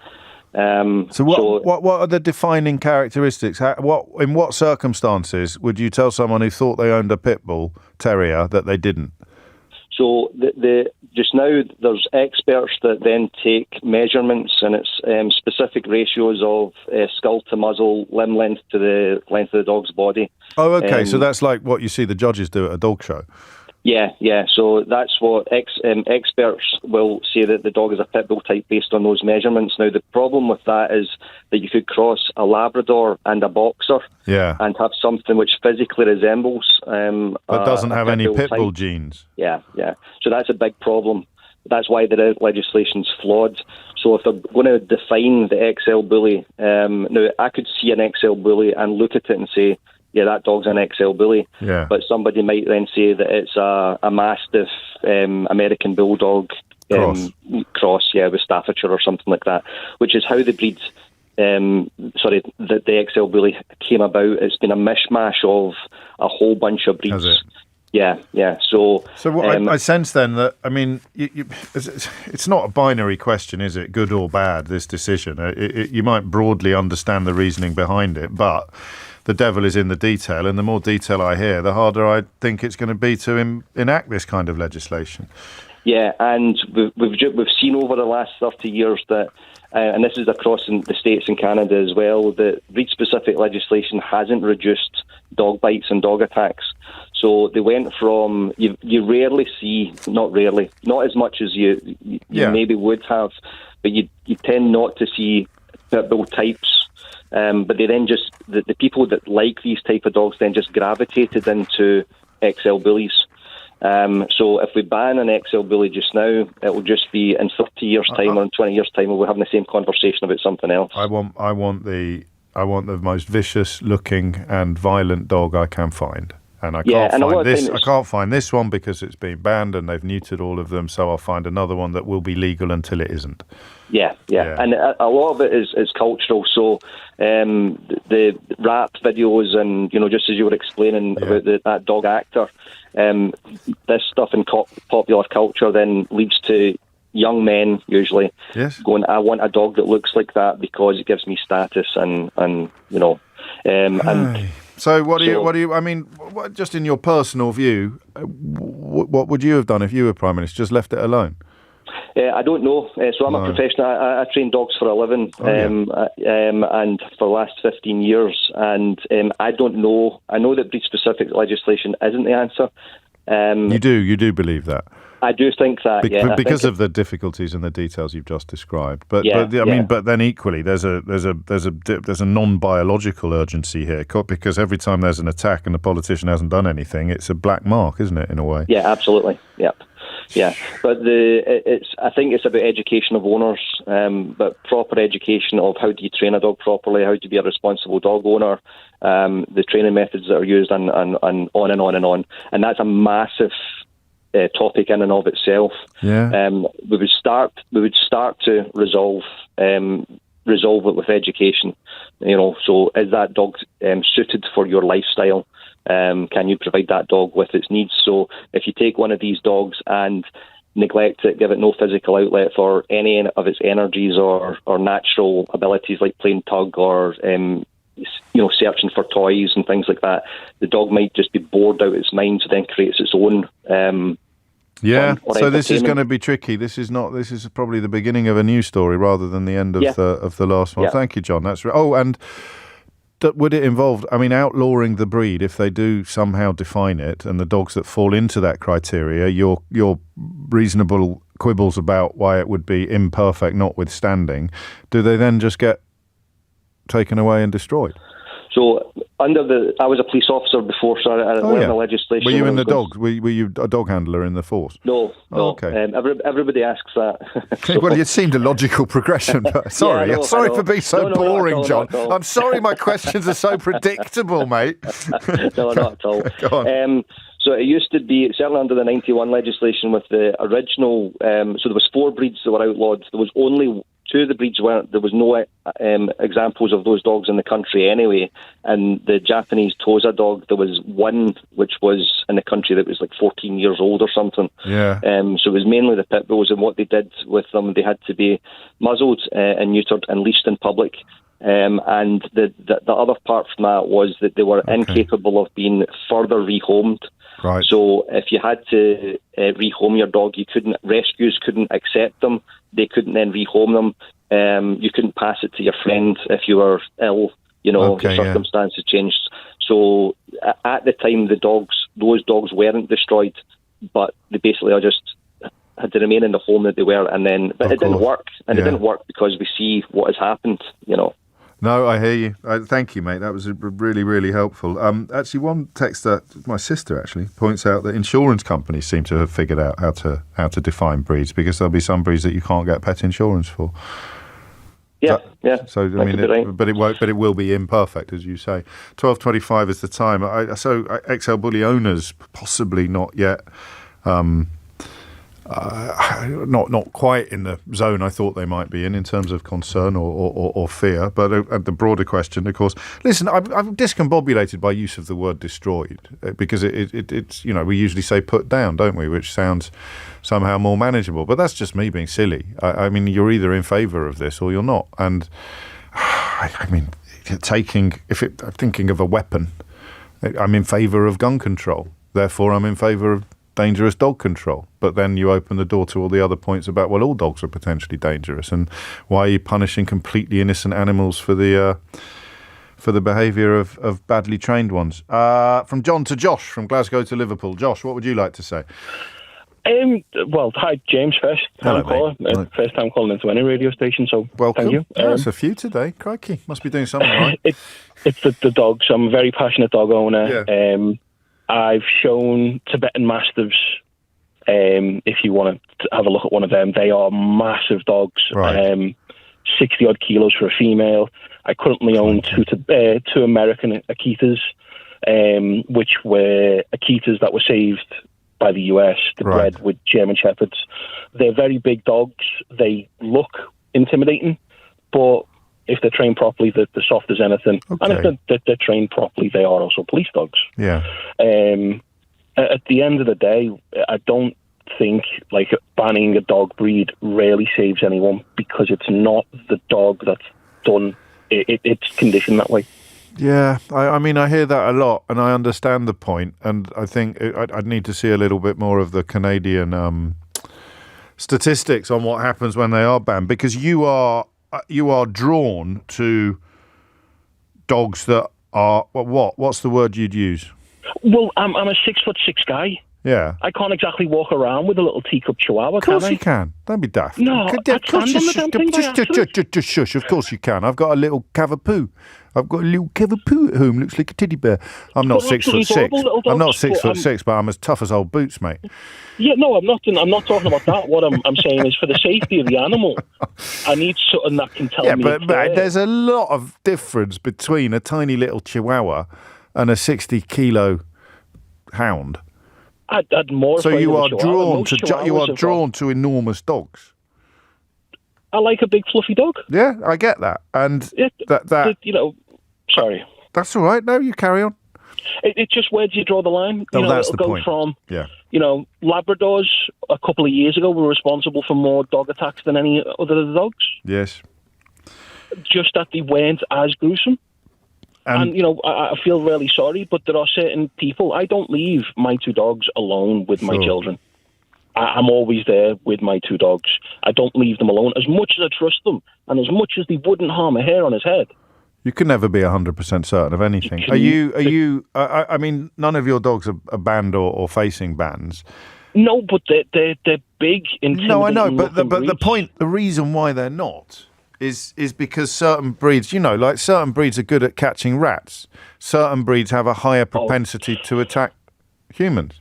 So what are the defining characteristics? In what circumstances would you tell someone who thought they owned a pit bull terrier that they didn't? So just now there's experts that then take measurements, and it's specific ratios of skull to muzzle, limb length to the length of the dog's body. Oh, okay. So that's like what you see the judges do at a dog show. Yeah. So that's what experts will say, that the dog is a pit bull type based on those measurements. Now, the problem with that is that you could cross a Labrador and a Boxer and have something which physically resembles but doesn't have any pit bull genes. Yeah. So that's a big problem. That's why the legislation's flawed. So if they're going to define the XL bully, now I could see an XL bully and look at it and say, yeah, that dog's an XL bully. Yeah. But somebody might then say that it's a Mastiff, American Bulldog cross, with Staffordshire or something like that, which is how the breed, the XL bully came about. It's been a mishmash of a whole bunch of breeds. Has it? Yeah. So what I sense then that, I mean, it's not a binary question, is it? Good or bad, this decision. You might broadly understand the reasoning behind it, but the devil is in the detail, and the more detail I hear, the harder I think it's going to be to enact this kind of legislation. Yeah, and we've seen over the last 30 years that, and this is across in the States and Canada as well, that breed-specific legislation hasn't reduced dog bites and dog attacks. So they went from, you rarely see, not as much as you maybe would have, but you tend not to see pit bull types. But they then just, the people that like these type of dogs then just gravitated into XL bullies. So if we ban an XL bully just now, it will just be in 30 years' time or in 20 years' time, we'll be having the same conversation about something else. I want the most vicious looking and violent dog I can find. And I can't find this one because it's been banned and they've neutered all of them, so I'll find another one that will be legal until it isn't. Yeah. And a lot of it is cultural. So the rap videos and, just as you were explaining about that dog actor, this stuff in popular culture then leads to young men usually going, I want a dog that looks like that because it gives me status and So what do you? I mean, just in your personal view, what would you have done if you were Prime Minister? Just left it alone? I don't know. So I'm a professional. I train dogs for a living, and for the last 15 years. And I don't know. I know that breed-specific legislation isn't the answer. You do believe that? I do think that, because of the difficulties and the details you've just described. But then equally, there's a non-biological urgency here, because every time there's an attack and the politician hasn't done anything, it's a black mark, isn't it, in a way? Yeah, absolutely. Yep. Yeah, but I think it's about education of owners, but proper education of how do you train a dog properly, how to be a responsible dog owner, the training methods that are used, and on and on and on. And that's a massive topic in and of itself. Yeah. We would start to resolve resolve it with education. So is that dog suited for your lifestyle? Can you provide that dog with its needs? So if you take one of these dogs and neglect it, give it no physical outlet for any of its energies or natural abilities like playing tug or searching for toys and things like that, the dog might just be bored out its mind, so then creates its own. So this is going to be tricky. This is probably the beginning of a new story rather than the end of the last one. Thank you, John. That's right. Oh, and would it involve, outlawing the breed if they do somehow define it, and the dogs that fall into that criteria, your reasonable quibbles about why it would be imperfect notwithstanding, do they then just get taken away and destroyed? So I was a police officer before, so I learned the legislation. Were you in the dogs? Were you a dog handler in the force? No. Okay. Everybody asks that. Well, it seemed a logical progression. But sorry, sorry for being so boring, John. I'm sorry, my questions are so predictable, mate. No, not at all. Go on. So it used to be, certainly under the 91 legislation with the original, so there was 4 breeds that were outlawed. There was only 2 of the breeds there was no examples of those dogs in the country anyway. And the Japanese Tosa dog, there was 1 which was in the country that was like 14 years old or something. Yeah. So it was mainly the pit bulls, and what they did with them, they had to be muzzled and neutered and leashed in public. And the other part from that was that they were incapable of being further rehomed. Right. So if you had to rehome your dog, rescues couldn't accept them. They couldn't then rehome them. You couldn't pass it to your friend if you were ill. Your circumstances changed. So at the time, those dogs weren't destroyed, but they basically just had to remain in the home that they were. But it didn't work, and it didn't work because we see what has happened. No, I hear you. Thank you, mate. That was really, really helpful. Actually, one text that my sister actually points out that insurance companies seem to have figured out how to define breeds, because there'll be some breeds that you can't get pet insurance for. Yeah. So but it will be imperfect, as you say. 12:25 is the time. So XL Bully owners possibly not yet. Not quite in the zone I thought they might be in terms of concern or fear. But the broader question, of course, listen, I'm discombobulated by use of the word destroyed, because it's we usually say put down, don't we, which sounds somehow more manageable. But that's just me being silly. You're either in favour of this or you're not. And thinking of a weapon, I'm in favour of gun control. Therefore, I'm in favour of dangerous dog control. But then you open the door to all the other points about, well, all dogs are potentially dangerous, and why are you punishing completely innocent animals for the behaviour of badly trained ones? From John to Josh, from Glasgow to Liverpool. Josh, what would you like to say? Hi, James. First time calling into any radio station, so welcome. Thank you. There's a few today. Crikey, must be doing something right. It's the dogs. I'm a very passionate dog owner. Yeah. I've shown Tibetan Mastiffs. If you want to have a look at one of them, they are massive dogs. Right. 60 odd kilos for a female. I currently own two American Akitas, which were Akitas that were saved by the US, bred with German Shepherds. They're very big dogs. They look intimidating, but if they're trained properly, they're soft as anything. Okay. And if they're trained properly, they are also police dogs. Yeah. At the end of the day, I don't think banning a dog breed really saves anyone, because it's not the dog that's done. It's conditioned that way. Yeah, I hear that a lot, and I understand the point, and I think I'd need to see a little bit more of the Canadian statistics on what happens when they are banned, because you are drawn to dogs that are what's the word you'd use? Well, I'm a 6'6" guy. Yeah. I can't exactly walk around with a little teacup chihuahua, can I? Of course you can. Don't be daft. No, just shush. Of course you can. I've got a little cavapoo. At home. Looks like a teddy bear. I'm not 6'6". I'm not 6'6", but I'm as tough as old boots, mate. Yeah, no, I'm not talking about that. What I'm saying is, for the safety of the animal, I need something that can tell me. Yeah, but there's a lot of difference between a tiny little chihuahua and a 60-kilo hound. I'd more. So you are drawn to enormous dogs. I like a big fluffy dog. Yeah, I get that. And sorry. That's all right. No, you carry on. It's just, where do you draw the line? That's it'll the go point. From, yeah. Labradors a couple of years ago were responsible for more dog attacks than any other dogs. Yes. Just that they weren't as gruesome. And I feel really sorry, but there are certain people. I don't leave my 2 dogs alone with my children. I'm always there with my 2 dogs. I don't leave them alone. As much as I trust them, and as much as they wouldn't harm a hair on his head. You can never be 100% certain of anything. Are you? I mean, none of your dogs are banned or facing bans. No, but they're big. No, I know, but the reason why they're not is because certain breeds, like certain breeds are good at catching rats. Certain breeds have a higher propensity to attack humans.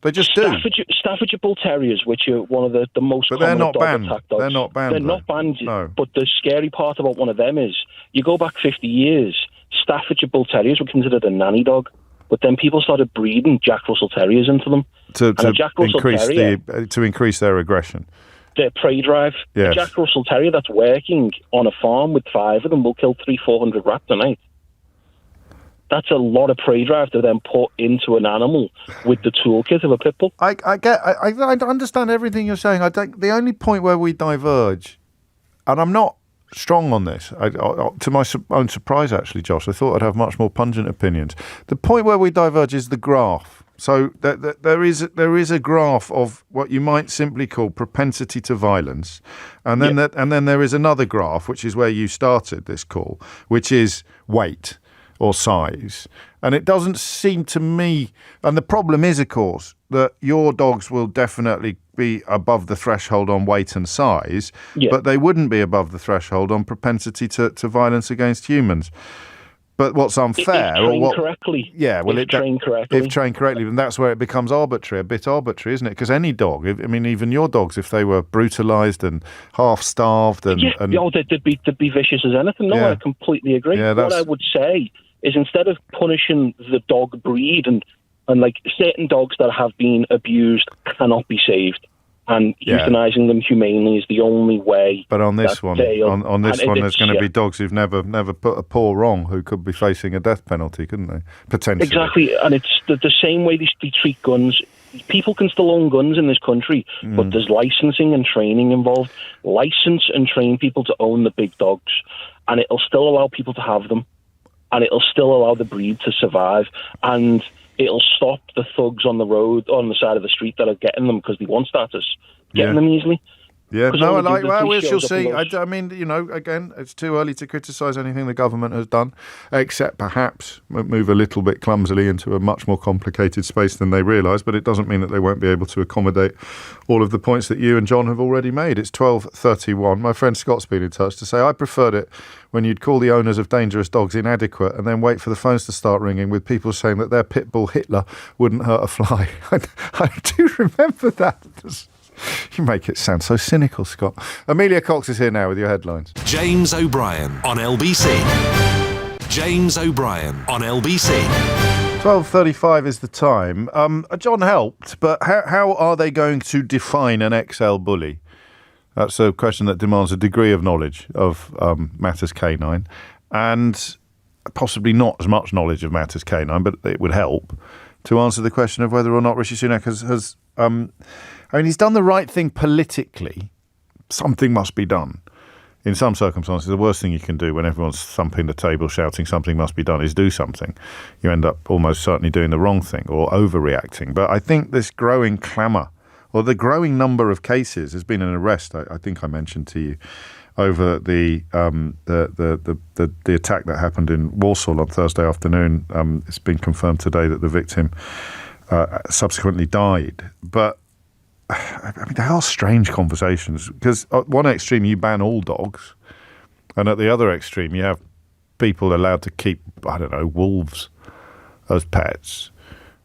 They just do. Staffordshire Bull Terriers, which are one of the most common dog attack dogs. They're not banned. They're not banned. No. But the scary part about one of them is, you go back 50 years, Staffordshire Bull Terriers were considered a nanny dog, but then people started breeding Jack Russell Terriers into them. To increase their aggression. Their prey drive. Yes. A Jack Russell Terrier that's working on a farm with 5 of them will kill 300-400 rats a night. That's a lot of prey drive to then put into an animal with the toolkit of a pit bull. I understand everything you're saying. I think the only point where we diverge, and I'm not strong on this, to my own surprise, actually, Josh, I thought I'd have much more pungent opinions. The point where we diverge is the graph. So there is a graph of what you might simply call propensity to violence, and then then there is another graph, which is where you started this call, which is weight or size. And it doesn't seem to me, and the problem is, of course, that your dogs will definitely be above the threshold on weight and size, but they wouldn't be above the threshold on propensity to violence against humans. But what's unfair, if trained correctly, then that's where it becomes a bit arbitrary, isn't it? Because any dog, even your dogs, if they were brutalised and half-starved they'd be vicious as anything. No, I completely agree. Yeah, what I would say is, instead of punishing the dog breed and like certain dogs that have been abused cannot be saved, and euthanizing them humanely is the only way. But on this one, on this one, there's going to be dogs who've never put a paw wrong, who could be facing a death penalty, couldn't they? Potentially. Exactly, and it's the same way they treat guns. People can still own guns in this country, but there's licensing and training involved. License and train people to own the big dogs, and it'll still allow people to have them, and it'll still allow the breed to survive, and it'll stop the thugs on the road, on the side of the street, that are getting them because they want status, getting them easily. Yeah, no, I like. Well, we shall see. I mean, again, it's too early to criticise anything the government has done, except perhaps move a little bit clumsily into a much more complicated space than they realise. But it doesn't mean that they won't be able to accommodate all of the points that you and John have already made. It's 12:31. My friend Scott's been in touch to say, I preferred it when you'd call the owners of dangerous dogs inadequate and then wait for the phones to start ringing with people saying that their pit bull Hitler wouldn't hurt a fly. I do remember that. You make it sound so cynical, Scott. Amelia Cox is here now with your headlines. James O'Brien on LBC. James O'Brien on LBC. 12:35 is the time. John helped, but how are they going to define an XL bully? That's a question that demands a degree of knowledge of matters canine, and possibly not as much knowledge of matters canine, but it would help to answer the question of whether or not Rishi Sunak has he's done the right thing politically. Something must be done. In some circumstances, the worst thing you can do when everyone's thumping the table shouting something must be done is do something. You end up almost certainly doing the wrong thing or overreacting. But I think this growing clamour, or the growing number of cases, has been an arrest, I think I mentioned to you, over the attack that happened in Walsall on Thursday afternoon. It's been confirmed today that the victim subsequently died. But I mean, they are strange conversations, because at one extreme you ban all dogs, and at the other extreme you have people allowed to keep, wolves as pets,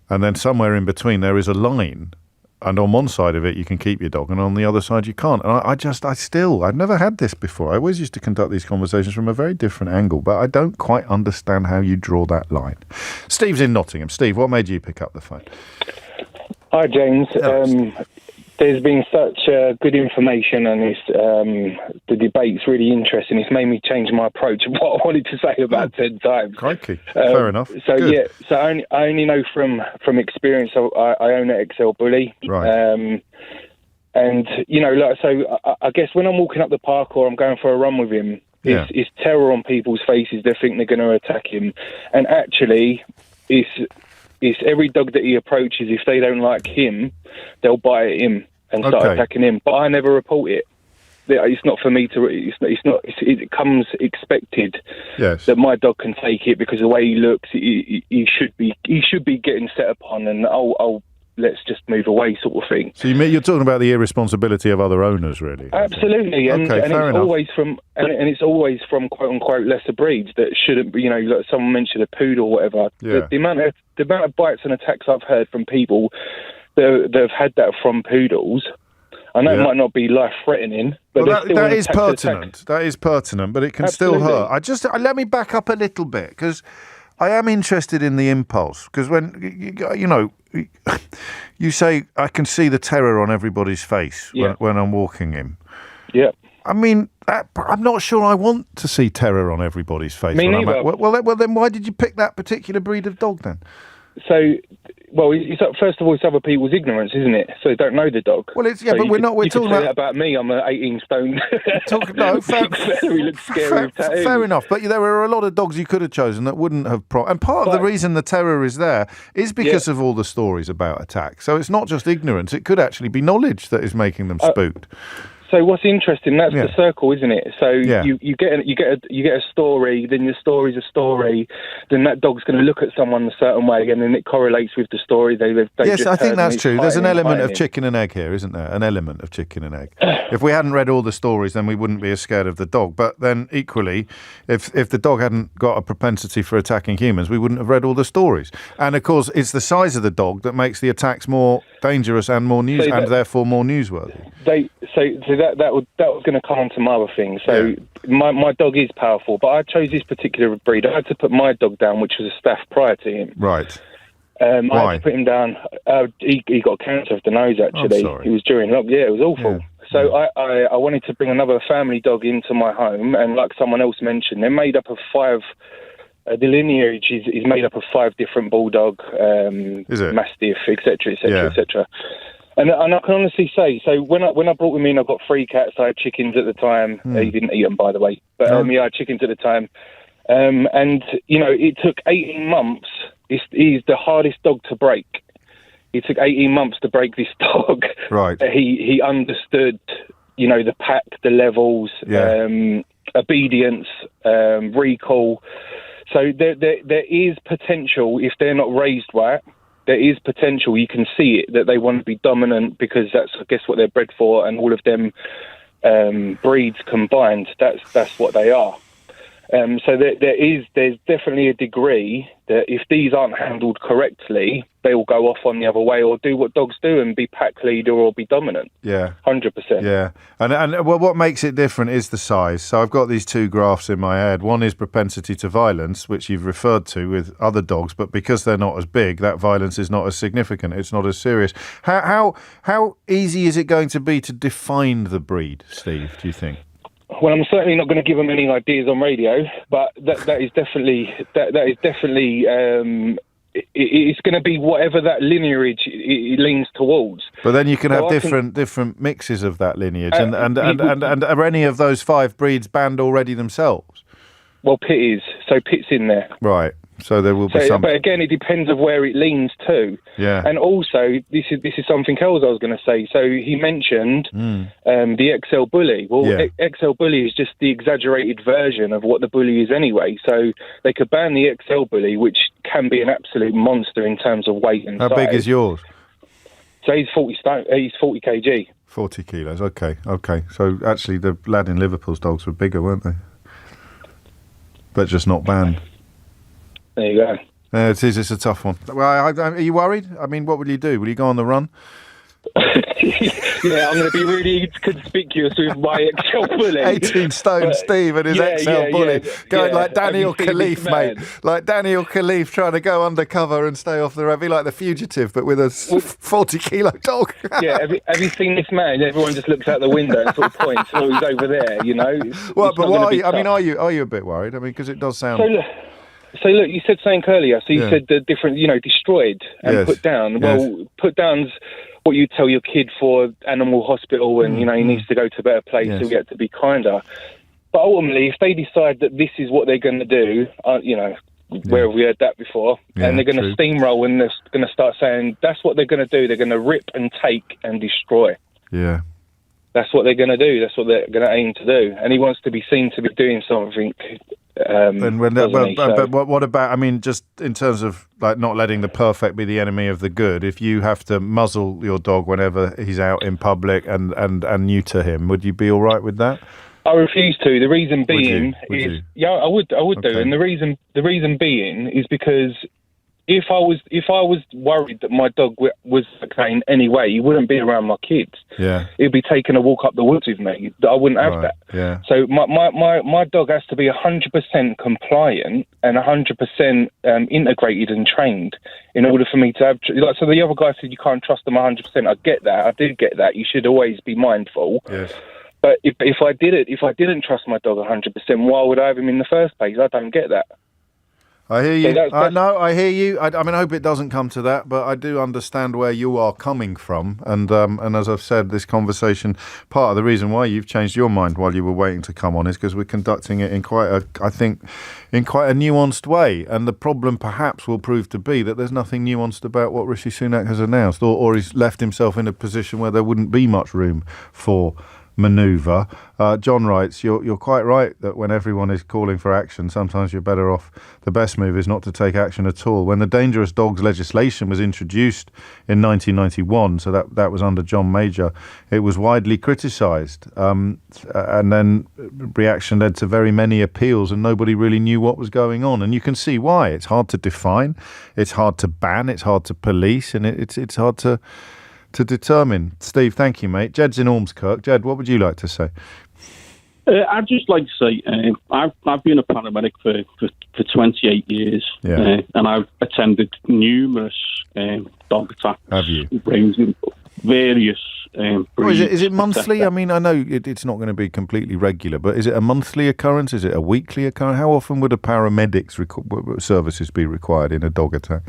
and then somewhere in between there is a line, and on one side of it you can keep your dog and on the other side you can't. And I've never had this before. I always used to conduct these conversations from a very different angle, but I don't quite understand how you draw that line. Steve's in Nottingham. Steve, what made you pick up the phone? Hi, James. there's been such good information, and the debate's really interesting. It's made me change my approach of what I wanted to say about 10 times. Crikey. Fair enough. So, Good. yeah, so I only know from experience. I own an XL Bully. Right. And, you know, like, so I guess when I'm walking up the park or I'm going for a run with him, it's terror on people's faces. They think they're going to attack him. And actually, it's every dog that he approaches, if they don't like him, they'll bite at him and start attacking him. But I never report it. It's not for me to. It comes expected that my dog can take it because the way he looks, he should be getting set upon, and I'll let's just move away, sort of thing. So you're talking about the irresponsibility of other owners, really? Absolutely, and fair it's enough. always from it's always from quote unquote lesser breeds that shouldn't be. You know, like someone mentioned a poodle or whatever. Yeah. The amount of bites and attacks I've heard from people that have had that from poodles. I know it might not be life-threatening, but that is pertinent. That is pertinent, but it can still hurt. Let me back up a little bit, because I am interested in the impulse. Because when you know, you say I can see the terror on everybody's face when I'm walking him. Yeah. I mean, I'm not sure I want to see terror on everybody's face. Me neither. Well, then why did you pick that particular breed of dog then? So, well, first of all, it's other people's ignorance, isn't it? So they don't know the dog. Well, but we're not. We're talking about me. I'm an 18 stone. Fair enough. But there are a lot of dogs you could have chosen that wouldn't have. And part of the reason the terror is there is because of all the stories about attacks. So it's not just ignorance. It could actually be knowledge that is making them spooked. So what's interesting, that's the circle, isn't it? So you get a story, then your story's a story, then that dog's going to look at someone a certain way, and then it correlates with the story they've Yes, I think that's true. There's an element of chicken. chicken and egg here, isn't there? An element of chicken and egg. If we hadn't read all the stories, then we wouldn't be as scared of the dog. But then equally, if the dog hadn't got a propensity for attacking humans, we wouldn't have read all the stories. And of course, it's the size of the dog that makes the attacks more dangerous and more therefore more newsworthy. That was going to come on to my other thing. So my dog is powerful, but I chose this particular breed. I had to put my dog down, which was a staff prior to him. Right. I had to put him down. He got cancer of the nose, actually. He was during lockdown. Yeah, it was awful. Yeah. So I wanted to bring another family dog into my home, and like someone else mentioned, they're made up of 5. The lineage is made up of 5 different bulldog, mastiff, etc., etc., etc. And I can honestly say, so when I brought him in, I got 3 cats. I had chickens at the time. He didn't eat them, by the way. But I had chickens at the time. And, you know, it took 18 months. He's the hardest dog to break. It took 18 months to break this dog. Right. He understood, you know, the pack, the levels, obedience, recall. So there is potential, if they're not raised right, there is potential, you can see it, that they want to be dominant because that's, I guess, what they're bred for, and all of them breeds combined, that's what they are. So there's definitely a degree that if these aren't handled correctly, they will go off on the other way or do what dogs do and be pack leader or be dominant. Yeah. 100%. Yeah. And what makes it different is the size. So I've got these 2 graphs in my head. One is propensity to violence, which you've referred to with other dogs, but because they're not as big, that violence is not as significant. It's not as serious. How easy is it going to be to define the breed, Steve, do you think? Well, I'm certainly not going to give them any ideas on radio, but that is definitely it's going to be whatever that lineage it leans towards. But then you can have different mixes of that lineage, and are any of those 5 breeds banned already themselves? Well, Pitt is, so Pitt's in there. Right. So there will be some. But again, it depends of where it leans to. Yeah. And also, this is something else I was going to say. So he mentioned the XL Bully. Well, XL Bully is just the exaggerated version of what the Bully is anyway. So they could ban the XL Bully, which can be an absolute monster in terms of weight and size. How big is yours? So he's 40 kg. 40 kilos. Okay. So actually, the lad in Liverpool's dogs were bigger, weren't they? But just not banned. There you go. It's a tough one. Well, are you worried? I mean, what will you do? Will you go on the run? Yeah, I'm going to be really conspicuous with my Excel bully. 18 stone Steve and his Excel bully. Going like Daniel Khalif, mate. Like Daniel Khalif trying to go undercover and stay off the road. Be like The Fugitive, but with a 40-kilo dog. Yeah, have you seen this man? Everyone just looks out the window and sort of points, oh, he's over there, you know? Well, but what are you? I mean, are you a bit worried? I mean, because it does sound... So look, you said something earlier. So you said the different, destroyed and put down. Well, put down's what you tell your kid for animal hospital, and he needs to go to a better place, so we have to be kinder. But ultimately, if they decide that this is what they're going to do, where have we heard that before? And they're going to steamroll, and they're going to start saying that's what they're going to do. They're going to rip and take and destroy. Yeah. That's what they're going to do. That's what they're going to aim to do. And he wants to be seen to be doing something. But what about, I mean, just in terms of like not letting the perfect be the enemy of the good, if you have to muzzle your dog whenever he's out in public and neuter him, would you be all right with that? I refuse to. The reason being is I would do. And the reason being is because if I was worried that my dog was okay in any way, he wouldn't be around my kids. Yeah, he'd be taking a walk up the woods with me. I wouldn't have that. Yeah. So my dog has to be 100% compliant and 100% integrated and trained in order for me to have. So the other guy said you can't trust them 100%. I get that. I do get that. You should always be mindful. Yes. But if I didn't trust my dog 100%, why would I have him in the first place? I don't get that. I hear you. No, I hear you. I mean, I hope it doesn't come to that, but I do understand where you are coming from. And as I've said, this conversation, part of the reason why you've changed your mind while you were waiting to come on is because we're conducting it in quite a nuanced way. And the problem perhaps will prove to be that there's nothing nuanced about what Rishi Sunak has announced, or he's left himself in a position where there wouldn't be much room for manoeuvre. John writes, you're quite right that when everyone is calling for action, sometimes you're better off. The best move is not to take action at all. When the dangerous dogs legislation was introduced in 1991, so that was under John Major, it was widely criticised, and then reaction led to very many appeals, and nobody really knew what was going on. And you can see why. It's hard to define, it's hard to ban, it's hard to police, and it's hard to determine. Steve, thank you, mate. Jed's in Ormskirk. Jed, what would you like to say? I'd just like to say I've been a paramedic for 28 years, and I've attended numerous dog attacks. Have you? Ranging various breeds. Is it monthly? I mean, I know it's not going to be completely regular, but is it a monthly occurrence? Is it a weekly occurrence? How often would a paramedic's services be required in a dog attack?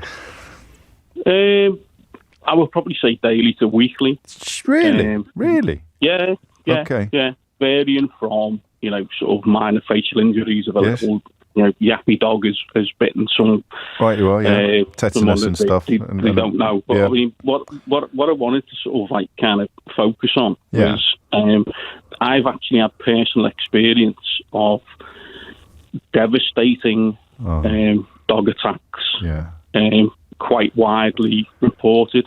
I would probably say daily to weekly. Really? Really? Yeah. Okay. Yeah. Varying from, sort of minor facial injuries of a little, yappy dog has bitten some. Right, you are, yeah. Tetanus and stuff. They don't know. But I mean, what I wanted to sort of kind of focus on was I've actually had personal experience of devastating dog attacks. Yeah. Quite widely reported.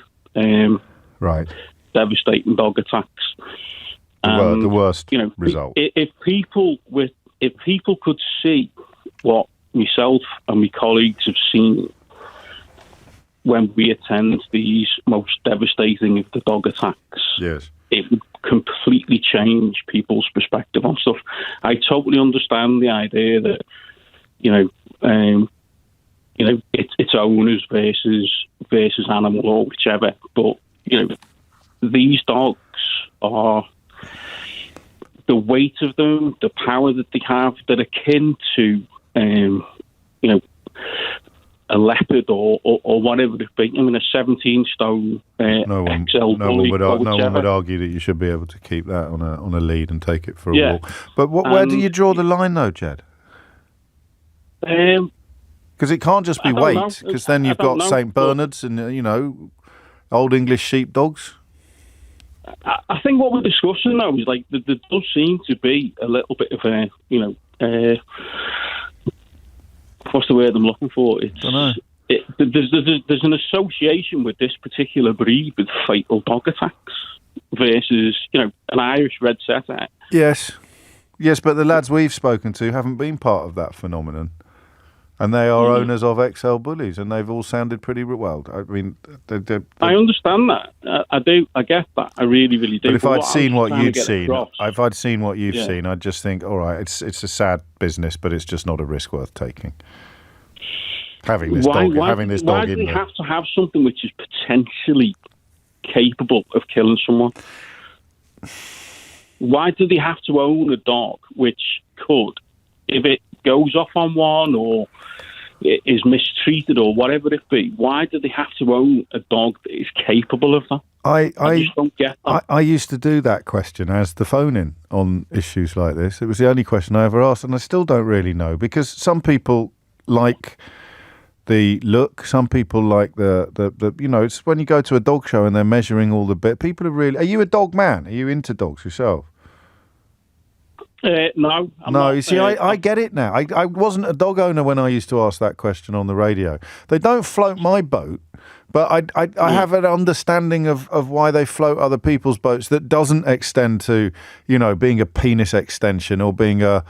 Right. Devastating dog attacks. The worst result. If people could see what myself and my colleagues have seen when we attend these most devastating of the dog attacks, yes, it would completely change people's perspective on stuff. I totally understand the idea that it's owners versus animal or whichever. But these dogs are, the weight of them, the power that they have, they're akin to a leopard or whatever it be. I mean, a 17-stone XL bully. No one would argue that you should be able to keep that on a lead and take it for a walk. But where do you draw the line, though, Jed? Because it can't just be weight, because then you've got St. Bernards and, Old English sheepdogs. I think what we're discussing now is there does seem to be a little bit of what's the word I'm looking for? There's an association with this particular breed with fatal dog attacks versus, an Irish red setter. Yes, but the lads we've spoken to haven't been part of that phenomenon. And they are owners of XL bullies, and they've all sounded pretty well. I mean, I understand that. I do. I get that. I really, really do. But if I'd seen what you'd seen, Yeah. seen, I'd just think, all right, it's a sad business, but it's just not a risk worth taking. Having this dog why in do there. they have to have something which is potentially capable of killing someone? Why do they have to own a dog which could, if it goes off on one or is mistreated or whatever it be, why do they have to own a dog that is capable of that? I just don't get that. I used to do that question as the phone-in on issues like this. It was the only question I ever asked, and I still don't really know, because some people like the look, some people like the you know, it's when you go to a dog show and they're measuring all the bit. People are really... Are you a dog man? Are you into dogs yourself? No. No, you see, I get it now. I wasn't a dog owner when I used to ask that question on the radio. They don't float my boat, but I have an understanding of why they float other people's boats that doesn't extend to, you know, being a penis extension or being a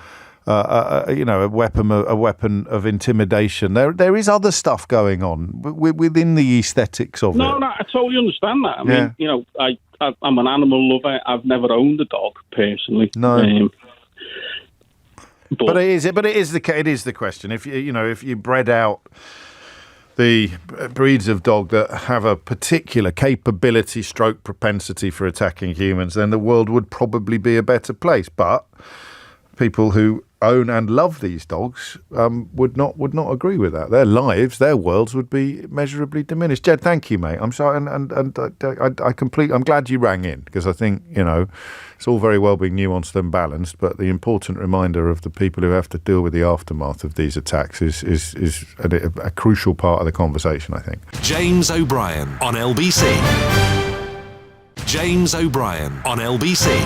weapon of intimidation. There is other stuff going on within the aesthetics of it. No, I totally understand that. I mean, you know, I'm an animal lover. I've never owned a dog personally. No. But it is the question. If you bred out the breeds of dog that have a particular capability, stroke propensity for attacking humans, then the world would probably be a better place. But people who own and love these dogs would not agree with that. Their lives, their worlds would be measurably diminished. Jed, thank you, mate. I'm sorry, and I'm glad you rang in, because I think, you know, it's all very well being nuanced and balanced, but the important reminder of the people who have to deal with the aftermath of these attacks is a crucial part of the conversation, I think. James O'Brien on LBC. James O'Brien on LBC.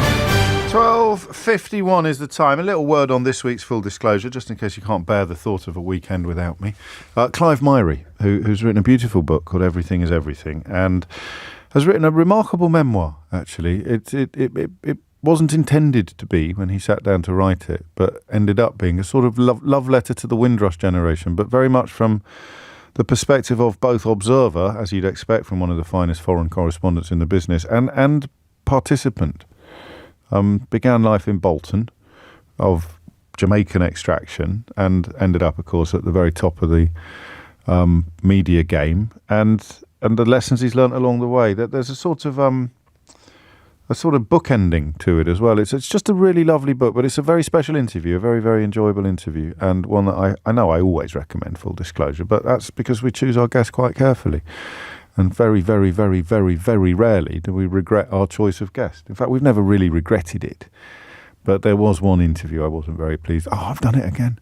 12:51 is the time. A little word on this week's Full Disclosure, just in case you can't bear the thought of a weekend without me. Clive Myrie, who's written a beautiful book called Everything is Everything, and has written a remarkable memoir, actually. It wasn't intended to be when he sat down to write it, but ended up being a sort of love letter to the Windrush generation, but very much from the perspective of both observer, as you'd expect from one of the finest foreign correspondents in the business, and participant. Began life in Bolton, of Jamaican extraction, and ended up, of course, at the very top of the media game, and the lessons he's learnt along the way. That there's a sort of bookending to it as well. It's just a really lovely book, but it's a very special interview, a very, very enjoyable interview, and one that I know I always recommend, full disclosure, but that's because we choose our guests quite carefully. And very, very, very, very, very rarely do we regret our choice of guest. In fact, we've never really regretted it. But there was one interview I wasn't very pleased. Oh, I've done it again.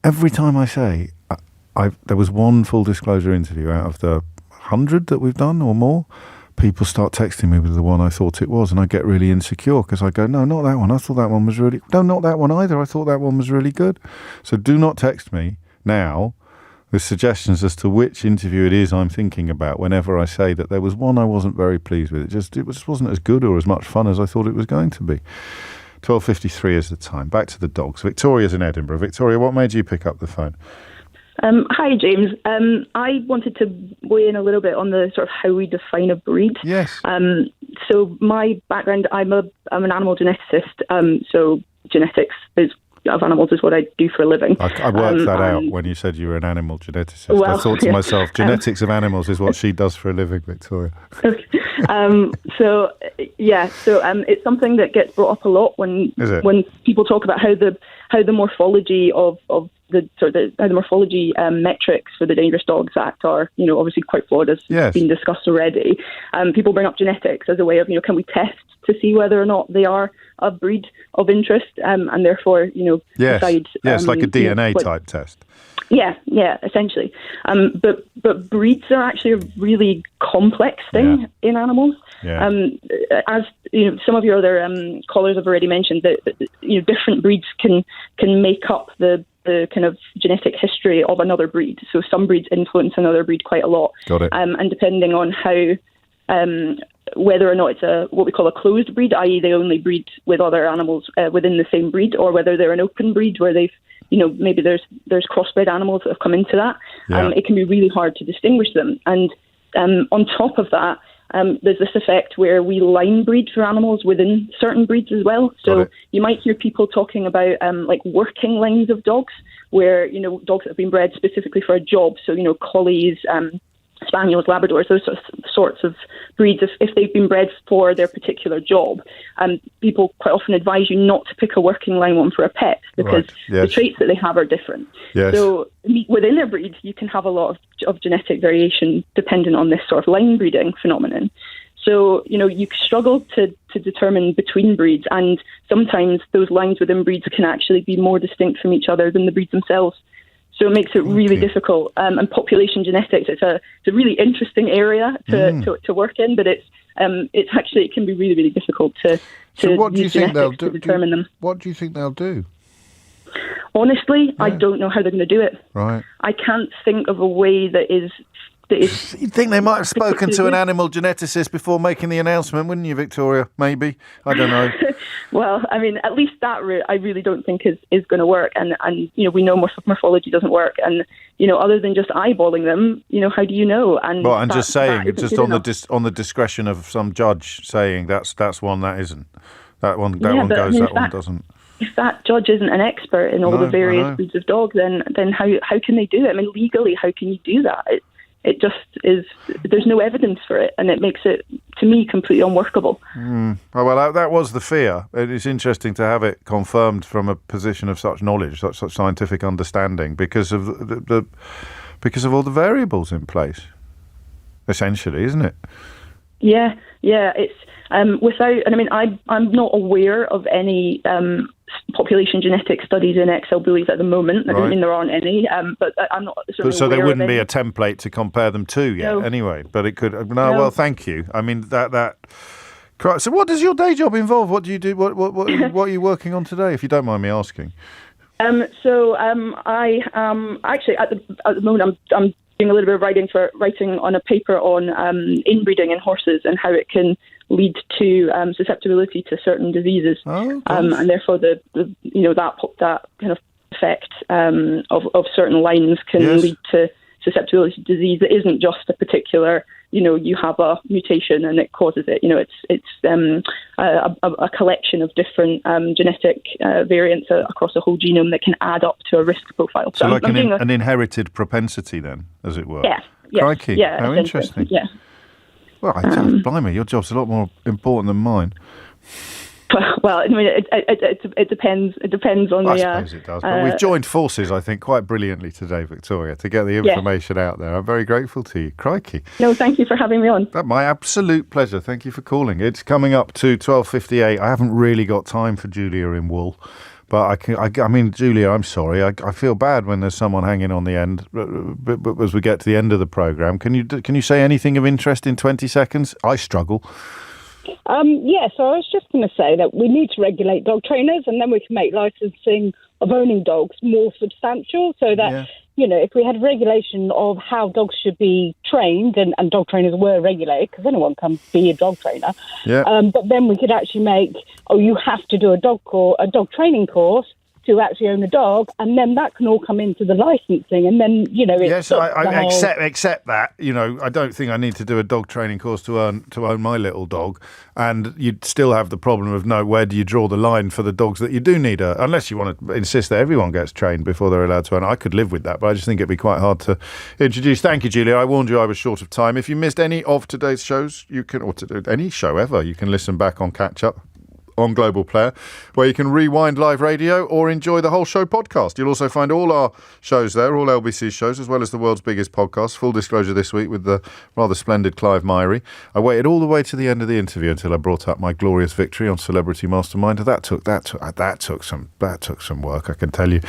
Every time I say, there was one full disclosure interview out of the 100 that we've done or more, people start texting me with the one I thought it was, and I get really insecure because I go, no, not that one. I thought that one was really... No, not that one either. I thought that one was really good. So do not text me now with suggestions as to which interview it is I'm thinking about whenever I say that there was one I wasn't very pleased with. It just wasn't as good or as much fun as I thought it was going to be. 12:53 is the time. Back to the dogs. Victoria's in Edinburgh. Victoria, what made you pick up the phone? Hi, James. I wanted to weigh in a little bit on the sort of how we define a breed. Yes. So my background, I'm an animal geneticist. So genetics of animals is what I do for a living. I worked that out when you said you were an animal geneticist. Well, I thought to myself, genetics of animals is what she does for a living, Victoria. Okay. So it's something that gets brought up a lot when people talk about how the morphology of the morphology metrics for the Dangerous Dogs Act are, obviously quite flawed, as been discussed already. People bring up genetics as a way of, can we test to see whether or not they are a breed of interest, and therefore, decide. Yes, like a DNA type test. Yeah, essentially. But breeds are actually a really complex thing in animals. Yeah. As some of your other callers have already mentioned, that different breeds can make up the kind of genetic history of another breed. So some breeds influence another breed quite a lot. Got it. And depending on how, whether or not it's what we call a closed breed, i.e. they only breed with other animals within the same breed, or whether they're an open breed where they've maybe there's crossbred animals that have come into that. It can be really hard to distinguish them. And on top of that, there's this effect where we line breed for animals within certain breeds as well. So you might hear people talking about like working lines of dogs, where, dogs that have been bred specifically for a job. So, collies, spaniels, Labradors, those sorts of breeds, if they've been bred for their particular job, people quite often advise you not to pick a working line one for a pet, because the traits that they have are different. So within a breed, you can have a lot of genetic variation dependent on this sort of line breeding phenomenon. So, you struggle to determine between breeds, and sometimes those lines within breeds can actually be more distinct from each other than the breeds themselves. So it makes it really difficult. And population genetics, it's a really interesting area to work in, but it can be really, really difficult to what do you think they'll do? Determine them. What do you think they'll do? Honestly, I don't know how they're going to do it. Right. I can't think of a way that is. You'd think they might have spoken to an animal geneticist before making the announcement, wouldn't you, Victoria? Maybe. I don't know. Well, I mean, at least that route I really don't think is going to work. And we know morphology doesn't work. And, other than just eyeballing them, how do you know? And I'm just saying, it's just on the discretion of some judge saying that's one that isn't. That one goes, that one doesn't. If that judge isn't an expert in all the various breeds of dogs, then how can they do it? I mean, legally, how can you do that? It just is, there's no evidence for it, and it makes it, to me, completely unworkable. Oh, well, that was the fear. It's interesting to have it confirmed from a position of such knowledge, such scientific understanding, because of all the variables in place, essentially, isn't it? Yeah, it's without, and I mean, I'm not aware of any population genetic studies in XL bullies at the moment. That doesn't mean there aren't any, but I'm not certainly so aware there wouldn't of be any. a template to compare them to yet, anyway. But it could. No. Well, thank you. I mean that. So, what does your day job involve? What do you do? What are you working on today, if you don't mind me asking? I actually at the moment I'm doing a little bit of writing on a paper on inbreeding in horses and how it can lead to susceptibility to certain diseases, and therefore that kind of effect of certain lines can lead to susceptibility to disease that isn't just a particular, you have a mutation and it causes it. It's a collection of different genetic variants across a whole genome that can add up to a risk profile. So like an inherited propensity then, as it were? Yeah. Crikey. Yeah. How interesting. Yeah. Well, blimey, your job's a lot more important than mine. Well, I mean, it depends. It depends on I suppose it does. But we've joined forces, I think, quite brilliantly today, Victoria, to get the information out there. I'm very grateful to you. Crikey. No, thank you for having me on. My absolute pleasure. Thank you for calling. It's coming up to 12:58. I haven't really got time for Julia in wool. But I mean, Julia, I'm sorry. I feel bad when there's someone hanging on the end. But as we get to the end of the programme, can you say anything of interest in 20 seconds? I struggle. So I was just going to say that we need to regulate dog trainers, and then we can make licensing of owning dogs more substantial, so that, if we had regulation of how dogs should be trained, and dog trainers were regulated, because anyone can be a dog trainer, but then we could actually make, you have to do a dog training course to actually own a dog, and then that can all come into the licensing, and then Yes, I accept that. I don't think I need to do a dog training course to own my little dog, and you'd still have the problem of where do you draw the line for the dogs that you do need, unless you want to insist that everyone gets trained before they're allowed to own. I could live with that, but I just think it'd be quite hard to introduce. Thank you, Julia. I warned you I was short of time. If you missed any of today's shows, or any show ever, you can listen back on Catch Up on Global Player, where you can rewind live radio or enjoy the whole show podcast. You'll also find all our shows there, all LBC shows, as well as the world's biggest podcast. Full disclosure this week with the rather splendid Clive Myrie. I waited all the way to the end of the interview until I brought up my glorious victory on Celebrity Mastermind. That took some work, I can tell you.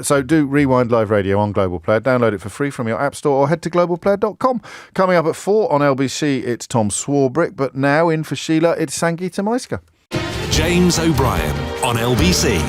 So do rewind live radio on Global Player. Download it for free from your app store or head to globalplayer.com. Coming up at 4 on LBC, it's Tom Swarbrick, but now in for Sheila, it's Sangeeta Maiska. James O'Brien on LBC.